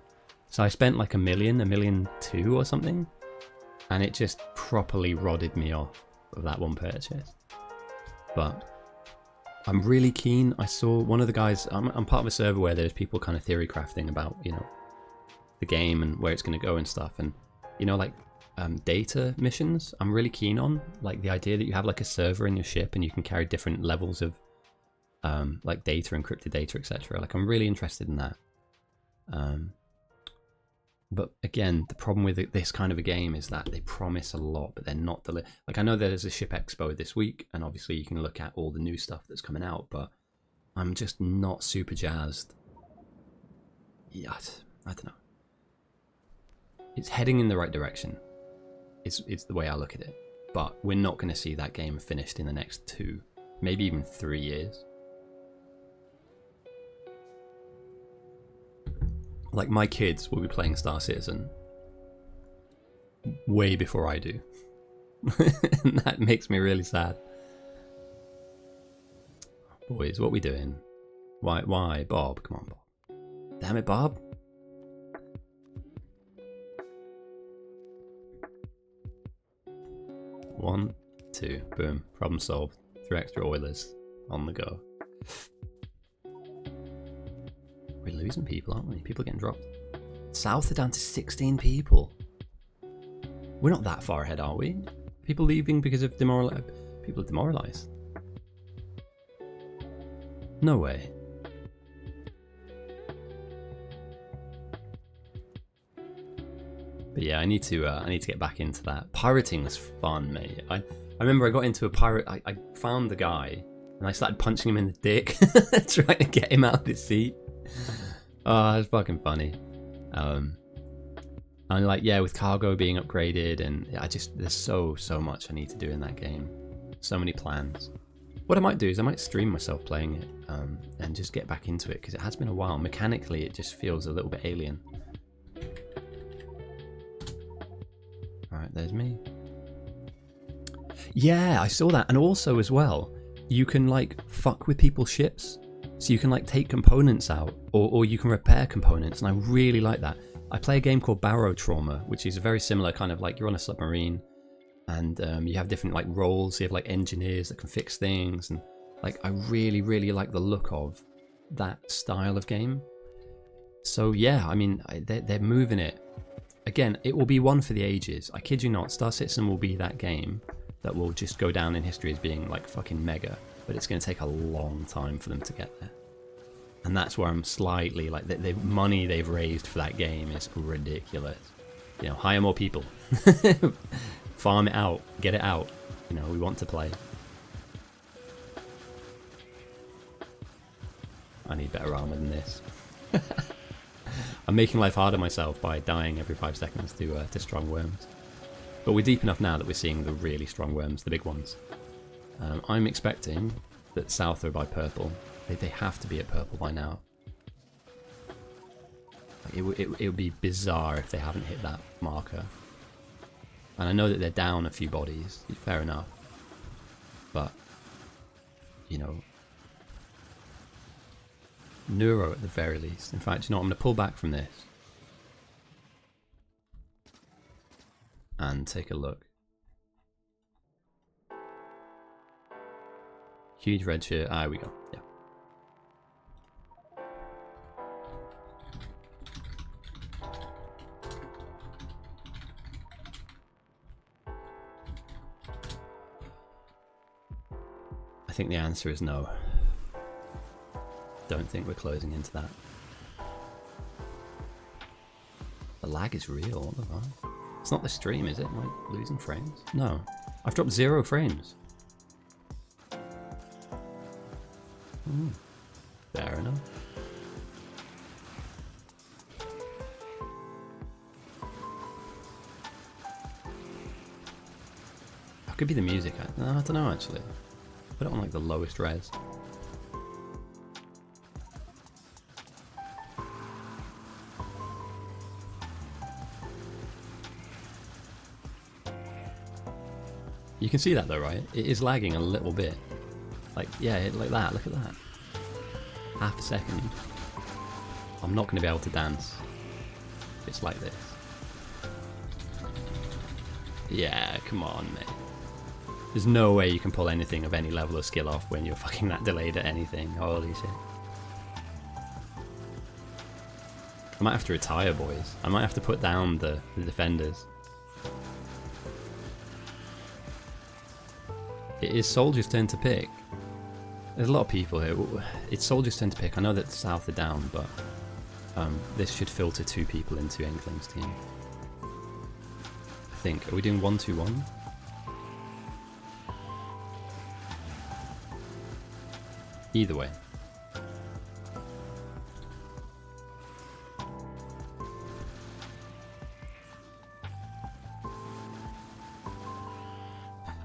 So I spent like $1 million two or something, and it just properly rodded me off of that one purchase. But I'm really keen. I saw one of the guys... I'm part of a server where there's people kind of theory crafting about, you know, the game and where it's going to go and stuff. And, you know, like data missions, I'm really keen on. Like the idea that you have like a server in your ship and you can carry different levels of like data, encrypted data, etc. Like I'm really interested in that. But again, the problem with this kind of a game is that they promise a lot, but they're not like I know there's a ship expo this week, and obviously you can look at all the new stuff that's coming out, but I'm just not super jazzed. Yeah, I don't know. It's heading in the right direction. It's the way I look at it. But we're not going to see that game finished in the next 2, maybe even 3 years. Like, my kids will be playing Star Citizen way before I do. And that makes me really sad. Boys, what are we doing? Why? Bob, come on, Bob. Damn it, Bob. One, 2, boom, problem solved. 3 extra Oilers on the go. We're losing people, aren't we? People are getting dropped. South are down to 16 people. We're not that far ahead, are we? People leaving because of people demoralised. No way. But yeah, I need to get back into that. Pirating was fun, mate. I remember I got into a pirate. I found the guy and I started punching him in the dick, trying to get him out of his seat. Oh, it's fucking funny. And like, yeah, with cargo being upgraded, and there's so much I need to do in that game. So many plans. What I might do is I might stream myself playing it, and just get back into it, because it has been a while. Mechanically, it just feels a little bit alien. Alright, there's me. Yeah, I saw that. And also as well, you can like fuck with people's ships. So you can like take components out, or you can repair components, and I really like that. I play a game called Barrow Trauma, which is a very similar kind of like, you're on a submarine, and you have different like roles. You have like engineers that can fix things, and like I really like the look of that style of game. So yeah, I mean, they're moving it. Again, it will be one for the ages. I kid you not, Star Citizen will be that game that will just go down in history as being like fucking mega, but it's going to take a long time for them to get there. And that's where I'm slightly like, the money they've raised for that game is ridiculous. You know, hire more people. Farm it out. Get it out. You know, we want to play. I need better armor than this. I'm making life harder myself by dying every 5 seconds to strong worms. But we're deep enough now that we're seeing the really strong worms, the big ones. I'm expecting that South are by purple. They have to be at purple by now. Like, it would be bizarre if they haven't hit that marker. And I know that they're down a few bodies, fair enough. But, you know, Neuro at the very least. In fact, you know what, I'm going to pull back from this and take a look. Huge red shirt. Ah, here we go. Yeah. I think the answer is no. Don't think we're closing into that. The lag is real, what the fuck? It's not the stream, is it? Am I losing frames? No. I've dropped 0 frames. Fair enough. That could be the music. I don't know actually. Put it on like the lowest res. You can see that though, right? It is lagging a little bit. Like, yeah, like that, look at that. Half a second. I'm not going to be able to dance. It's like this. Yeah, come on, mate. There's no way you can pull anything of any level of skill off when you're fucking that delayed at anything. Holy shit. I might have to retire, boys. I might have to put down the defenders. It is Soldier's turn to pick. There's a lot of people here. It's Soldier's turn to pick. I know that the South are down, but this should filter 2 people into Inkling's team. I think. Are we doing 1-2-1? Either way.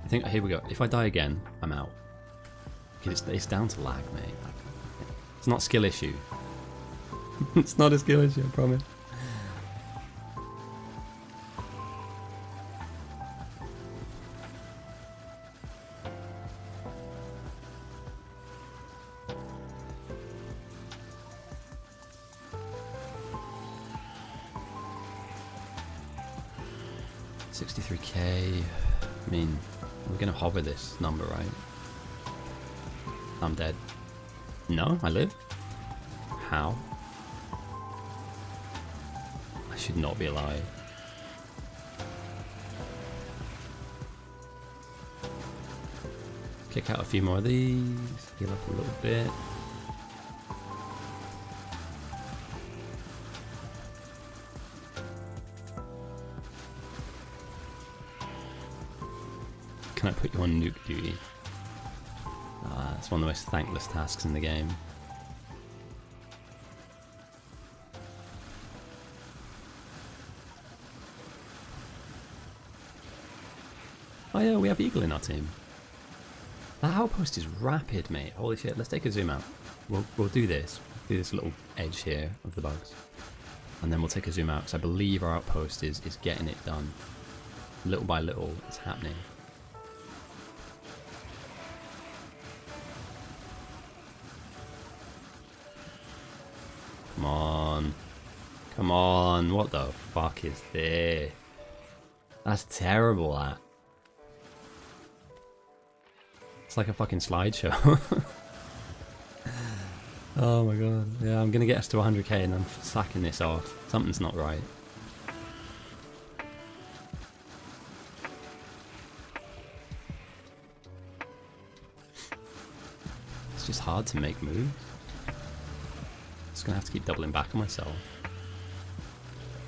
I think, here we go. If I die again, I'm out. It's down to lag, mate. It's not a skill issue. It's not a skill issue, I promise. $63k. I mean, we're gonna hover this number, right? I'm dead. No, I live? How? I should not be alive. Kick out a few more of these. Heal up a little bit. Can I put you on nuke duty? It's one of the most thankless tasks in the game. Oh yeah, we have Eagle in our team. That outpost is rapid, mate. Holy shit, let's take a zoom out. We'll do this. Do this little edge here of the bugs. And then we'll take a zoom out, because I believe our outpost is getting it done. Little by little, it's happening. Come on. Come on. What the fuck is this? That's terrible, that. It's like a fucking slideshow. Oh my god. Yeah, I'm gonna get us to 100k and I'm sacking this off. Something's not right. It's just hard to make moves. Just gonna have to keep doubling back on myself.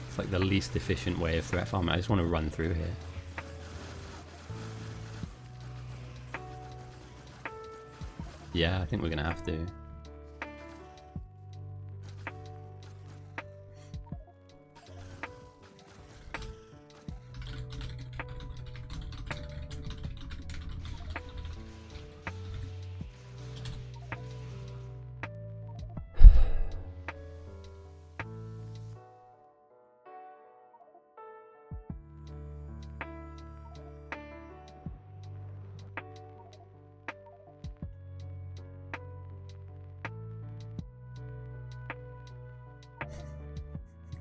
It's like the least efficient way of threat farming. I just want to run through here. Yeah, I think we're gonna have to.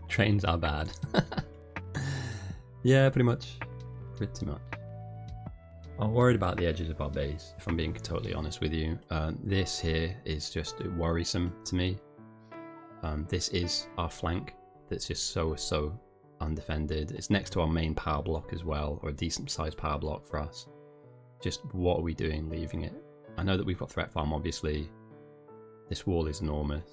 Trains are bad. Yeah, pretty much. Pretty much. I'm worried about the edges of our base, if I'm being totally honest with you. This here is just worrisome to me. This is our flank that's just so undefended. It's next to our main power block as well, or a decent sized power block for us. Just what are we doing leaving it? I know that we've got threat farm, obviously. This wall is enormous.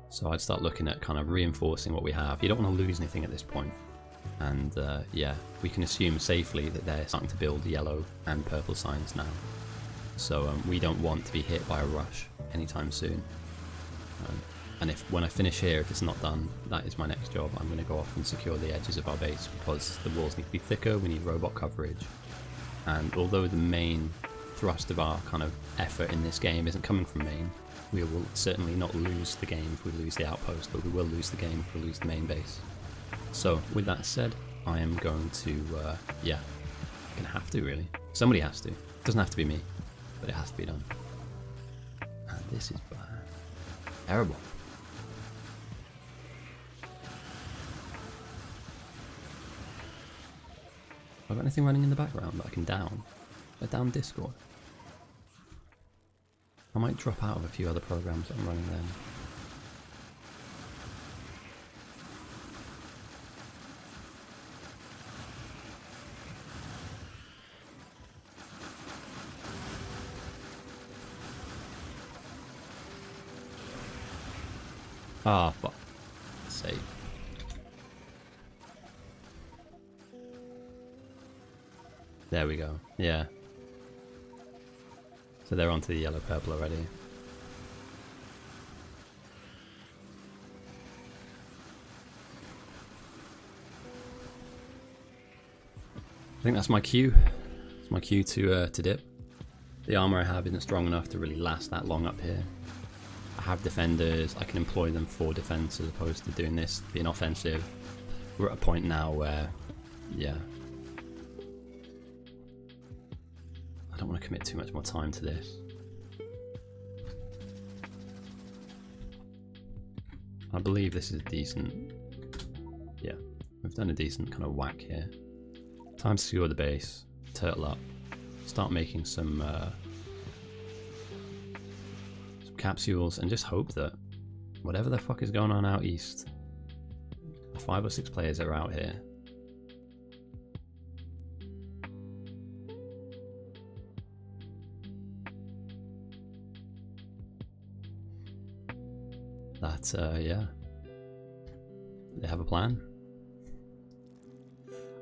So I'd start looking at kind of reinforcing what we have. You don't want to lose anything at this point. And yeah, we can assume safely that they're starting to build yellow and purple signs now. So we don't want to be hit by a rush anytime soon. And when I finish here, if it's not done, that is my next job. I'm going to go off and secure the edges of our base because the walls need to be thicker, we need robot coverage. And although the main thrust of our kind of effort in this game isn't coming from main, we will certainly not lose the game if we lose the outpost, but we will lose the game if we lose the main base. So with that said, I am going to, yeah, I'm gonna have to really. Somebody has to. It doesn't have to be me, but it has to be done. And this is bad. Terrible. Have I got anything running in the background that I can down? I down Discord. I might drop out of a few other programs that I'm running then. Ah, fuck. Save. There we go. Yeah. So they're onto the yellow purple already. I think that's my cue. It's my cue to dip. The armor I have isn't strong enough to really last that long up here. I have defenders, I can employ them for defense as opposed to doing this, being offensive. We're at a point now where, yeah, I don't want to commit too much more time to this. I believe this is decent. Yeah, we've done a decent kind of whack here. Time to secure the base, turtle up, start making some capsules, and just hope that whatever the fuck is going on out east, the 5 or 6 players that are out here, that yeah, they have a plan.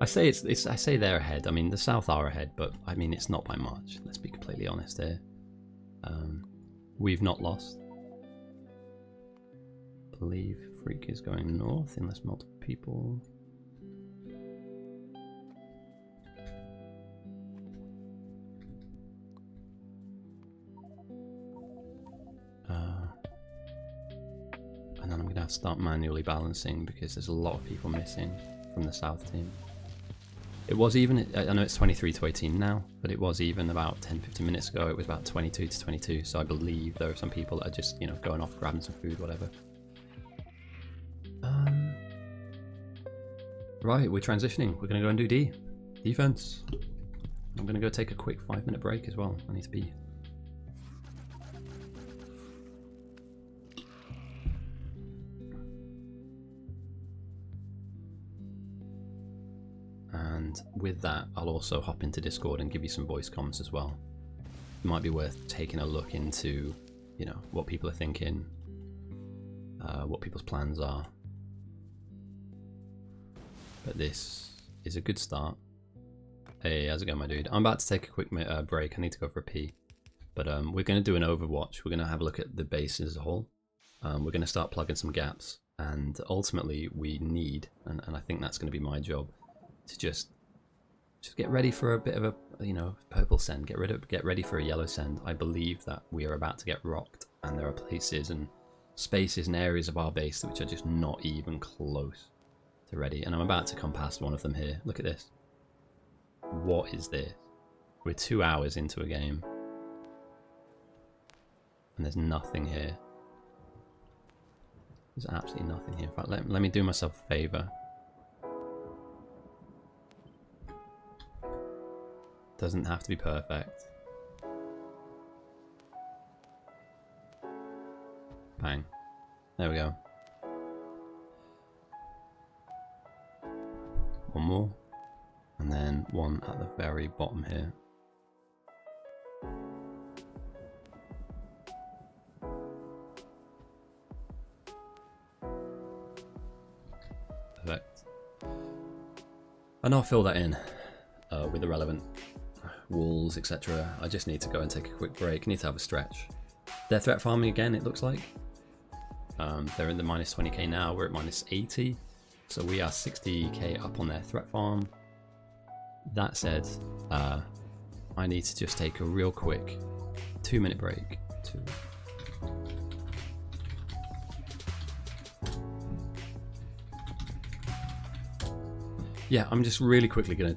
I say I say they're ahead. I mean, the South are ahead, but I mean it's not by much. Let's be completely honest here. We've not lost. I believe Freak is going north unless multiple people. And then I'm going to have to start manually balancing because there's a lot of people missing from the South team. It was even, I know it's 23 to 18 now, but it was even about 10-15 minutes ago, it was about 22 to 22, so I believe there are some people that are just, you know, going off, grabbing some food, whatever. Right, we're transitioning. We're going to go and do defense. I'm going to go take a quick 5-minute break as well. I need to be. And with that, I'll also hop into Discord and give you some voice comments as well. It might be worth taking a look into, you know, what people are thinking, what people's plans are. But this is a good start. Hey, how's it going, my dude? I'm about to take a quick break. I need to go for a pee. But we're going to do an overwatch. We're going to have a look at the base as a whole. We're going to start plugging some gaps. And ultimately, we need, and I think that's going to be my job, to just get ready for a bit of a, you know, purple send. Get ready for a yellow send. I believe that we are about to get rocked, and there are places and spaces and areas of our base which are just not even close to ready. And I'm about to come past one of them here. Look at this. What is this? We're 2 hours into a game, and there's nothing here. There's absolutely nothing here. In fact, let me do myself a favour. Doesn't have to be perfect. Bang. There we go. One more. And then one at the very bottom here. Perfect. And I'll fill that in with the relevant walls, etc. I just need to go and take a quick break. Need to have a stretch. They're threat farming again, it looks like. They're in the minus 20k now. We're at minus 80. So we are 60k up on their threat farm. That said, I need to just take a real quick 2-minute break to I'm just really quickly gonna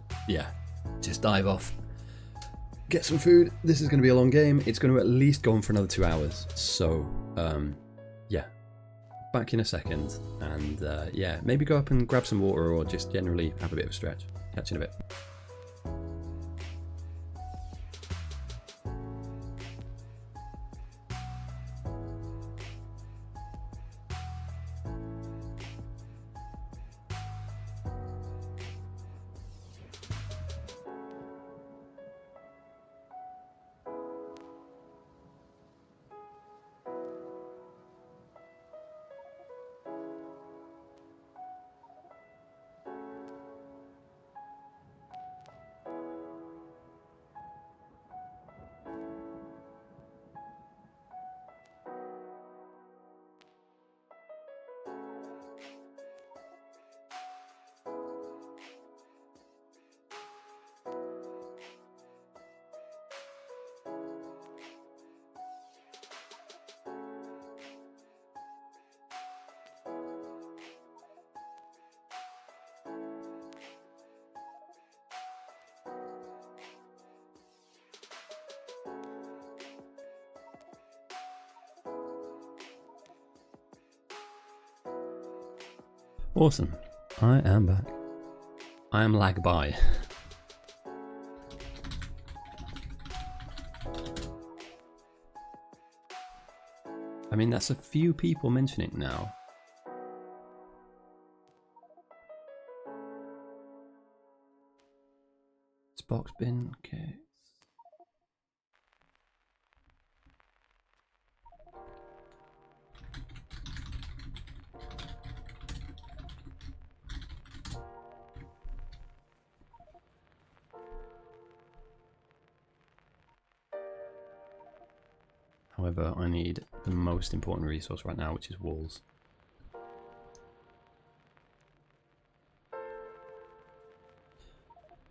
just dive off, get some food. This is gonna be a long game. It's gonna at least go on for another 2 hours. So back in a second, and maybe go up and grab some water or just generally have a bit of a stretch. Catch you in a bit. Awesome. I am back. I am lag by. I mean, that's a few people mentioning it now. It's box bin, okay. However, I need the most important resource right now, which is walls.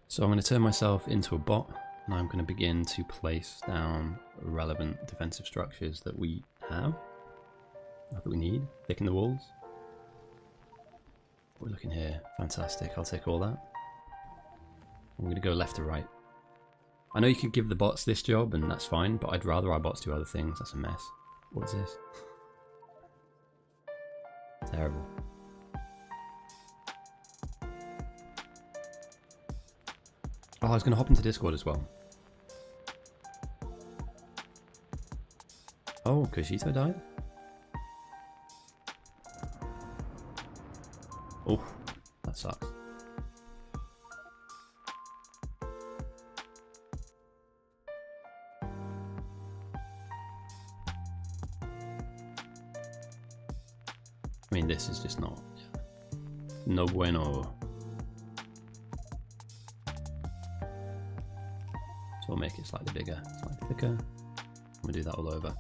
So I'm going to turn myself into a bot, and I'm going to begin to place down relevant defensive structures that we have, that we need. Thicken the walls. We're looking here. Fantastic. I'll take all that. I'm going to go left to right. I know you could give the bots this job, and that's fine, but I'd rather our bots do other things. That's a mess. What is this? Terrible. Oh, I was going to hop into Discord as well. Oh, Kushito died? Oh, that sucks. I mean, this is just not... No bueno. So we'll make it slightly bigger, slightly thicker. I'm going to do that all over.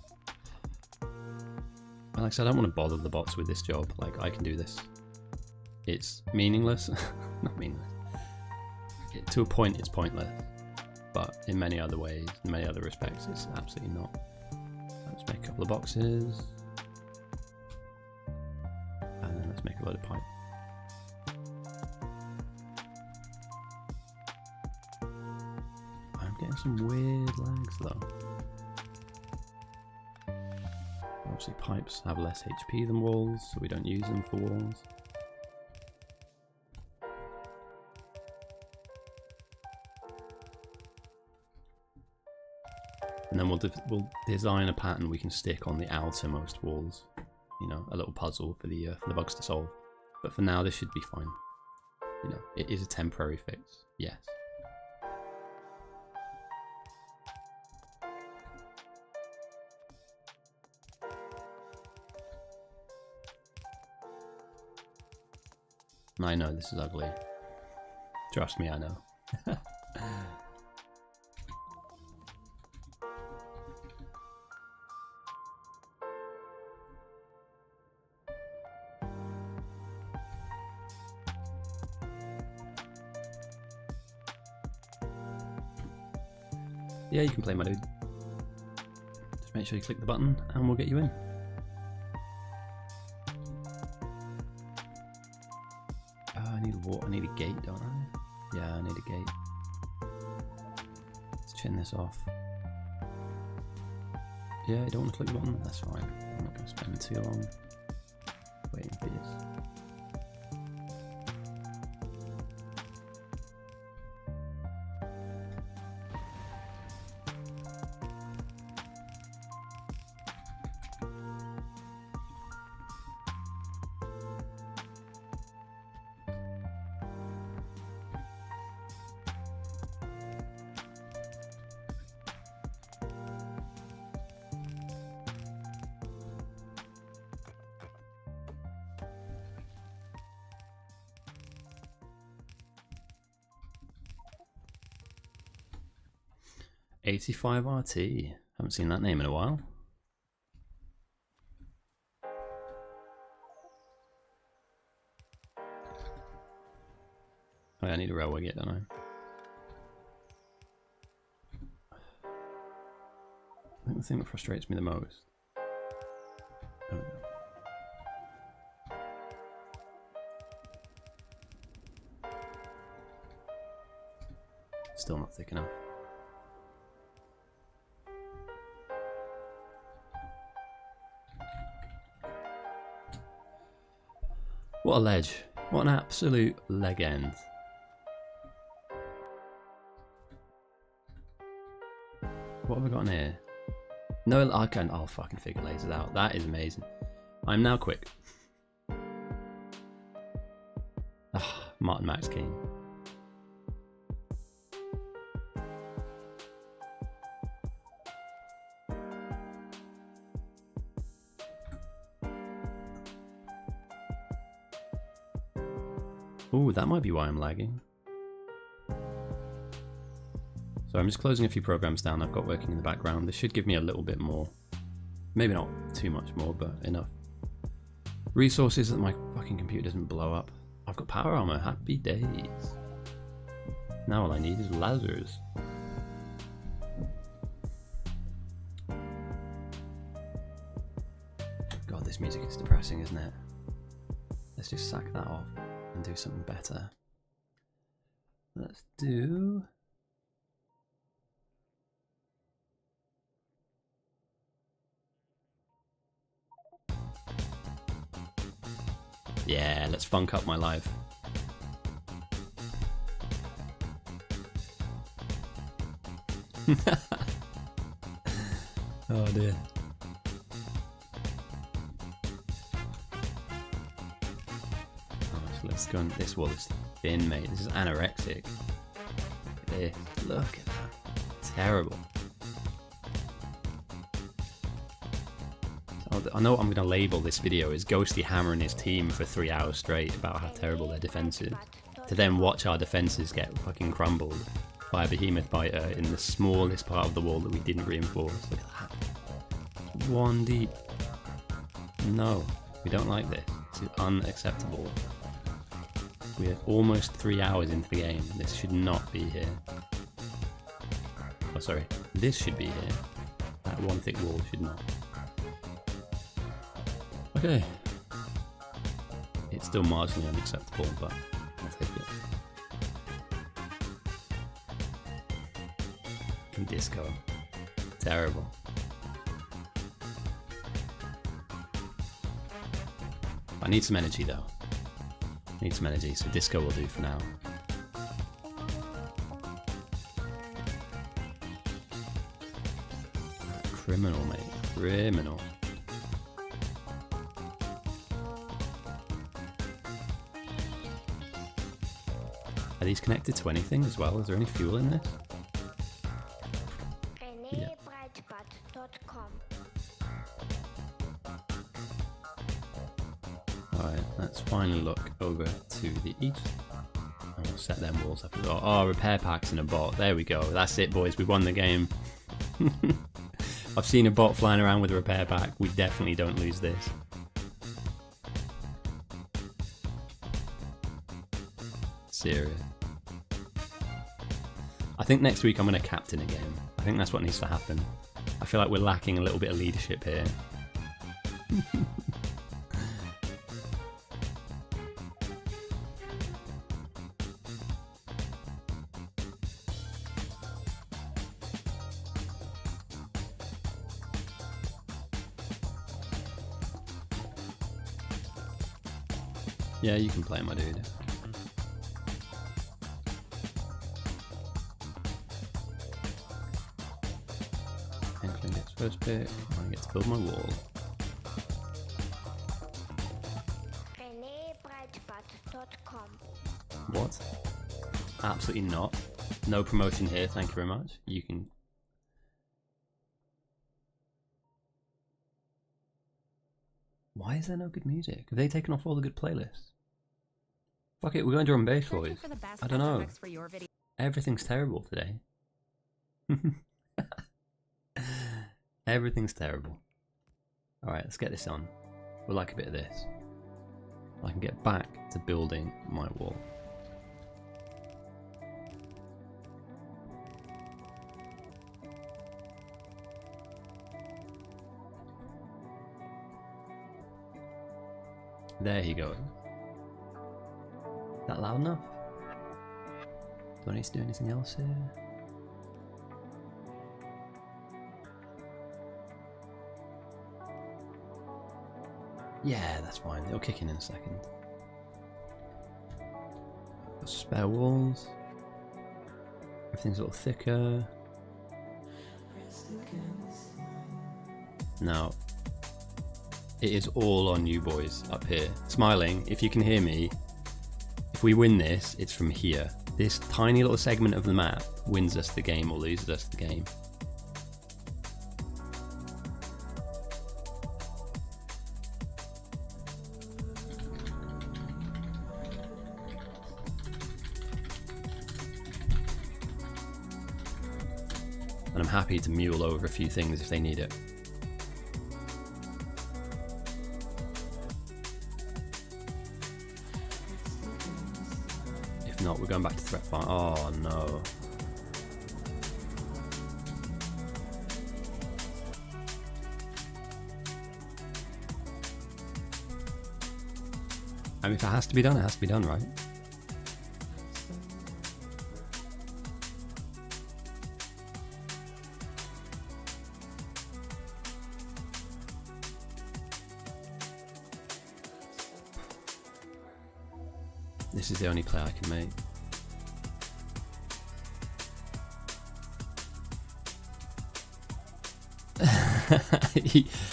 And like I said, I don't want to bother the bots with this job. Like, I can do this. It's meaningless. Not meaningless. To a point, it's pointless. But in many other ways, in many other respects, it's absolutely not. Let's make a couple of boxes. And then let's make a load of pipe. I'm getting some weird lags though. Oh, Obviously pipes have less HP than walls, so we don't use them for walls. And then we'll design a pattern we can stick on the outermost walls. You know, a little puzzle for the bugs to solve. But for now, this should be fine. You know, it is a temporary fix. Yes. I know this is ugly. Trust me, I know. Yeah, you can play, my dude. Just make sure you click the button and we'll get you in. I need a gate, don't I? Yeah, I need a gate. Let's chin this off. Yeah, I don't want to click the button? That's fine. I'm not going to spend too long waiting for this. ITYTD. Haven't seen that name in a while. Oh, yeah, I need a railway gate, don't I? I think the thing that frustrates me the most. Oh, no. Still not thick enough. What a ledge. What an absolute leg end. What have we got in here? No, I'll fucking figure lasers out. That is amazing. I'm now quick. Martin Max King. Ooh, that might be why I'm lagging. So I'm just closing a few programs down I've got working in the background. This should give me a little bit more. Maybe not too much more, but enough resources that my fucking computer doesn't blow up. I've got power armor. Happy days. Now all I need is lasers. God, this music is depressing, isn't it? Let's just sack that off and do something better. Let's do... Yeah, let's funk up my life. Oh dear. Let's go on. This wall is thin, mate. This is anorexic. Look at this. Look at that. Terrible. I know what I'm going to label this video as Ghosty hammering his team for 3 hours straight about how terrible their defense is, to then watch our defenses get fucking crumbled by a behemoth biter in the smallest part of the wall that we didn't reinforce. Look at that. One deep. No, we don't like this. This is unacceptable. We're almost 3 hours into the game. This should not be here. Oh, sorry. This should be here. That one thick wall should not. Okay. It's still marginally unacceptable, but I'll take it. And disco. Terrible. I need some energy though. I need some energy, so disco will do for now. Criminal, mate. Criminal. Are these connected to anything as well? Is there any fuel in this? Yeah. Alright, let's finally look over to the east. And we'll set them walls up as well. Oh, repair packs and a bot. There we go. That's it, boys. We won the game. I've seen a bot flying around with a repair pack. We definitely don't lose this. Serious. I think next week I'm going to captain a game. I think that's what needs to happen. I feel like we're lacking a little bit of leadership here. Yeah, you can play, my dude. Franklin gets first pick. I get to build my wall. What? Absolutely not. No promotion here, thank you very much. You can... Why is there no good music? Have they taken off all the good playlists? Fuck it, we're going drum and bass, boys. I don't know. Everything's terrible today. Everything's terrible. Alright, let's get this on. We'll like a bit of this. I can get back to building my wall. There he goes. Is that loud enough? Do I need to do anything else here? Yeah, that's fine. It'll kick in a second. Got spare walls. Everything's a little thicker. Now, it is all on you boys up here. Smiling, if you can hear me, if we win this, it's from here. This tiny little segment of the map wins us the game or loses us the game. And I'm happy to mule over a few things if they need it. If not, we're going back to threat farm. Oh no. I mean, if it has to be done, it has to be done, right? This is the only play I can make.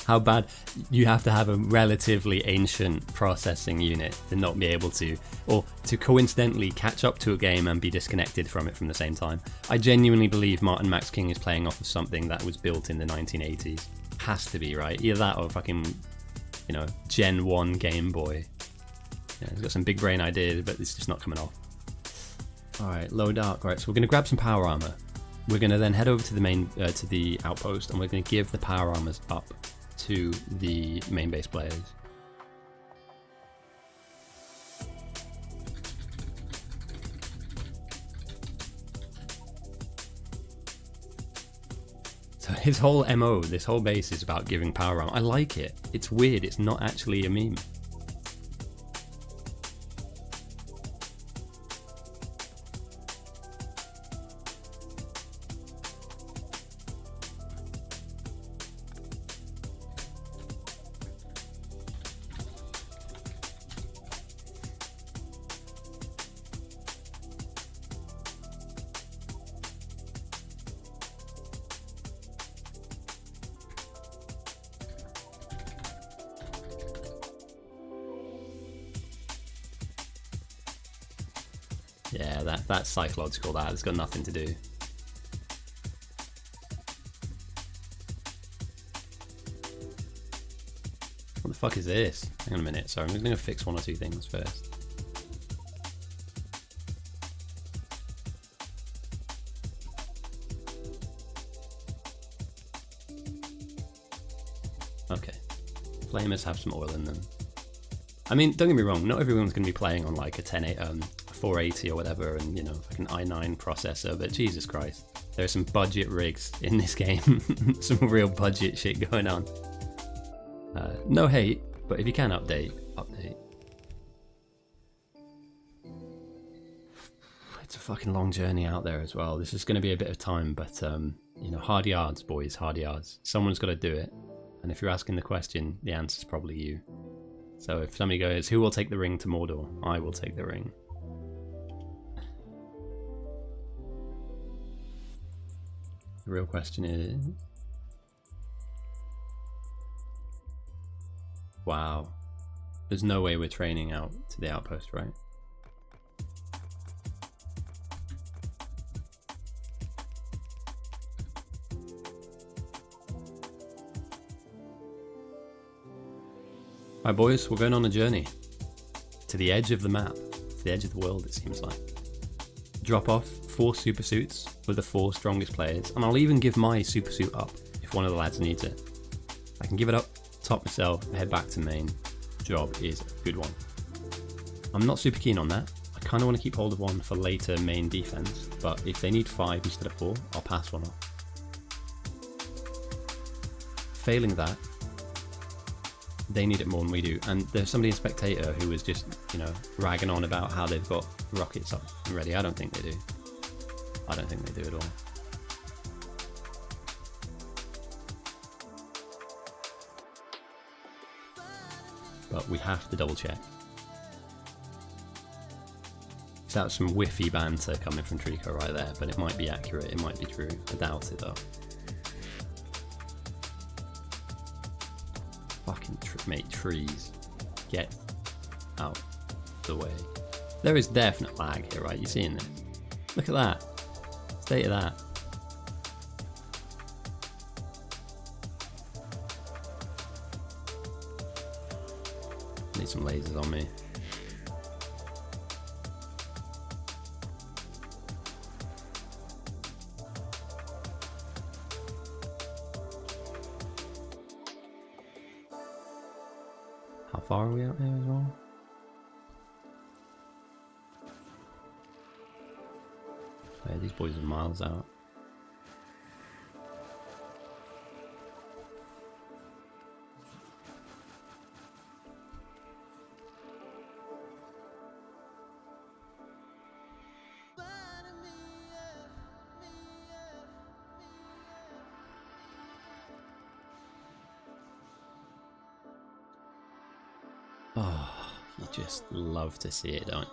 How bad? You have to have a relatively ancient processing unit to not be able to, or to coincidentally catch up to a game and be disconnected from it from the same time. I genuinely believe Martin Max King is playing off of something that was built in the 1980s. Has to be, right? Either that or fucking, you know, Gen 1 Game Boy. Yeah, he's got some big brain ideas, but it's just not coming off. Alright, Lowerdark. Right, so we're going to grab some power armor. We're going to then head over to the main, to the outpost, and we're going to give the power armors up to the main base players. So his whole MO, this whole base is about giving power armor. I like it. It's weird. It's not actually a meme. Yeah, that's psychological. That it's got nothing to do. What the fuck is this? Hang on a minute. Sorry, I'm just gonna fix one or two things first. Okay. Flamers have some oil in them. I mean, don't get me wrong, not everyone's going to be playing on like a 480 or whatever, and you know, like an i9 processor, but Jesus Christ, there are some budget rigs in this game. Some real budget shit going on. No hate, but if you can update. It's a fucking long journey out there as well. This is going to be a bit of time, but you know, hard yards, boys, hard yards. Someone's got to do it, and if you're asking the question, the answer's probably you. So if somebody goes, who will take the ring to Mordor? I will take the ring. The real question is... Wow. There's no way we're training out to the outpost, right? Alright boys, we're going on a journey to the edge of the map, to the edge of the world it seems like. Drop off 4 super suits with the 4 strongest players, and I'll even give my super suit up if one of the lads needs it. I can give it up, top myself, head back to main. Job is a good one. I'm not super keen on that. I kind of want to keep hold of one for later main defense, but if they need 5 instead of 4, I'll pass one off. Failing that, they need it more than we do, and there's somebody in Spectator who was just, you know, ragging on about how they've got rockets up and ready. I don't think they do. I don't think they do at all. But we have to double check. So that's some whiffy banter coming from Trico right there, but it might be accurate, it might be true. I doubt it though. Fucking mate, trees. Get out the way. There is definite lag here, right? You're seeing this. Look at that. State of that. Need some lasers on me. How far are we out here as well? Yeah, these boys are miles out. Oh, you just love to see it, don't you?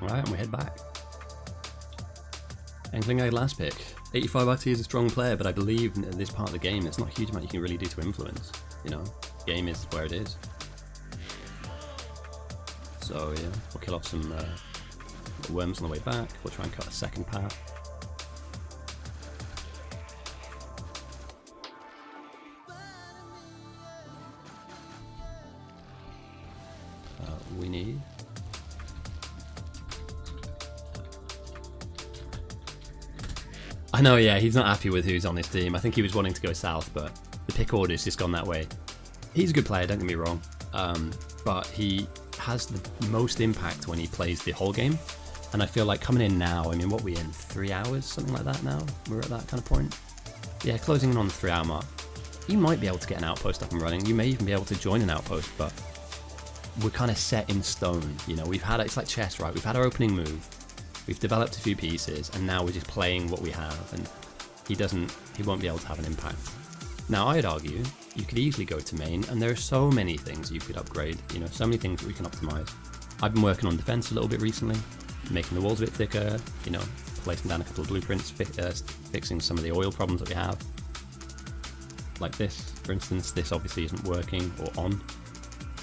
Alright, and we head back. Englinger last pick. 85 RT is a strong player, but I believe in this part of the game there's not a huge amount you can really do to influence. You know, the game is where it is. So yeah, we'll kill off some worms on the way back. We'll try and cut a second path. We need... I know, yeah, he's not happy with who's on his team. I think he was wanting to go south, but the pick order's just gone that way. He's a good player, don't get me wrong, but he has the most impact when he plays the whole game. And I feel like coming in now, I mean, what are we in, 3 hours, something like that now? We're at that kind of point. Yeah, closing in on the 3 hour mark. You might be able to get an outpost up and running. You may even be able to join an outpost, but we're kind of set in stone. You know, we've had, it's like chess, right? We've had our opening move. We've developed a few pieces, and now we're just playing what we have, and he won't be able to have an impact. Now, I'd argue you could easily go to main, and there are so many things you could upgrade, you know, so many things that we can optimize. I've been working on defense a little bit recently, making the walls a bit thicker, you know, placing down a couple of blueprints, fixing some of the oil problems that we have. Like this, for instance, this obviously isn't working or on.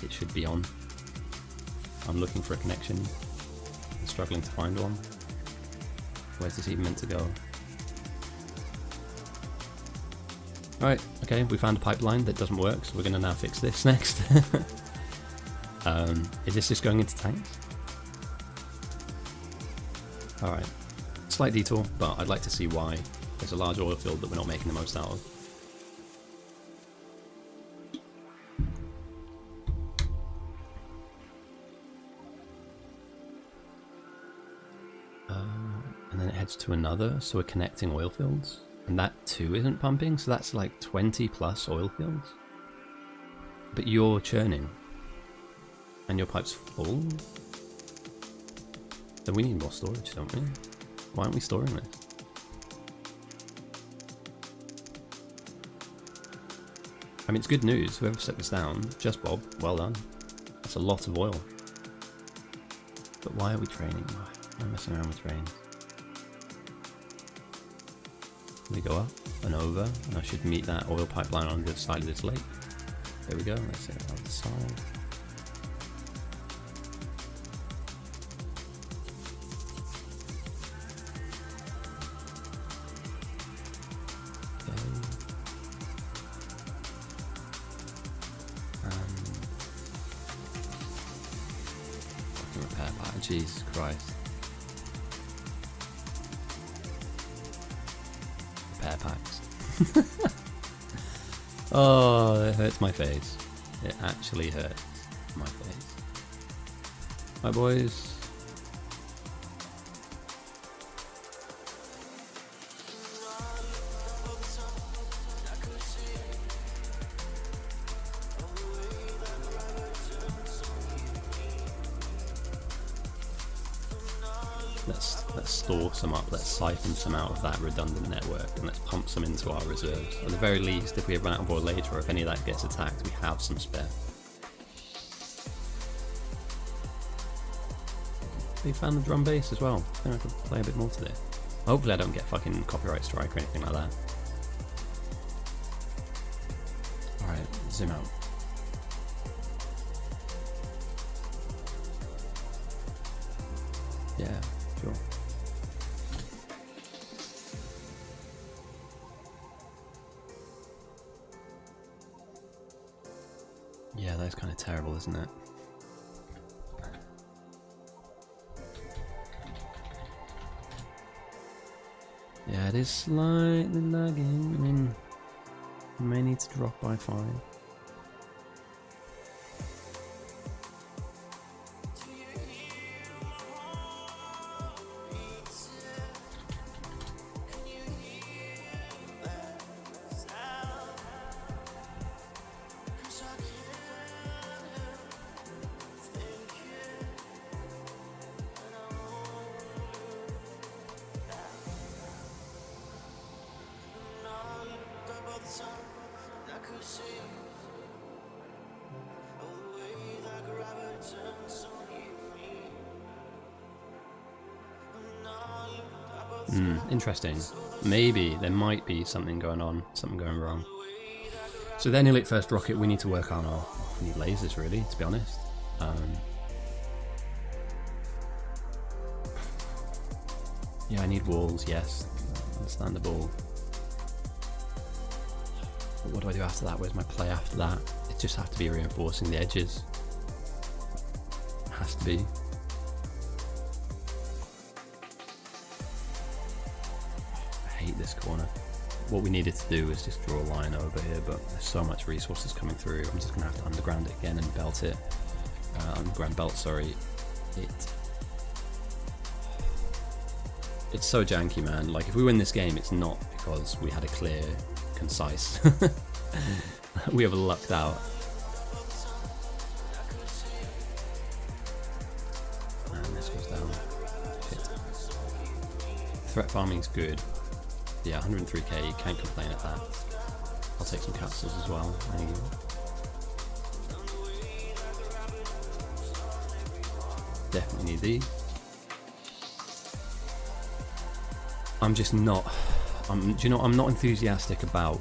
It should be on. I'm looking for a connection. I'm struggling to find one. Where's this even meant to go? Right, okay, we found a pipeline that doesn't work, so we're going to now fix this next. Is this just going into tanks? Alright, slight detour, but I'd like to see why there's a large oil field that we're not making the most out of. And then it heads to another, so we're connecting oil fields. And that too isn't pumping, so that's like 20 plus oil fields. But you're churning. And your pipe's full? Then we need more storage, don't we? Why aren't we storing this? I mean, it's good news. Whoever set this down, just Bob, well done. That's a lot of oil. But why are we training? Why am I messing around with trains? We go up and over, and I should meet that oil pipeline on the side of this lake. There we go, let's set it on the side. Okay. Fucking repair part, Jesus Christ. Packs. Oh, it hurts my face. It actually hurts my face. Hi boys. Let's store some up, let's siphon some out of that redundant network, and let's pump some into our reserves. At the very least, if we run out of oil later, or if any of that gets attacked, we have some spare. We found the drum bass as well. I think I could play a bit more to this. Hopefully I don't get fucking copyright strike or anything like that. Alright, zoom out. Yeah, sure. Yeah, that's kind of terrible, isn't it? Yeah, it is slightly lagging. I mean, we may need to drop by 5. Interesting. Maybe there might be something going on, something going wrong. So then elite first rocket, we need to work on our... We need lasers, really, to be honest. Yeah, I need walls, yes. Understandable. But what do I do after that? Where's my play after that? It just has to be reinforcing the edges. It has to be. This corner. What we needed to do was just draw a line over here, but there's so much resources coming through. I'm just gonna have to underground it again and belt it. Underground belt, sorry. It's so janky, man. Like, if we win this game, it's not because we had a clear, concise. We have lucked out. And this goes down. Shit. Threat farming's good. Yeah, 103k, you can't complain at that. I'll take some castles as well. There you go. Definitely need these. I'm just not. Do you know? I'm not enthusiastic about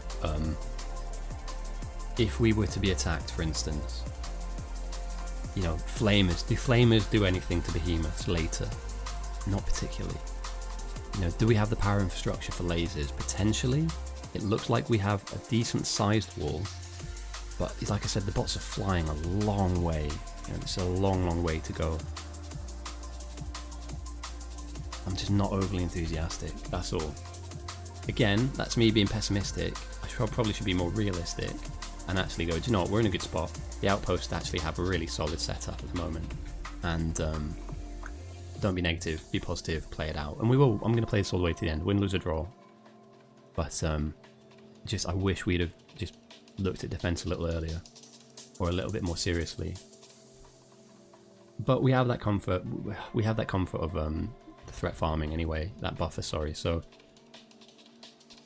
if we were to be attacked, for instance. You know, flamers. Do flamers do anything to behemoths later? Not particularly. You know, do we have the power infrastructure for lasers? Potentially. It looks like we have a decent sized wall, but like I said, the bots are flying a long way. You know, it's a long way to go. I'm just not overly enthusiastic, that's all. Again, that's me being pessimistic. I probably should be more realistic and actually go, do you know what, we're in a good spot. The Outposts actually have a really solid setup at the moment. And don't be negative, be positive, play it out. And we will, I'm going to play this all the way to the end, win, lose or draw. But I wish we'd have just looked at defense a little earlier. Or a little bit more seriously. But we have that comfort, of the threat farming anyway, that buffer, sorry, so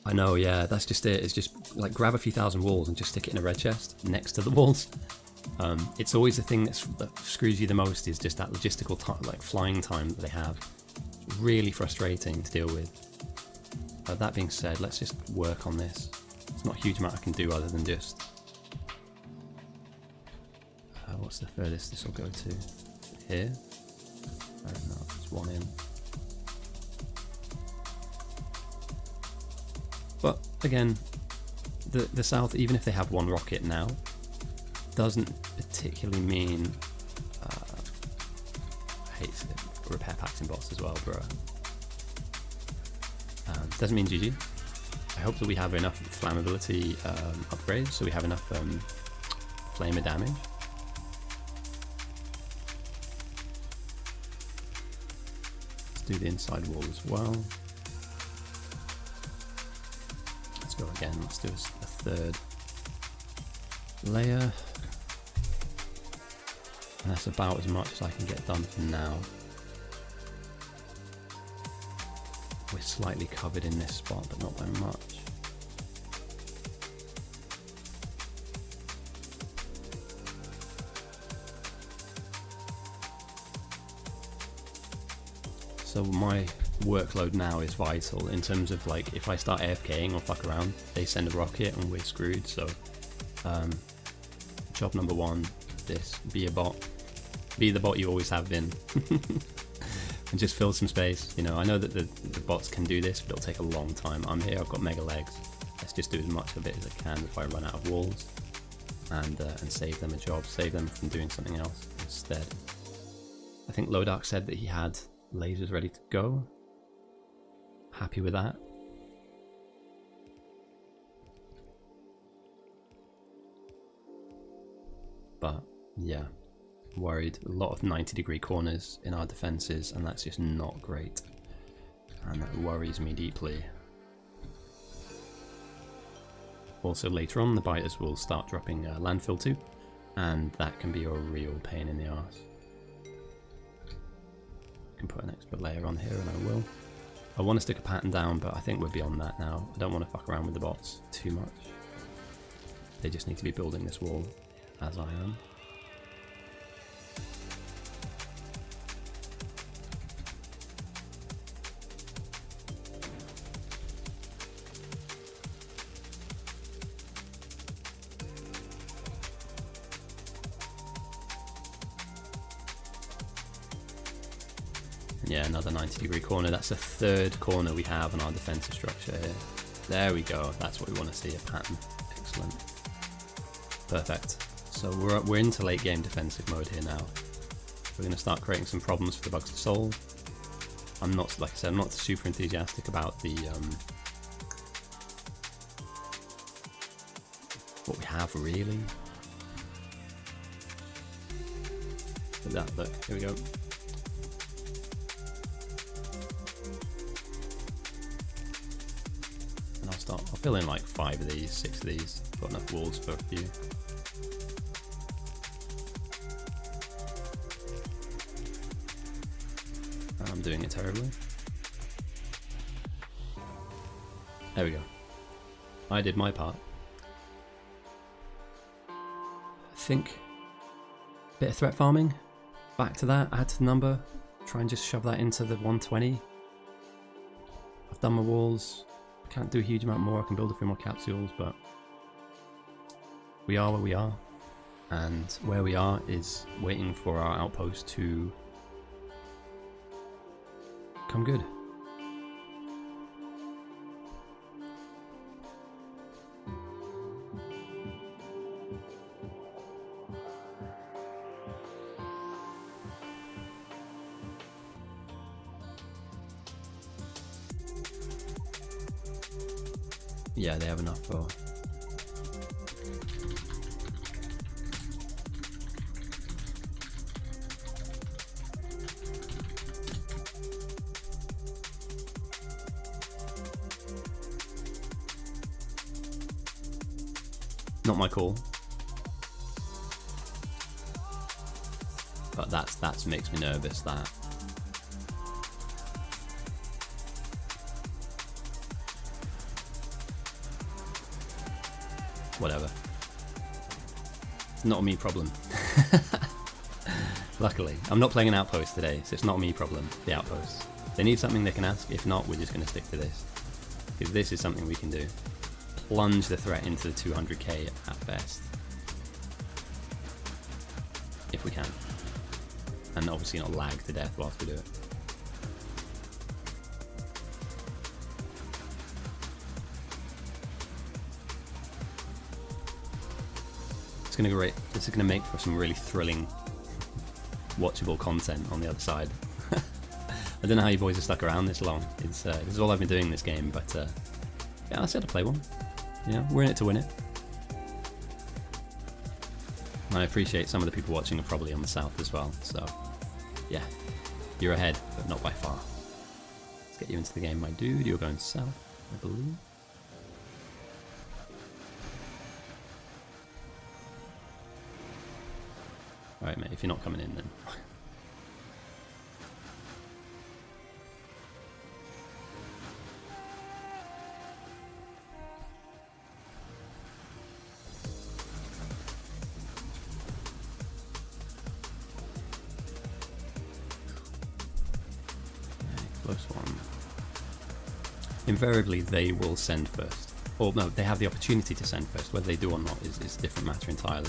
I know, yeah, that's just it. It's just like grab a few thousand walls and just stick it in a red chest next to the walls. It's always the thing that screws you the most, is just that logistical like flying time that they have. It's really frustrating to deal with. That being said, let's just work on this. There's not a huge amount I can do other than just what's the furthest this will go to? Here? No, there's one in. But again, the south, even if they have one rocket now, doesn't particularly mean I hate repair packs in bots as well, bro. Doesn't mean GG. I hope that we have enough flammability upgrades, so we have enough flamer damage. Let's do the inside wall as well. Let's go again, let's do a third layer. And that's about as much as I can get done for now. We're slightly covered in this spot, but not by much. So my workload now is vital in terms of, like, if I start AFKing or fuck around, they send a rocket and we're screwed. So job number one, this, be a bot. Be the bot you always have been. And just fill some space. You know, I know that the bots can do this, but it'll take a long time. I'm here, I've got mega legs. Let's just do as much of it as I can before I run out of walls. And save them a job, save them from doing something else instead. I think Lowerdark said that he had lasers ready to go. Happy with that. But yeah, worried. A lot of 90-degree corners in our defenses, and that's just not great. And that worries me deeply. Also later on, the biters will start dropping landfill too, and that can be a real pain in the arse. I can put an extra layer on here, and I will. I want to stick a pattern down, but I think we're beyond that now. I don't want to fuck around with the bots too much. They just need to be building this wall, as I am. Yeah, another 90-degree corner. That's the third corner we have on our defensive structure here. There we go. That's what we want to see, a pattern. Excellent. Perfect. So we're into late game defensive mode here now. We're going to start creating some problems for the bugs to solve. I'm not, like I said, I'm not super enthusiastic about the what we have really. Look, here we go. I'll fill in like 5 of these, 6 of these, got enough walls for a few. And I'm doing it terribly. There we go. I did my part. I think a bit of threat farming. Back to that, add to the number. Try and just shove that into the 120. I've done my walls. Can't do a huge amount more. I can build a few more capsules, but we are where we are. And where we are is waiting for our outpost to come good. Yeah, they have enough for... Not my call. But that makes me nervous, that. Whatever. It's not a me problem. Luckily. I'm not playing an outpost today, so it's not a me problem, the outposts. If they need something they can ask, if not, we're just going to stick to this. Because this is something we can do. Plunge the threat into the 200k at best. If we can. And obviously not lag to death whilst we do it. It's gonna go great. This is gonna make for some really thrilling, watchable content on the other side. I don't know how you boys have stuck around this long. This is all I've been doing in this game, but yeah, I said to play one. You know, we're in it to win it. And I appreciate some of the people watching are probably on the south as well, so yeah, you're ahead, but not by far. Let's get you into the game, my dude. You're going south, I believe. Alright mate, if you're not coming in then. Close one. Invariably they will send first. Or no, they have the opportunity to send first. Whether they do or not is a different matter entirely.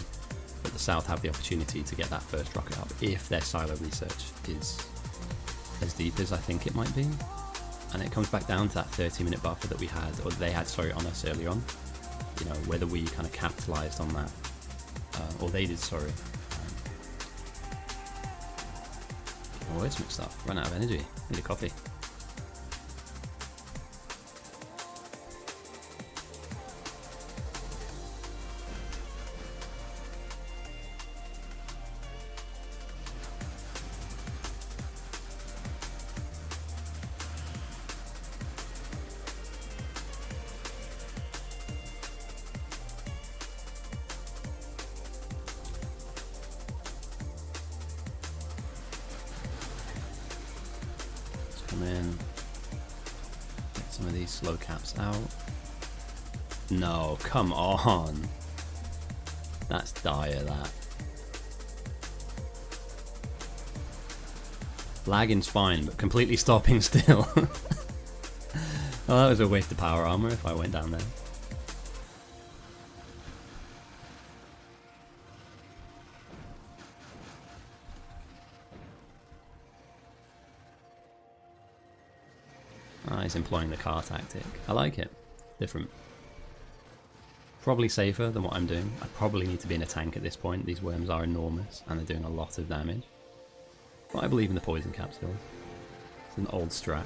But the south have the opportunity to get that first rocket up if their silo research is as deep as I think it might be. And it comes back down to that 30-minute buffer that we had, or they had, sorry, on us earlier on. You know, whether we kind of capitalized on that, or they did, sorry. Oh, it's mixed up. Run out of energy. Need a coffee. Come in. Get some of these slow caps out. No, come on. That's dire, that. Lagging's fine, but completely stopping still. Oh, that was a waste of power armor if I went down there. Ah, he's employing the car tactic. I like it. Different. Probably safer than what I'm doing. I probably need to be in a tank at this point. These worms are enormous and they're doing a lot of damage. But I believe in the poison capsules. It's an old strat.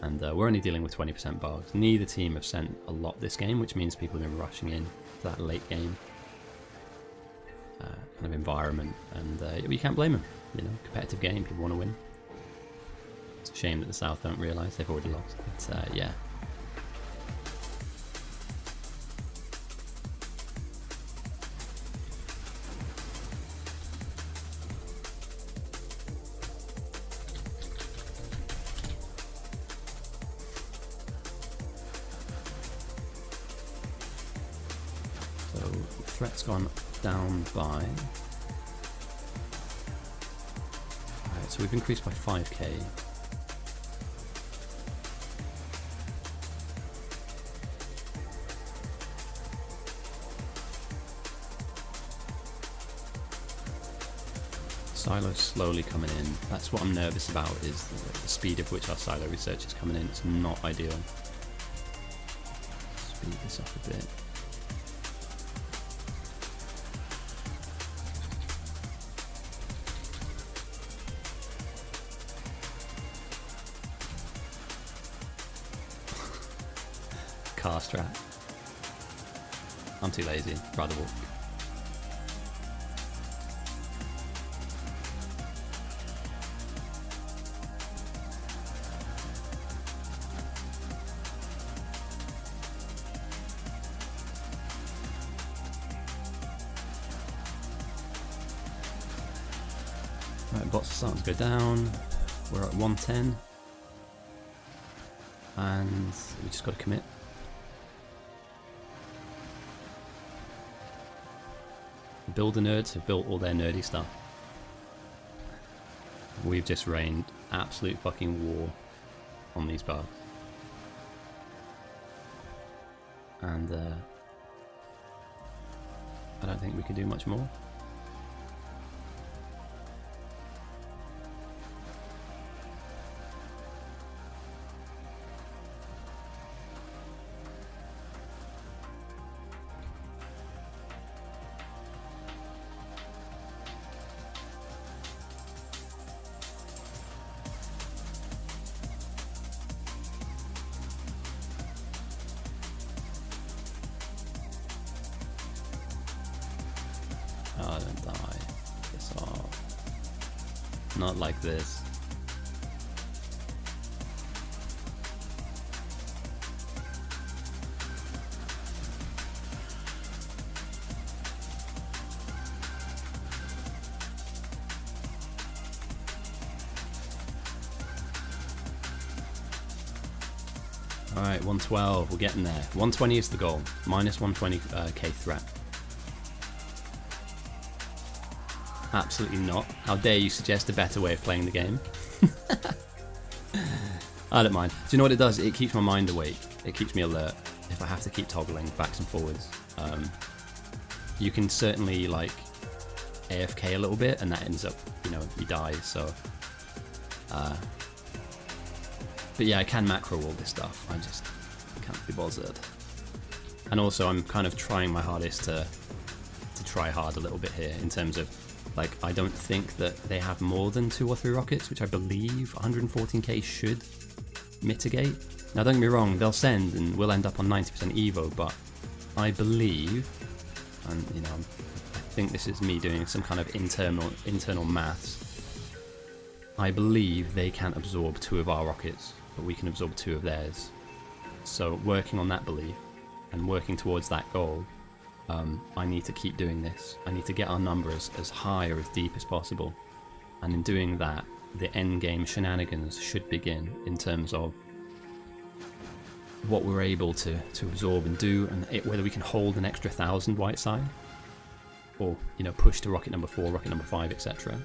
And we're only dealing with 20% bugs. Neither team have sent a lot this game, which means people have been rushing in to that late game kind of environment. And you can't blame them. You know, competitive game, people want to win. It's a shame that the South don't realise they've already lost. But yeah. threat's gone down by... Alright, so we've increased by 5k. Silo's slowly coming in. That's what I'm nervous about, is the speed of which our silo research is coming in. It's not ideal. Speed this up a bit. Car strat. I'm too lazy, rather walk. Right, bots are starting to go down. We're at 110. And we just got to commit. Builder nerds have built all their nerdy stuff. We've just rained absolute fucking war on these bars. And I don't think we can do much more. Oh, don't die. Piss off. Not like this. Alright, 112, we're getting there. 120 is the goal. Minus 120k threat. Absolutely not. How dare you suggest a better way of playing the game? I don't mind. Do you know what it does? It keeps my mind awake. It keeps me alert if I have to keep toggling backs and forwards. You can certainly like AFK a little bit and that ends up, you know, you die, so but yeah, I can macro all this stuff. I just can't be bothered. And also I'm kind of trying my hardest to try hard a little bit here in terms of, like, I don't think that they have more than 2 or 3 rockets, which I believe 114k should mitigate. Now don't get me wrong, they'll send and we'll end up on 90% evo, but I believe, and you know, I think this is me doing some kind of internal maths, I believe they can't absorb 2 of our rockets, but we can absorb 2 of theirs. So working on that belief and working towards that goal, I need to keep doing this. I need to get our numbers as high or as deep as possible. And in doing that, the end game shenanigans should begin in terms of what we're able to absorb and do, and whether we can hold an extra 1,000 white side, or, you know, push to rocket number 4, rocket number 5, etc.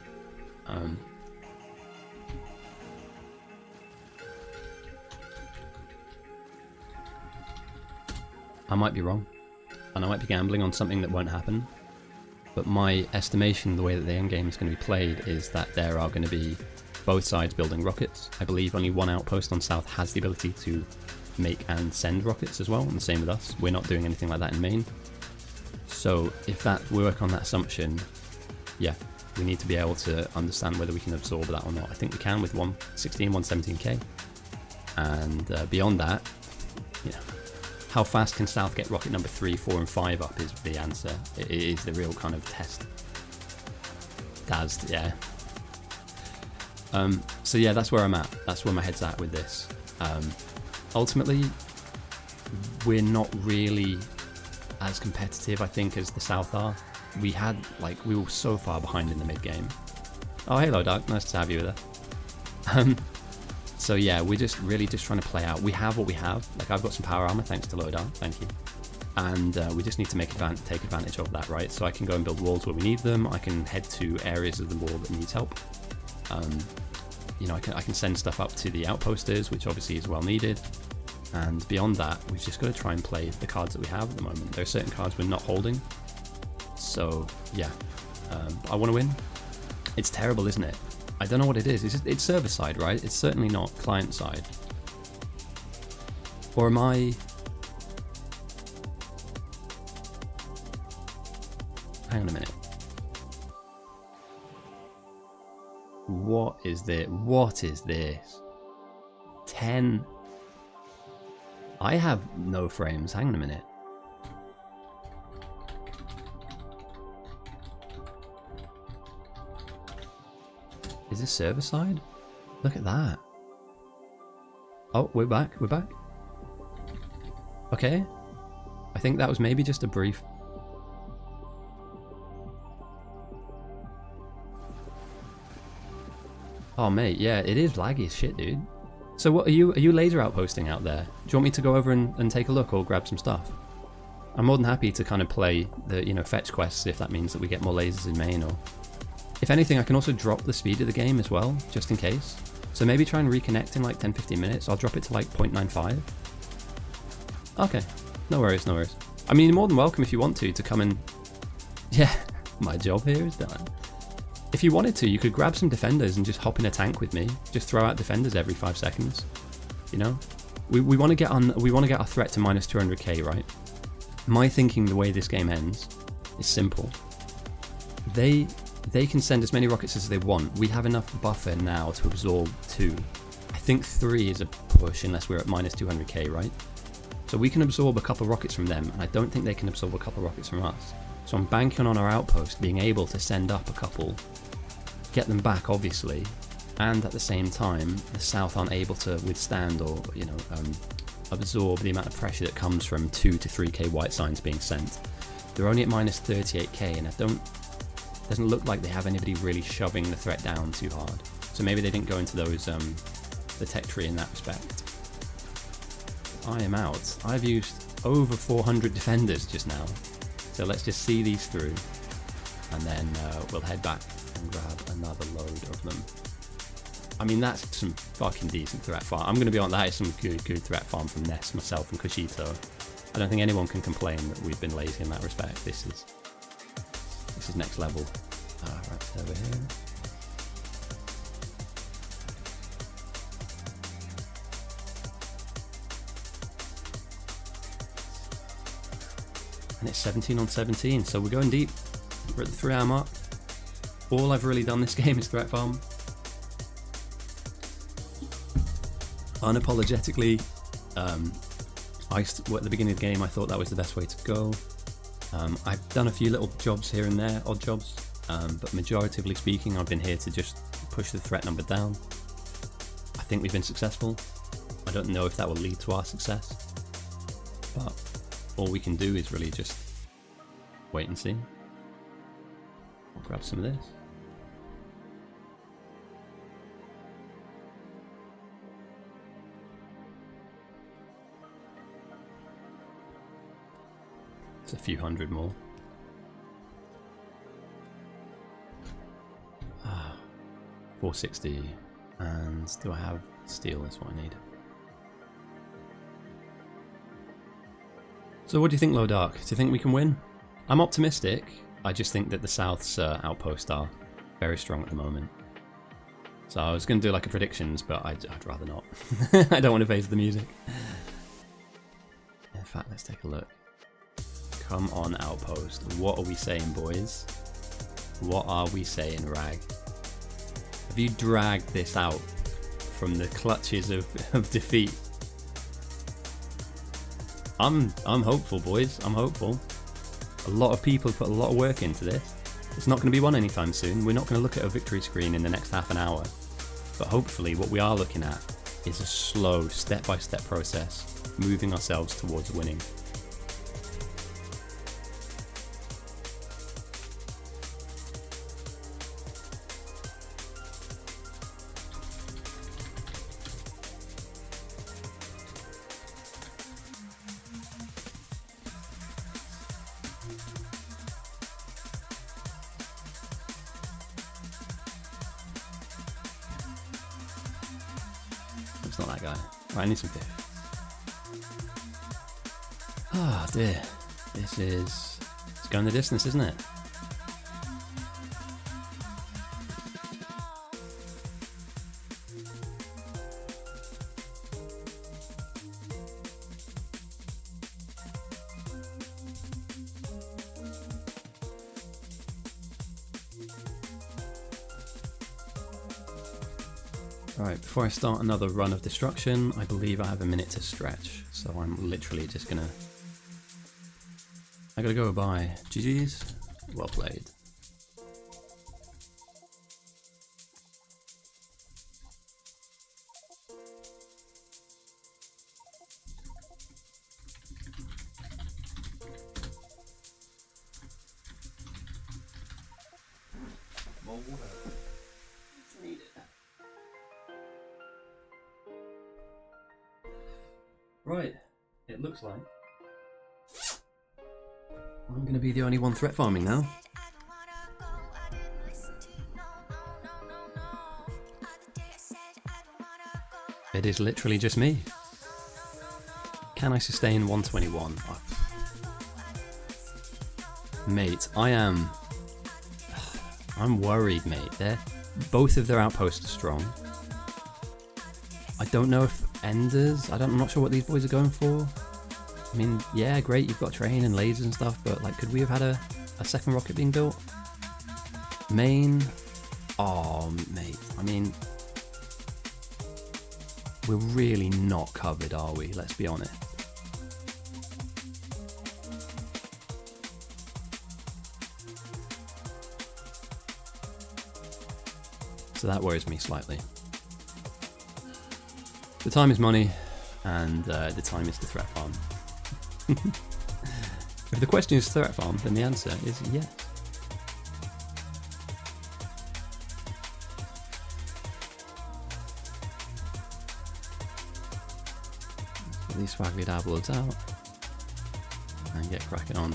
I might be wrong, and I might be gambling on something that won't happen, but my estimation, the way that the endgame is going to be played, is that there are going to be both sides building rockets. I believe only one outpost on south has the ability to make and send rockets as well, and the same with us. We're not doing anything like that in main. So if we work on that assumption, yeah, we need to be able to understand whether we can absorb that or not. I think we can with 116, 117k, and beyond that, you know, how fast can South get rocket number 3, 4 and 5 up is the answer. It is the real kind of test. Dazed, yeah. So yeah, that's where I'm at. That's where my head's at with this. Ultimately, we're not really as competitive, I think, as the South are. We were so far behind in the mid game. Oh, hey Lowerdark, nice to have you there. So yeah, we're just really just trying to play out. We have what we have. Like, I've got some power armor thanks to Lowerdark, thank you. and we just need to take advantage of that, right? So I can go and build walls where we need them. I can head to areas of the wall that needs help. You know, I can send stuff up to the Outposters, which obviously is well needed. And beyond that, we've just got to try and play the cards that we have at the moment. There are certain cards we're not holding. So yeah, I want to win. It's terrible, isn't it? I don't know what it is. It's server side, right? It's certainly not client side. Or am I... Hang on a minute. What is this? What is this? 10. I have no frames. Hang on a minute. Is this server side? Look at that. Oh, we're back. We're back. Okay. I think that was maybe just a brief... Oh mate, yeah, it is laggy as shit, dude. So what are you laser outposting out there? Do you want me to go over and take a look or grab some stuff? I'm more than happy to kind of play the, you know, fetch quests if that means that we get more lasers in main, or if anything I can also drop the speed of the game as well, just in case. So maybe try and reconnect in like 10-15 minutes. I'll drop it to like 0.95. Okay, no worries, no worries. I mean, you're more than welcome if you want to come and... Yeah, my job here is done. If you wanted to, you could grab some defenders and just hop in a tank with me. Just throw out defenders every 5 seconds. You know, we want to get our threat to minus 200k, right? My thinking, the way this game ends, is simple. They can send as many rockets as they want. We have enough buffer now to absorb 2. I think 3 is a push unless we're at minus 200k, right? So we can absorb a couple of rockets from them, and I don't think they can absorb a couple of rockets from us. So I'm banking on our outpost being able to send up a couple, get them back obviously, and at the same time the south aren't able to withstand or, you know, absorb the amount of pressure that comes from 2 to 3k white signs being sent. They're only at minus 38k, and doesn't look like they have anybody really shoving the threat down too hard. So maybe they didn't go into those the tech tree in that respect. I am out. I've used over 400 defenders just now. So let's just see these through, and then we'll head back and grab another load of them. I mean, that's some fucking decent threat farm. I'm going to be on that. Is some good threat farm from Ness, myself, and Kushito. I don't think anyone can complain that we've been lazy in that respect. This is next level. Right over here. And it's 17 on 17, so we're going deep. We're at the 3 hour mark. All I've really done this game is threat farm. Unapologetically, at the beginning of the game I thought that was the best way to go. I've done a few little jobs here and there, odd jobs, but majoritively speaking I've been here to just push the threat number down. I think we've been successful. I don't know if that will lead to our success, but all we can do is really just wait and see. I'll grab some of this. It's a few hundred more. 460. And do I have steel? That's what I need. So what do you think, Lowerdark? Do you think we can win? I'm optimistic. I just think that the South's outposts are very strong at the moment. So I was going to do like a predictions, but I'd rather not. I don't want to face the music. In fact, let's take a look. Come on, Outpost. What are we saying, boys? What are we saying, Rag? Have you dragged this out from the clutches of defeat? I'm hopeful, boys. I'm hopeful. A lot of people put a lot of work into this. It's not going to be won anytime soon. We're not going to look at a victory screen in the next half an hour. But hopefully what we are looking at is a slow, step-by-step process, moving ourselves towards winning. It's not that guy. Right, I need some fish. Oh dear. It's going the distance, isn't it? Right, before I start another run of destruction, I believe I have a minute to stretch, so I'm literally just gonna... I gotta go by. GG's, well played. More water. Need it. Right, it looks like I'm going to be the only one threat farming now. It is literally just me. Can I sustain 121? Oh. Mate, I'm worried, mate. Both of their outposts are strong. I don't know if Enders, I'm not sure what these boys are going for. I mean, yeah, great, you've got train and lasers and stuff, but like, could we have had a second rocket being built? Main, oh mate, I mean, we're really not covered, are we? Let's be honest. So that worries me slightly. The time is money, and the time is the threat farm. If the question is threat farm, then the answer is yes. Let's get these swaggly Dablords out and get cracking on.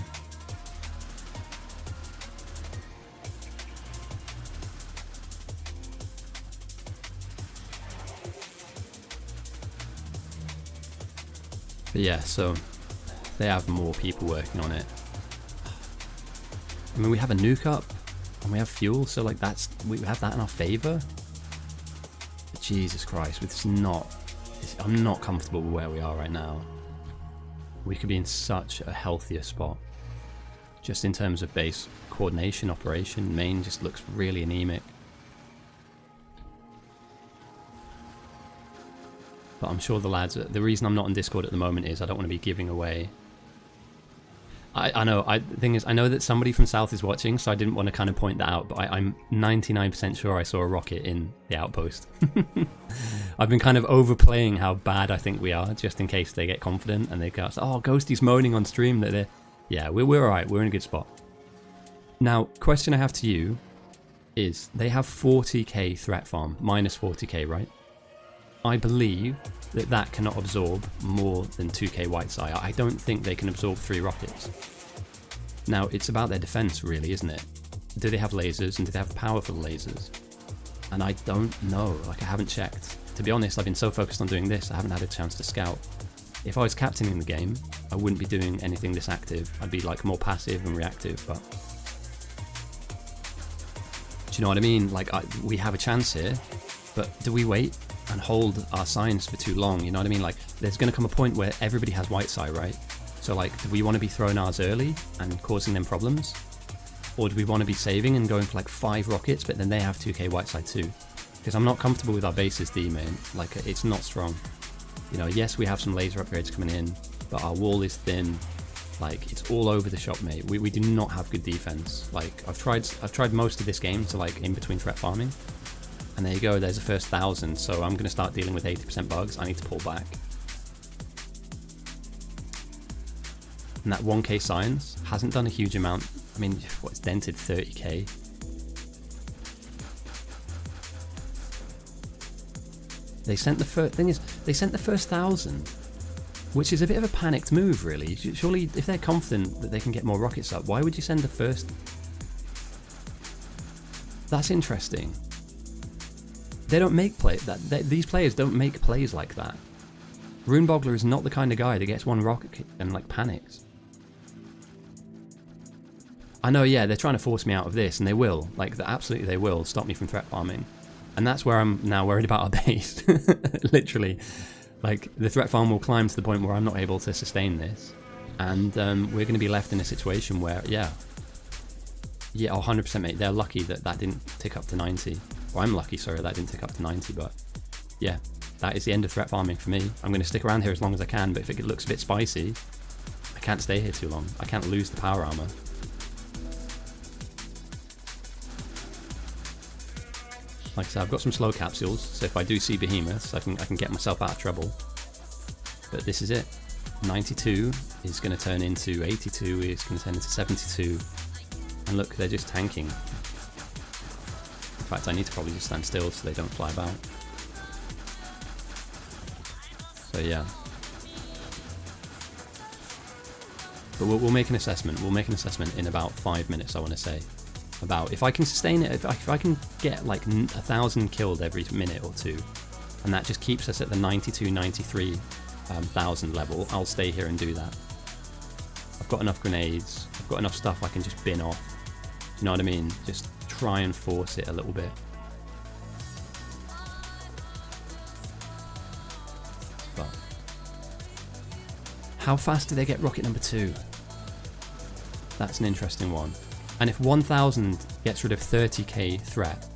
But yeah, so they have more people working on it. I mean, we have a nuke up and we have fuel, so like we have that in our favor. But Jesus Christ, I'm not comfortable with where we are right now. We could be in such a healthier spot. Just in terms of base coordination, operation, main just looks really anemic. But I'm sure the lads, the reason I'm not on Discord at the moment is I don't want to be giving away. I know, the thing is, I know that somebody from South is watching, so I didn't want to kind of point that out, but I'm 99% sure I saw a rocket in the Outpost. I've been kind of overplaying how bad I think we are, just in case they get confident and they go, oh, Ghosty's moaning on stream that they're... Yeah, we're alright, we're in a good spot. Now, question I have to you is, they have 40k threat farm, minus 40k, right? I believe that that cannot absorb more than 2k white side. I don't think they can absorb 3 rockets. Now, it's about their defense, really, isn't it? Do they have lasers, and do they have powerful lasers? And I don't know, like, I haven't checked. To be honest, I've been so focused on doing this, I haven't had a chance to scout. If I was captaining the game, I wouldn't be doing anything this active. I'd be, like, more passive and reactive, but... Do you know what I mean? Like, we have a chance here, but do we wait and hold our signs for too long? You know what I mean? Like, there's going to come a point where everybody has white side, right? So like, do we want to be throwing ours early and causing them problems, or do we want to be saving and going for like 5 rockets, but then they have 2k white side too? Because I'm not comfortable with our bases D, man. Like, it's not strong. You know, yes, we have some laser upgrades coming in, but our wall is thin. Like, it's all over the shop, mate. We do not have good defense. Like, I've tried most of this game to like in between threat farming. And there you go, there's the first 1,000, so I'm going to start dealing with 80% bugs. I need to pull back. And that 1k science hasn't done a huge amount. I mean, it's dented 30k. They sent the first, thing is, they sent the first 1,000, which is a bit of a panicked move, really. Surely, if they're confident that they can get more rockets up, why would you send the first? That's interesting. They don't make these players don't make plays like that. Runebogler is not the kind of guy that gets one rocket and like panics. I know, yeah, they're trying to force me out of this, and they will. Like, absolutely they will stop me from threat farming. And that's where I'm now worried about our base. Literally. Like, the threat farm will climb to the point where I'm not able to sustain this. And we're going to be left in a situation where, yeah, 100% mate, they're lucky that that didn't tick up to 90. Or I'm lucky, sorry, that didn't tick up to 90, but yeah, that is the end of threat farming for me. I'm going to stick around here as long as I can, but if it looks a bit spicy, I can't stay here too long. I can't lose the power armor. Like I said, I've got some slow capsules, so if I do see behemoths, I can get myself out of trouble. But this is it. 92 is going to turn into 82, is going to turn into 72. And look, they're just tanking. In fact, I need to probably just stand still so they don't fly about. So yeah. But we'll make an assessment. We'll make an assessment in about 5 minutes, I want to say. About if I can sustain it, if I can get like 1,000 killed every minute or two, and that just keeps us at the 92, 93 thousand level, I'll stay here and do that. I've got enough grenades, I've got enough stuff I can just bin off. You know what I mean? Just try and force it a little bit. But how fast do they get rocket number 2? That's an interesting one. And if 1,000 gets rid of 30k threat,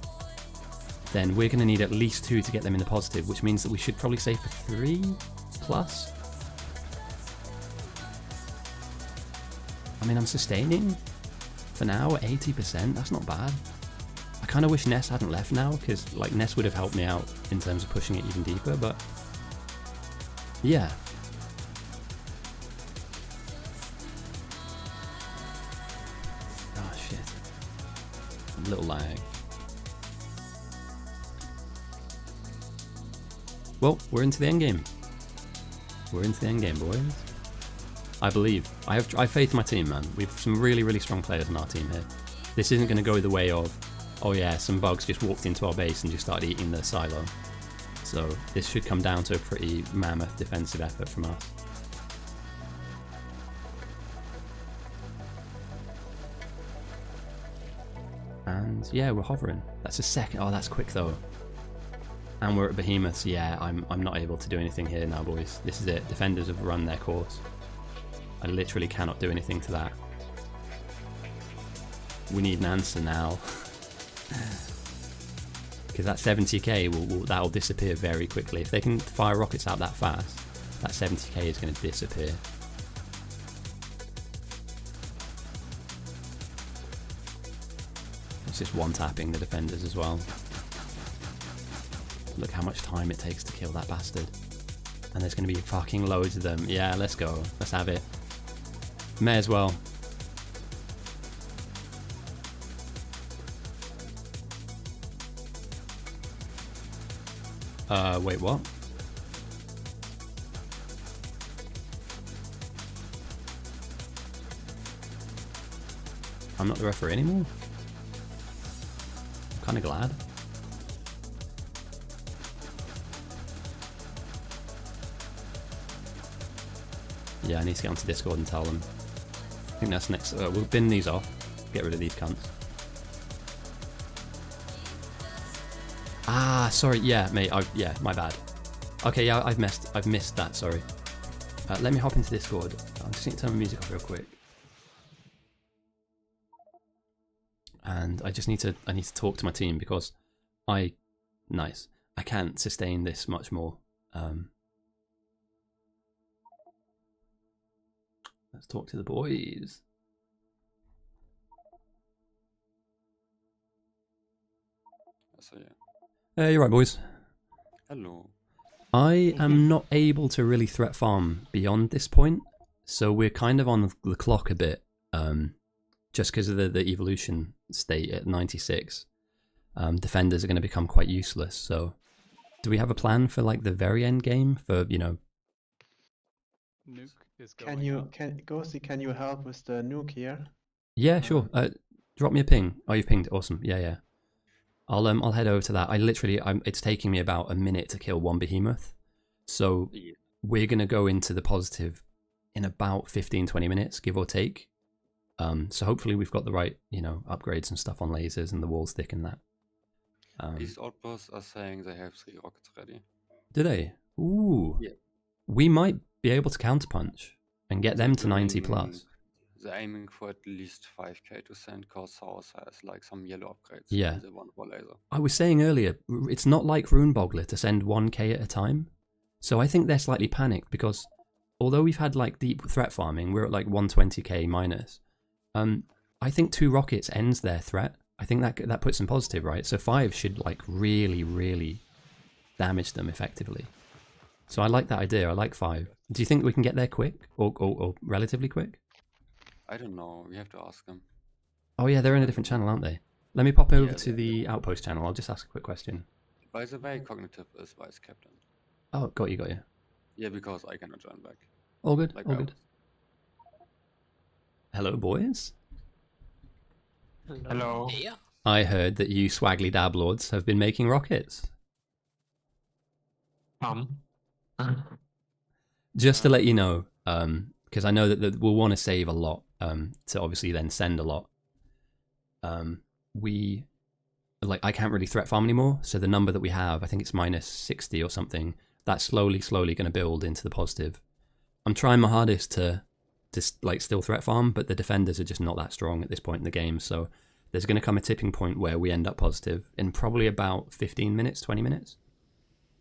then we're going to need at least 2 to get them in the positive, which means that we should probably say for 3 plus. I mean, I'm sustaining for now at 80%. That's not bad. I kind of wish Ness hadn't left now, because like Ness would have helped me out in terms of pushing it even deeper, but yeah. Little lag. Well, we're into the end game. We're into the end game, boys. I believe. I have faith in my team, man. We've some really, really strong players on our team here. This isn't going to go the way of, oh yeah, some bugs just walked into our base and just started eating the silo. So this should come down to a pretty mammoth defensive effort from us. And yeah, we're hovering. That's a second. Oh, that's quick though. And we're at behemoths. Yeah, I'm not able to do anything here now, boys. This is it. Defenders have run their course. I literally cannot do anything to that. We need an answer now. Because that 70k that'll disappear very quickly. If they can fire rockets out that fast, that 70k is going to disappear. It's just one-tapping the defenders as well. Look how much time it takes to kill that bastard. And there's going to be fucking loads of them. Yeah, let's go. Let's have it. May as well. Wait, what? I'm not the referee anymore? I'm kind of glad. Yeah, I need to get onto Discord and tell them. I think that's next. We'll bin these off. Get rid of these cunts. Ah, sorry. Yeah, mate. Yeah, my bad. Okay, yeah, I've missed that. Sorry. Let me hop into Discord. I'm just going to turn my music off real quick. And I just need to talk to my team because I can't sustain this much more. Let's talk to the boys. So yeah. You're right, boys. Hello. I am not able to really threat farm beyond this point, so we're kind of on the clock a bit, just because of the evolution state at 96. Defenders are going to become quite useless, so do we have a plan for like the very end game for, you know... Nuke is going Ghosty, can you help with the nuke here? Yeah, sure. Drop me a ping. Oh, you've pinged. Awesome. Yeah, yeah. I'll head over to that. It's taking me about a minute to kill one behemoth. So Yeah. we're going to go into the positive in about 15-20 minutes, give or take. So hopefully we've got the right, upgrades and stuff on lasers and the wall stick and that. These outposts are saying they have 3 rockets ready. Do they? Ooh. Yeah. We might be able to counterpunch and get them to 90 plus. They're aiming for at least 5k to send, cause South has like some yellow upgrades. Yeah. And they want more laser. I was saying earlier, it's not like Rune Boggler to send 1k at a time. So I think they're slightly panicked because although we've had like deep threat farming, we're at like 120k minus. I think 2 rockets ends their threat. I think that puts them positive, right? So 5 should like really, really damage them effectively. So I like that idea. I like 5. Do you think we can get there quick or relatively quick? I don't know. We have to ask them. Oh yeah, they're in a different channel, aren't they? Let me pop over to the Outpost channel. I'll just ask a quick question. By the way, Cognitive is vice captain. Oh, got you. Yeah, because I cannot join back. All good, Like all good. Hello, boys. Hello. Yeah. I heard that you swaggly Dablords have been making rockets. Just to let you know, because I know that we'll want to save a lot, to obviously then send a lot. I can't really threat farm anymore, so the number that we have, I think it's minus 60 or something, that's slowly going to build into the positive. I'm trying my hardest to still threat farm, but the defenders are just not that strong at this point in the game, so there's going to come a tipping point where we end up positive in probably about 15 minutes, 20 minutes.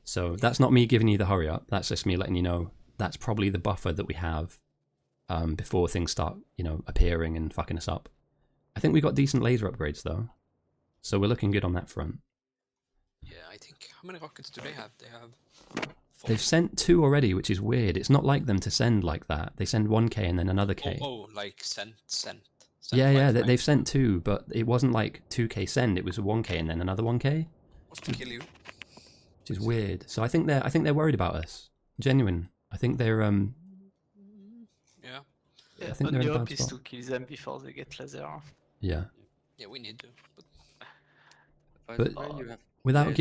So that's not me giving you the hurry up, that's just me letting you know that's probably the buffer that we have before things start, appearing and fucking us up. I think we got decent laser upgrades though, so we're looking good on that front. Yeah, I think. How many rockets do they have? They have 4. They've sent 2 already, which is weird. It's not like them to send like that. They send 1k and then another k. Oh, like sent. Yeah, they've sent 2, but it wasn't like 2k send. It was 1k and then another 1k. What's to kill you? Which is weird. So I think they're worried about us. Genuine. I think they're Yeah. I think they're in a the bad hope is spot. to kill them before they get laser. Yeah. Yeah, we need to. By But the way, you have without lasers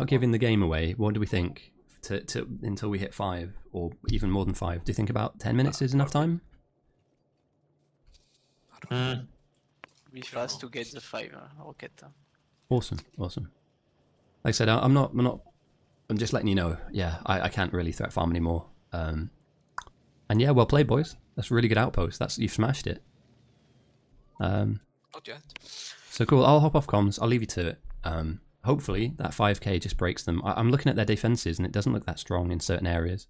giving in the game away, what do we think to until we hit 5 or even more than 5? Do you think about 10 minutes is enough time? Be fast to get the 5 rocket. Awesome. Like I said, I'm just letting you know. Yeah, I can't really threat farm anymore. And yeah, well played, boys. That's a really good outpost. You've smashed it. Not yet. So cool. I'll hop off comms. I'll leave you to it. Hopefully that 5k just breaks them. I'm looking at their defenses and it doesn't look that strong in certain areas.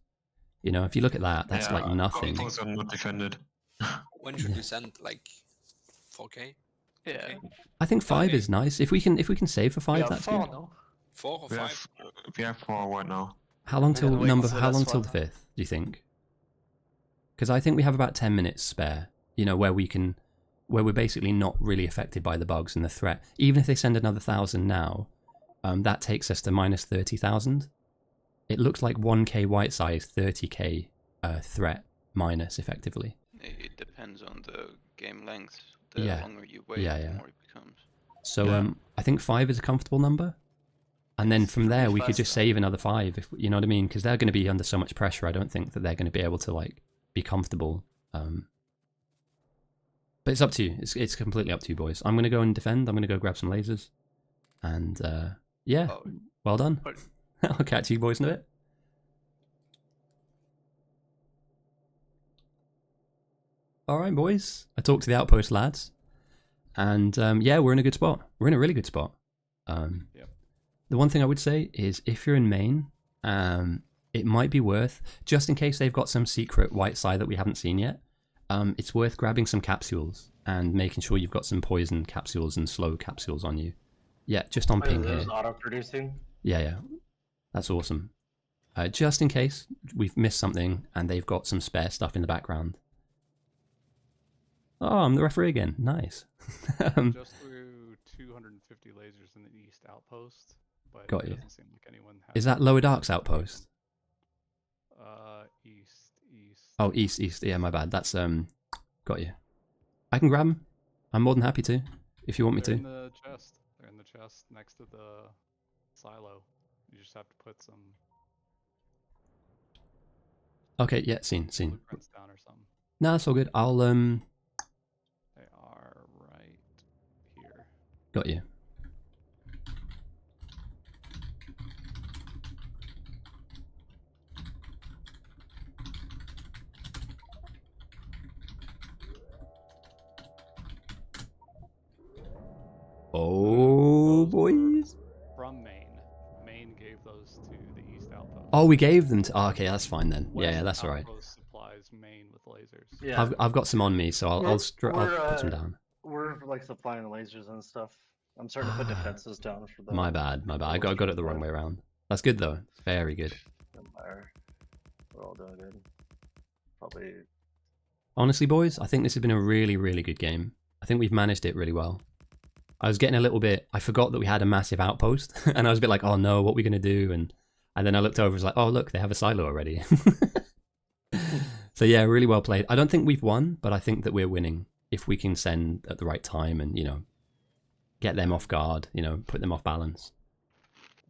If you look at that, that's like nothing. Outposts are not defended. When should we send like 4k? Yeah. I think 5 is nice. If we can save for 5, We have that's 4 good. now. 4 or 5? We have 4 right now. How long till Wait, what's the how long last till one? the 5th, do you think? Because I think we have about 10 minutes spare, where we're basically not really affected by the bugs and the threat. Even if they send another 1,000 now, that takes us to minus 30,000. It looks like 1k white size, 30k threat minus effectively. It depends on the game length. The Yeah. longer you wait, Yeah. the more it becomes. So I think 5 is a comfortable number. And then from there, we could just save another 5, if you know what I mean? Because they're going to be under so much pressure. I don't think that they're going to be able to be comfortable. But it's up to you. It's completely up to you, boys. I'm going to go and defend. I'm going to go grab some lasers. And yeah, well done. I'll catch you boys in a bit. All right, boys. I talked to the Outpost lads. And yeah, we're in a good spot. We're in a really good spot. The one thing I would say is if you're in main, it might be worth, just in case they've got some secret white side that we haven't seen yet, it's worth grabbing some capsules and making sure you've got some poison capsules and slow capsules on you. Yeah, just on ping here. Auto-producing? Yeah. That's awesome. Just in case we've missed something and they've got some spare stuff in the background. Oh, I'm the referee again. Nice. Just threw 250 lasers in the East Outpost, but Got it you. doesn't seem like anyone has. Is that Lowerdark's outpost? East. Oh, east. Yeah, my bad. That's got you. I can grab them. I'm more than happy to, if you want me They're to. in the chest. They're in the chest next to the silo. You just have to put some Okay, yeah, seen. blueprints down or something. No, that's all good. I'll They are right here. got you. Oh, Those were boys. from Maine. Maine gave those to the East Outpost. Oh, we gave them to. Oh, okay, that's fine then. Yeah, West that's all right. Outpost supplies Maine with lasers. Yeah, I've got some on me, so I'll We're- put some down. we're like supplying lasers and stuff. I'm starting to put defenses down for the. My bad. I got it the wrong way around. That's good though. Very good. Empire. We're all doing good. Probably. Honestly, boys, I think this has been a really, really good game. I think we've managed it really well. I was getting a little bit. I forgot that we had a massive outpost, and I was a bit like, "Oh no, what are we gonna do?" And then I looked over, and was like, "Oh look, they have a silo already." So yeah, really well played. I don't think we've won, but I think that we're winning if we can send at the right time and get them off guard. Put them off balance.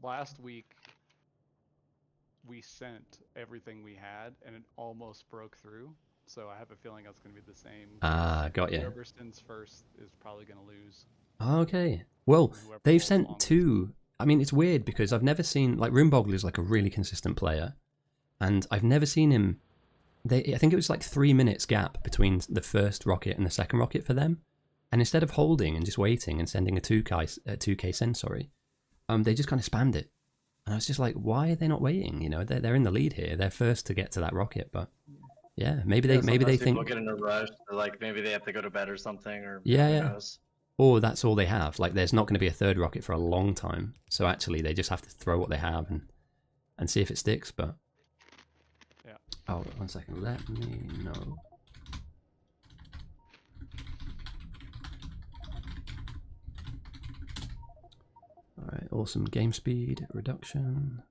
Last week, we sent everything we had, and it almost broke through. So I have a feeling that's going to be the same. Ah, got you. Whoever sends first is probably going to lose. Okay. Well, Whoever they've holds sent longest. 2. I mean, it's weird because I've never seen like Roomboggle is like a really consistent player, and I've never seen him. I think it was like 3 minutes gap between the first rocket and the second rocket for them, and instead of holding and just waiting and sending a 2K send, they just kind of spammed it, and I was just like, why are they not waiting? They're in the lead here. They're first to get to that rocket, but yeah, maybe they sometimes think people get in a rush. Like maybe they have to go to bed or something, or Yeah, who yeah. knows. Or that's all they have. Like, there's not going to be a third rocket for a long time. So actually, they just have to throw what they have and see if it sticks. But Yeah. Oh, 1 second. Let me know. All right. Awesome game speed reduction.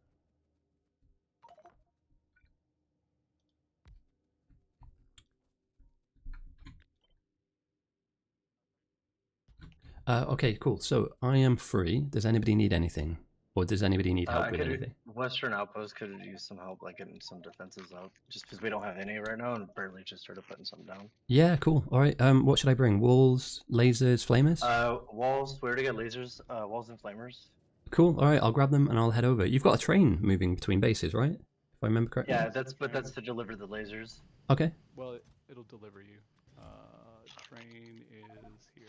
Okay, cool. So I am free. Does anybody need anything? Or does anybody need help with anything? Western Outpost could use some help, like getting some defenses up, just because we don't have any right now, and barely just started putting some down. Yeah, cool. All right. What should I bring? Walls, lasers, flamers? Walls. We already got lasers. Walls and flamers. Cool. All right. I'll grab them and I'll head over. You've got a train moving between bases, right? If I remember correctly. Yeah, that's to deliver the lasers. Okay. Well, it'll deliver you. Train is here.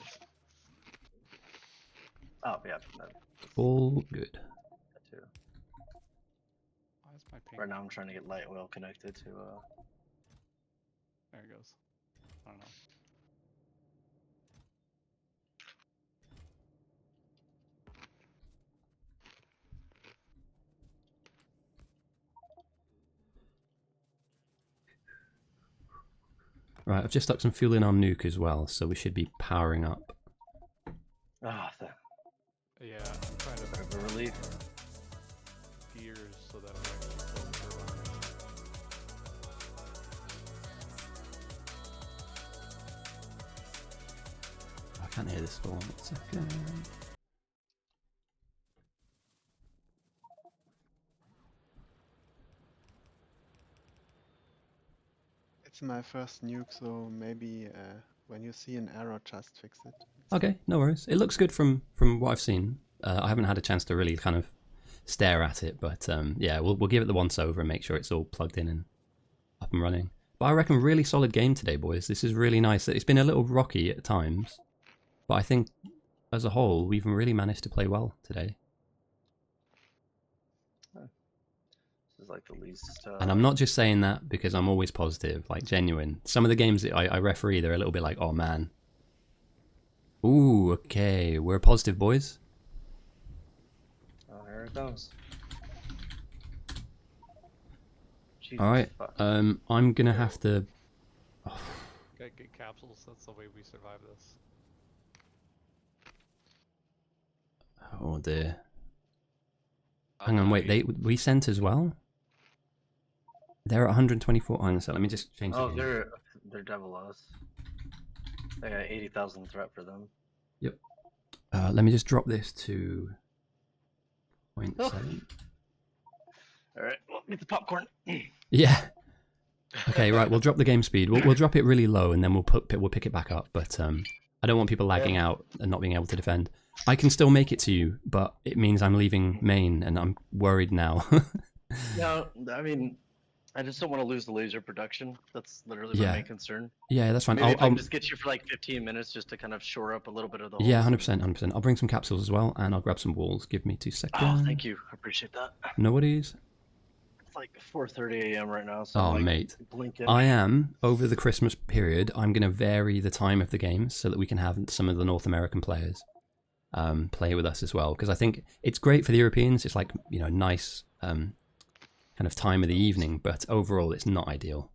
Oh yeah. All good. That too. Why is my ping? Right now I'm trying to get light oil connected to. There it goes. I don't know. Right. I've just stuck some fuel in our nuke as well, so we should be powering up. Ah, Yeah, I'm trying to the relief. gears so that I actually pull the turbine. I can't hear this storm. 1 second. It's my first nuke, so maybe when you see an error, just fix it. Okay, no worries. It looks good from what I've seen. I haven't had a chance to really kind of stare at it, but yeah, we'll give it the once over and make sure it's all plugged in and up and running. But I reckon really solid game today, boys. This is really nice. It's been a little rocky at times, but I think as a whole, we've really managed to play well today. This is like the least. And I'm not just saying that because I'm always positive, like genuine. Some of the games that I referee, they're a little bit like, oh man. Ooh, okay, we're positive, boys. Oh, here it goes. Jesus All right, fuck. I'm gonna have to. Get capsules. That's the way we survive this. Oh dear. Hang on, wait. We sent as well. They're at 124. Hang on, so let me just change. Oh, the game. they're devil us. They got 80,000 threat for them. Yep. Let me just drop this to 0.7. All right, well, get the popcorn. Yeah. Okay, right. We'll drop the game speed. We'll drop it really low, and then we'll pick it back up. But I don't want people lagging out and not being able to defend. I can still make it to you, but it means I'm leaving main, and I'm worried now. No, I mean, I just don't want to lose the laser production. That's literally Yeah. my main concern. Yeah, that's fine. Maybe if I I'll can just get you for like 15 minutes just to kind of shore up a little bit of the yeah, holes. 100%, 100%. I'll bring some capsules as well, and I'll grab some walls. Give me 2 seconds. Oh, thank you. I appreciate that. No worries. It's like 4:30 a.m. right now, so Oh, I'm like mate. blinking. I am, over the Christmas period, I'm going to vary the time of the games so that we can have some of the North American players play with us as well. Because I think it's great for the Europeans. It's like, you know, nice kind of time of the evening, but overall it's not ideal.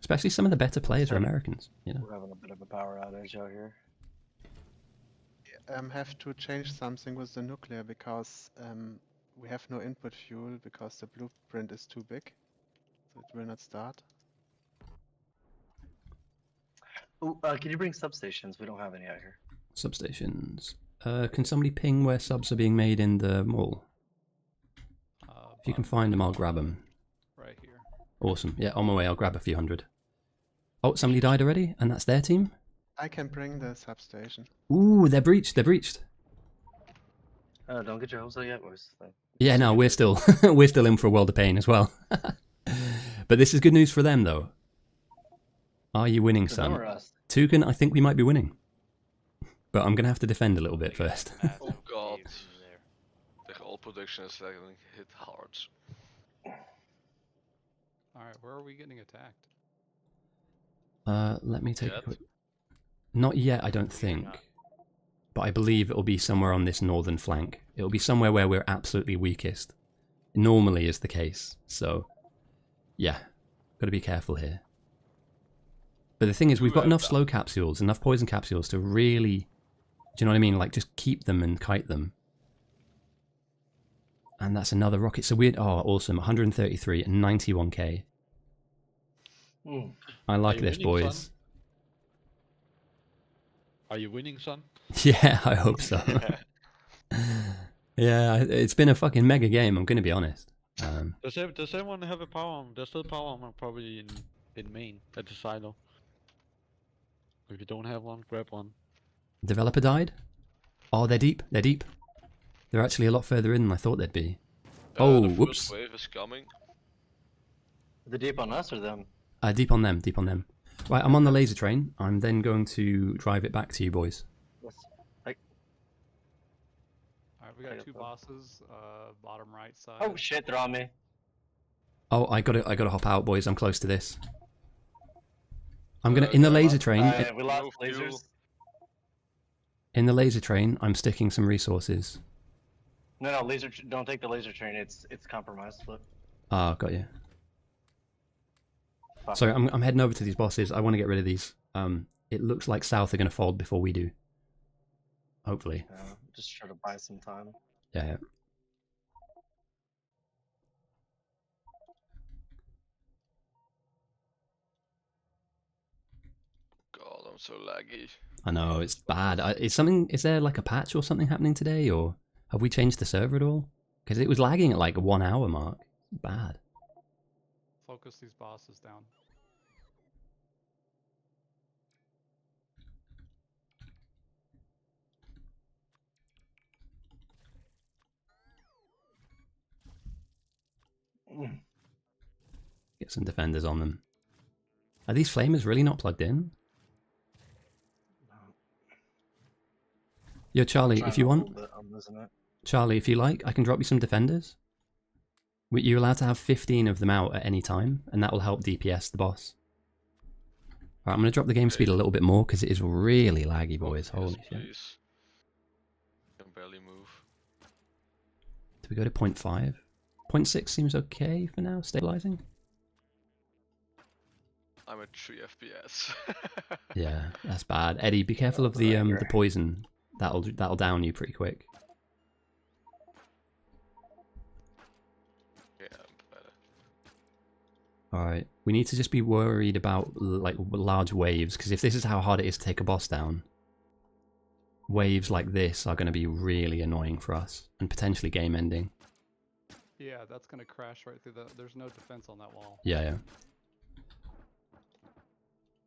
Especially some of the better players are Americans, you know. We're having a bit of a power outage out here. Have to change something with the nuclear because we have no input fuel because the blueprint is too big, so it will not start. Ooh, can you bring substations? We don't have any out here. Substations. Can somebody ping where subs are being made in the mall? If you can find them, I'll grab them. Right here. Awesome. Yeah, on my way, I'll grab a few hundred. Oh, somebody died already? And that's their team? I can bring the substation. Ooh, they're breached. They're breached. Don't get your hopes up yet, boys. Yeah, no, we're still we're still in for a world of pain as well. But this is good news for them, though. Are you winning, son? Toucan, I think we might be winning. But I'm going to have to defend a little bit first. Oh god. The whole production is getting hit hard. Alright, where are we getting attacked? Let me take a quick... Not yet, I don't think. But I believe it'll be somewhere on this northern flank. It'll be somewhere where we're absolutely weakest. Normally is the case, so... Yeah, gotta be careful here. But the thing is, we've got enough slow capsules, enough poison capsules to really... Do you know what I mean? Like, just keep them and kite them. And that's another rocket. So weird. Oh, awesome. 133 and 91k. I like this, winning, boys. Son? Are you winning, son? Yeah, I hope so. Yeah, it's been a fucking mega game, I'm going to be honest. Does anyone have a power armor? There's still power armor probably in main at the silo. If you don't have one, grab one. Developer died? Oh, they're deep. They're deep. They're actually a lot further in than I thought they'd be. Oh, The whoops. first wave is coming. Are they deep on us or them? Deep on them, deep on them. Right, I'm on the laser train. I'm then going to drive it back to you boys. Alright, we got two bosses, bottom right side. Oh shit, they're on me. Oh, I gotta hop out, boys. I'm close to this. I'm gonna in the laser train. We lost lasers. In the laser train, I'm sticking some resources. No, laser. Don't take the laser train. It's compromised. Look. Ah, got you. Sorry, I'm heading over to these bosses. I want to get rid of these. It looks like South are gonna fold before we do. Hopefully. Just try to buy some time. Yeah. God, I'm so laggy. I know, it's bad. Is there like a patch or something happening today, or have we changed the server at all? Because it was lagging at like a 1 hour mark. Bad. Focus these bosses down. Get some defenders on them. Are these flamers really not plugged in? Yo, Charlie, if you want. Charlie, if you like, I can drop you some defenders. You're allowed to have 15 of them out at any time, and that will help DPS the boss. Alright, I'm going to drop the game speed a little bit more, because it is really laggy, boys. Holy shit. Please. Can barely move. Do we go to 0.5? 0.6 seems okay for now, stabilizing. I'm at 3 FPS. Yeah, that's bad. Eddie, be careful of the poison. That'll down you pretty quick. Yeah, better. Alright, we need to just be worried about like large waves, because if this is how hard it is to take a boss down, waves like this are going to be really annoying for us and potentially game ending. Yeah, that's gonna crash right through the. There's no defense on that wall. Yeah, yeah.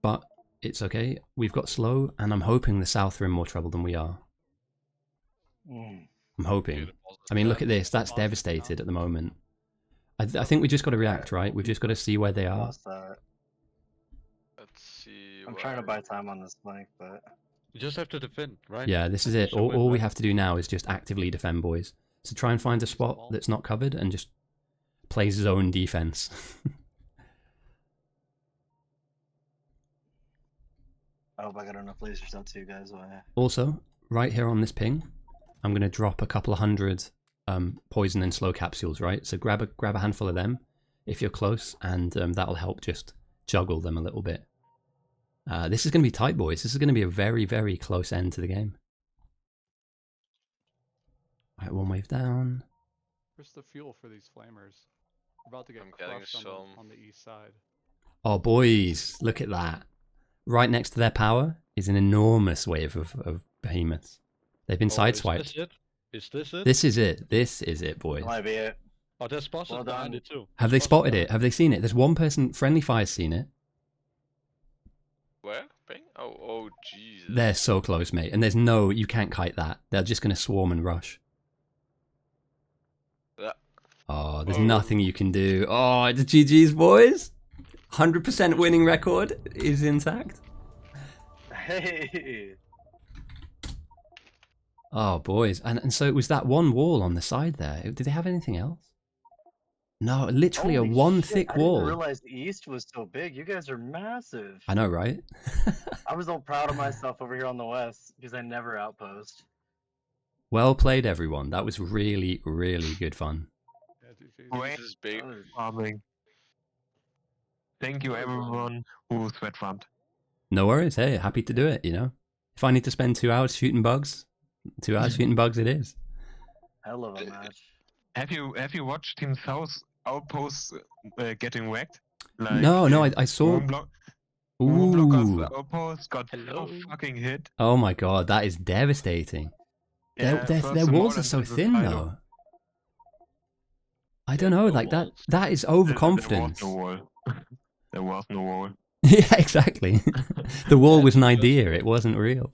But it's okay. We've got slow, and I'm hoping the south are in more trouble than we are. I'm hoping. I mean, look at this. That's devastated at the moment. I think we just got to react, right? We've just got to see where they are. Let's see. I'm trying to buy time on this flank, but You just have to defend, right? Yeah, this is it. All we have to do now is just actively defend, boys. So try and find a spot that's not covered and just play zone defense. I hope I got enough lasers out to you guys. Also, right here on this ping, I'm going to drop a couple of hundred poison and slow capsules, right? So grab a handful of them if you're close, and that'll help just juggle them a little bit. This is going to be tight, boys. This is going to be a very, very close end to the game. Alright, one wave down. Where's the fuel for these flamers? We're about to get I'm getting crushed on the east side. Oh, boys, look at that. Right next to their power is an enormous wave of behemoths. They've been sideswiped. Is this it? Is this it? This is it. This is it, boys. Might be it. Oh, there's bosses Well behind done. it too. Have they spotted it? Have they seen it? There's one person, Friendly Fire's seen it. Where? Ping? Oh, Jesus. They're so close, mate. And there's no, you can't kite that. They're just going to swarm and rush. Yeah. Oh, there's nothing you can do. Oh, the GG's, boys. 100% winning record is intact. Hey. Oh, boys. And so it was that one wall on the side there. Did they have anything else? No, literally Holy a one shit, thick I didn't wall. realize the east was so big. You guys are massive. I know, right? I was all proud of myself over here on the west because I never outpost. Well played, everyone. That was really, really good fun. This is big. Farming. Thank you everyone who sweat farmed. No worries. Hey, happy to do it, you know? If I need to spend 2 hours shooting bugs, 2 hours shooting bugs it is. Hell of a match. Have you watched Team South Outposts getting wrecked? Like, No, I saw... Moonblockers Ooh. Outpost got so fucking hit. Oh my god, that is devastating. Yeah, Their first of walls all, are so and the thin, final. though. I don't know, like that is overconfidence. There was no wall. There was no wall. Yeah, exactly. The wall was an idea, it wasn't real.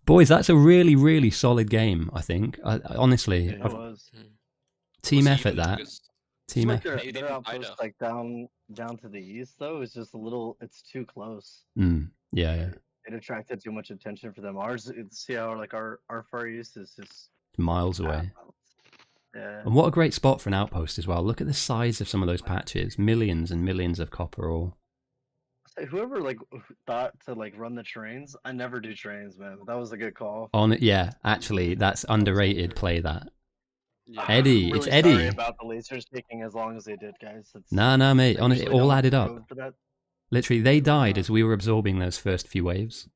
Boys, that's a really, really solid game, I think. Honestly, It was. team Was effort even that. because Team Like effort. Maybe their didn't outpost either. like down to the east though is just a little. It's too close. Yeah, yeah. It attracted too much attention for them. Ours, see how like our far east is just Miles away. Yeah. And what a great spot for an outpost as well. Look at the size of some of those patches. Millions and millions of copper ore. Whoever like thought to like run the trains, I never do trains, man. That was a good call. Yeah, actually, that's underrated. Play that. Yeah. Eddie, I'm it's really Eddie. Sorry about the lasers taking as long as they did, guys. It's, Nah, mate. I Honestly, it usually all don't added up. go for that. Literally, they died as we were absorbing those first few waves.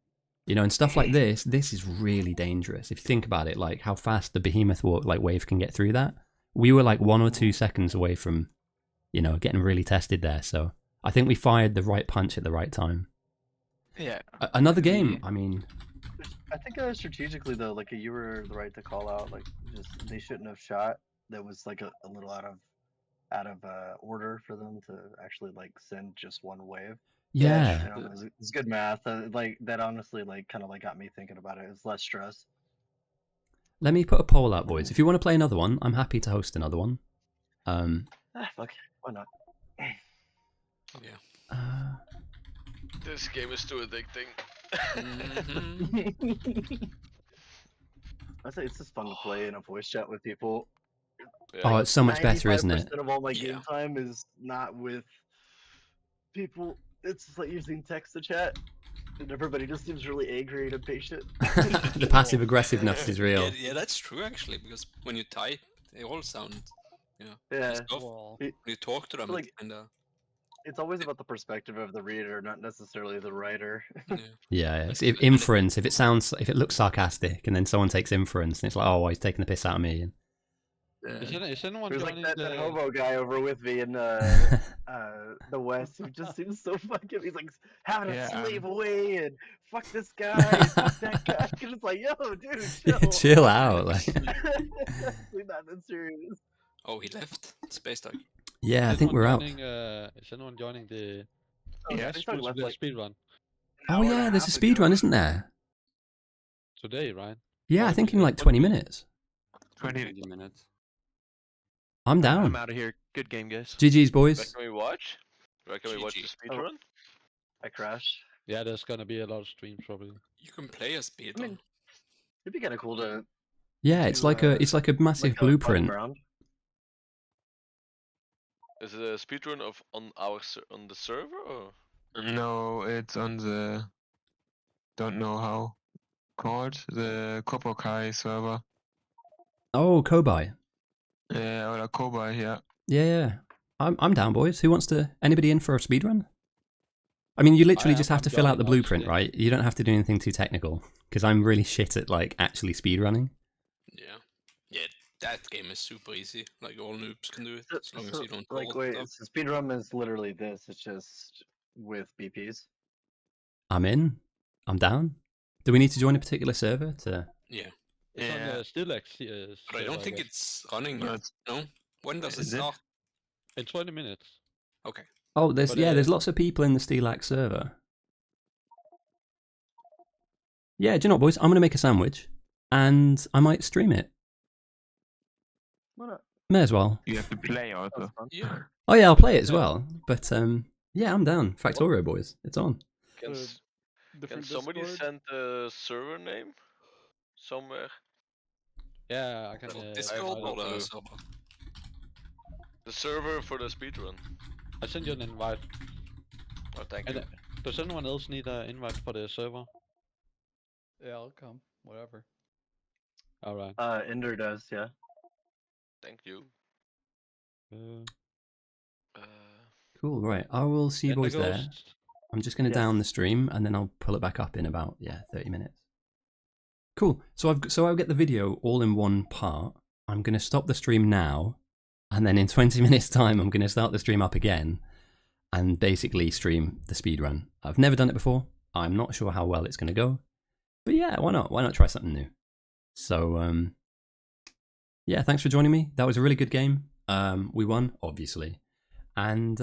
You know, and stuff like this is really dangerous. If you think about it, like how fast the behemoth wave can get through that. We were like 1 or 2 seconds away from, you know, getting really tested there. So I think we fired the right punch at the right time. Yeah. Another game. I mean, I think strategically though, like you were right to call out, like just they shouldn't have shot. That was like a little out of order for them to actually like send just one wave. yeah. You know, it's good math. Like that honestly, like kind of like got me thinking about it. It's less stress. Let me put a poll out, boys. If you want to play another one, I'm happy to host another one. Fuck, why not? Yeah. This game is too addicting. I say it's just fun to play in a voice chat with people. Yeah. Oh, it's so much better, isn't it? 95% of all my Yeah. game time is not with people. It's just like using text to chat, and everybody just seems really angry and impatient. The passive aggressiveness is real. Yeah, that's true actually, because when you type, they all sound, you know, Yeah. pissed off. Well, When you talk to them, Like- and It's always about the perspective of the reader, not necessarily the writer. yeah. Yeah, it's inference. If it looks sarcastic, and then someone takes inference, and it's like, oh, well, he's taking the piss out of me. Is anyone There's like joining that the? hobo guy over with me in the West who just seems so fucking. He's like having Yeah, to slave away and fuck this guy and fuck that guy. And it's like, yo, dude, chill. Chill out. Like. We're not that serious. Oh, he left. Space Dog. Yeah, I Is think we're anyone out. joining, is anyone joining the? Oh, Yes, Space Dog left the like speed run Oh hour and yeah, a there's a half speed ago. run, isn't there? today, right? Yeah, Oh, I think in yeah, like what 20 do you- minutes. 20 minutes. I'm I'm down. out of here. Good game, guys. GG's, Where boys. can we watch? Where can we watch the GG. speedrun? I crashed. Yeah, there's gonna be a lot of streams probably. You can play a speedrun. I mean, it'd be kind of cool to Yeah, it's do, like a massive like a fun blueprint. round. Is it a speedrun of on on the server or? No, it's on the don't know how called the Kopokai server. Oh, Kobai. Yeah, or Kobai, yeah. Yeah. I'm down, boys. Who wants to? Anybody in for a speedrun? I mean, you literally just have I'm to fill out the joining, blueprint, obviously. right? You don't have to do anything too technical because I'm really shit at like actually speedrunning. Yeah. Yeah, that game is super easy. Like all noobs can do it as long as So, you don't like, call wait, stuff. so speedrun is literally this. It's just with BPs. I'm in. I'm down. Do we need to join a particular server to? Yeah. It's on Yeah. the Stilex. But I don't think it's running No, yet. it's- No? When does it Is it? start? in 20 minutes. Okay. Oh, there's But, there's lots of people in the Steelax server. Yeah, do you know what, boys? I'm gonna make a sandwich, and I might stream it. Why not? May as well. You have to play also. That's fun. Yeah. Oh yeah, I'll play it as Yeah. well. But yeah, I'm down. Factorio, boys, it's on. Can, Uh, can Different somebody Discord? send the server name somewhere? Yeah, I can. Little I Discord have no or the clue. server? The server for the speedrun. I send you an invite. Oh, thank And, you. does anyone else need an invite for the server? Yeah, I'll come. Whatever. All right. Ender does, yeah. Thank you. Uh, Cool. Right, I will see you and the boys there. ghost. I'm just gonna Yes. down the stream, and then I'll pull it back up in about 30 minutes. Cool. So I'll get the video all in one part. I'm gonna stop the stream now, and then in 20 minutes time, I'm gonna start the stream up again, and basically stream the speedrun. I've never done it before. I'm not sure how well it's gonna go, but yeah, why not? Why not try something new? So yeah, thanks for joining me. That was a really good game. We won, obviously, and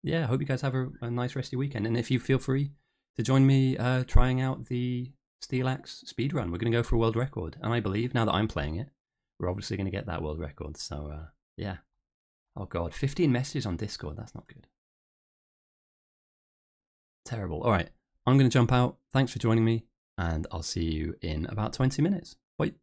yeah, I hope you guys have a nice rest of your weekend. And if you feel free to join me trying out the Steelax speedrun, we're going to go for a world record. And I believe, now that I'm playing it, we're obviously going to get that world record. So, yeah. Oh, God. 15 messages on Discord. That's not good. Terrible. All right. I'm going to jump out. Thanks for joining me. And I'll see you in about 20 minutes. Bye.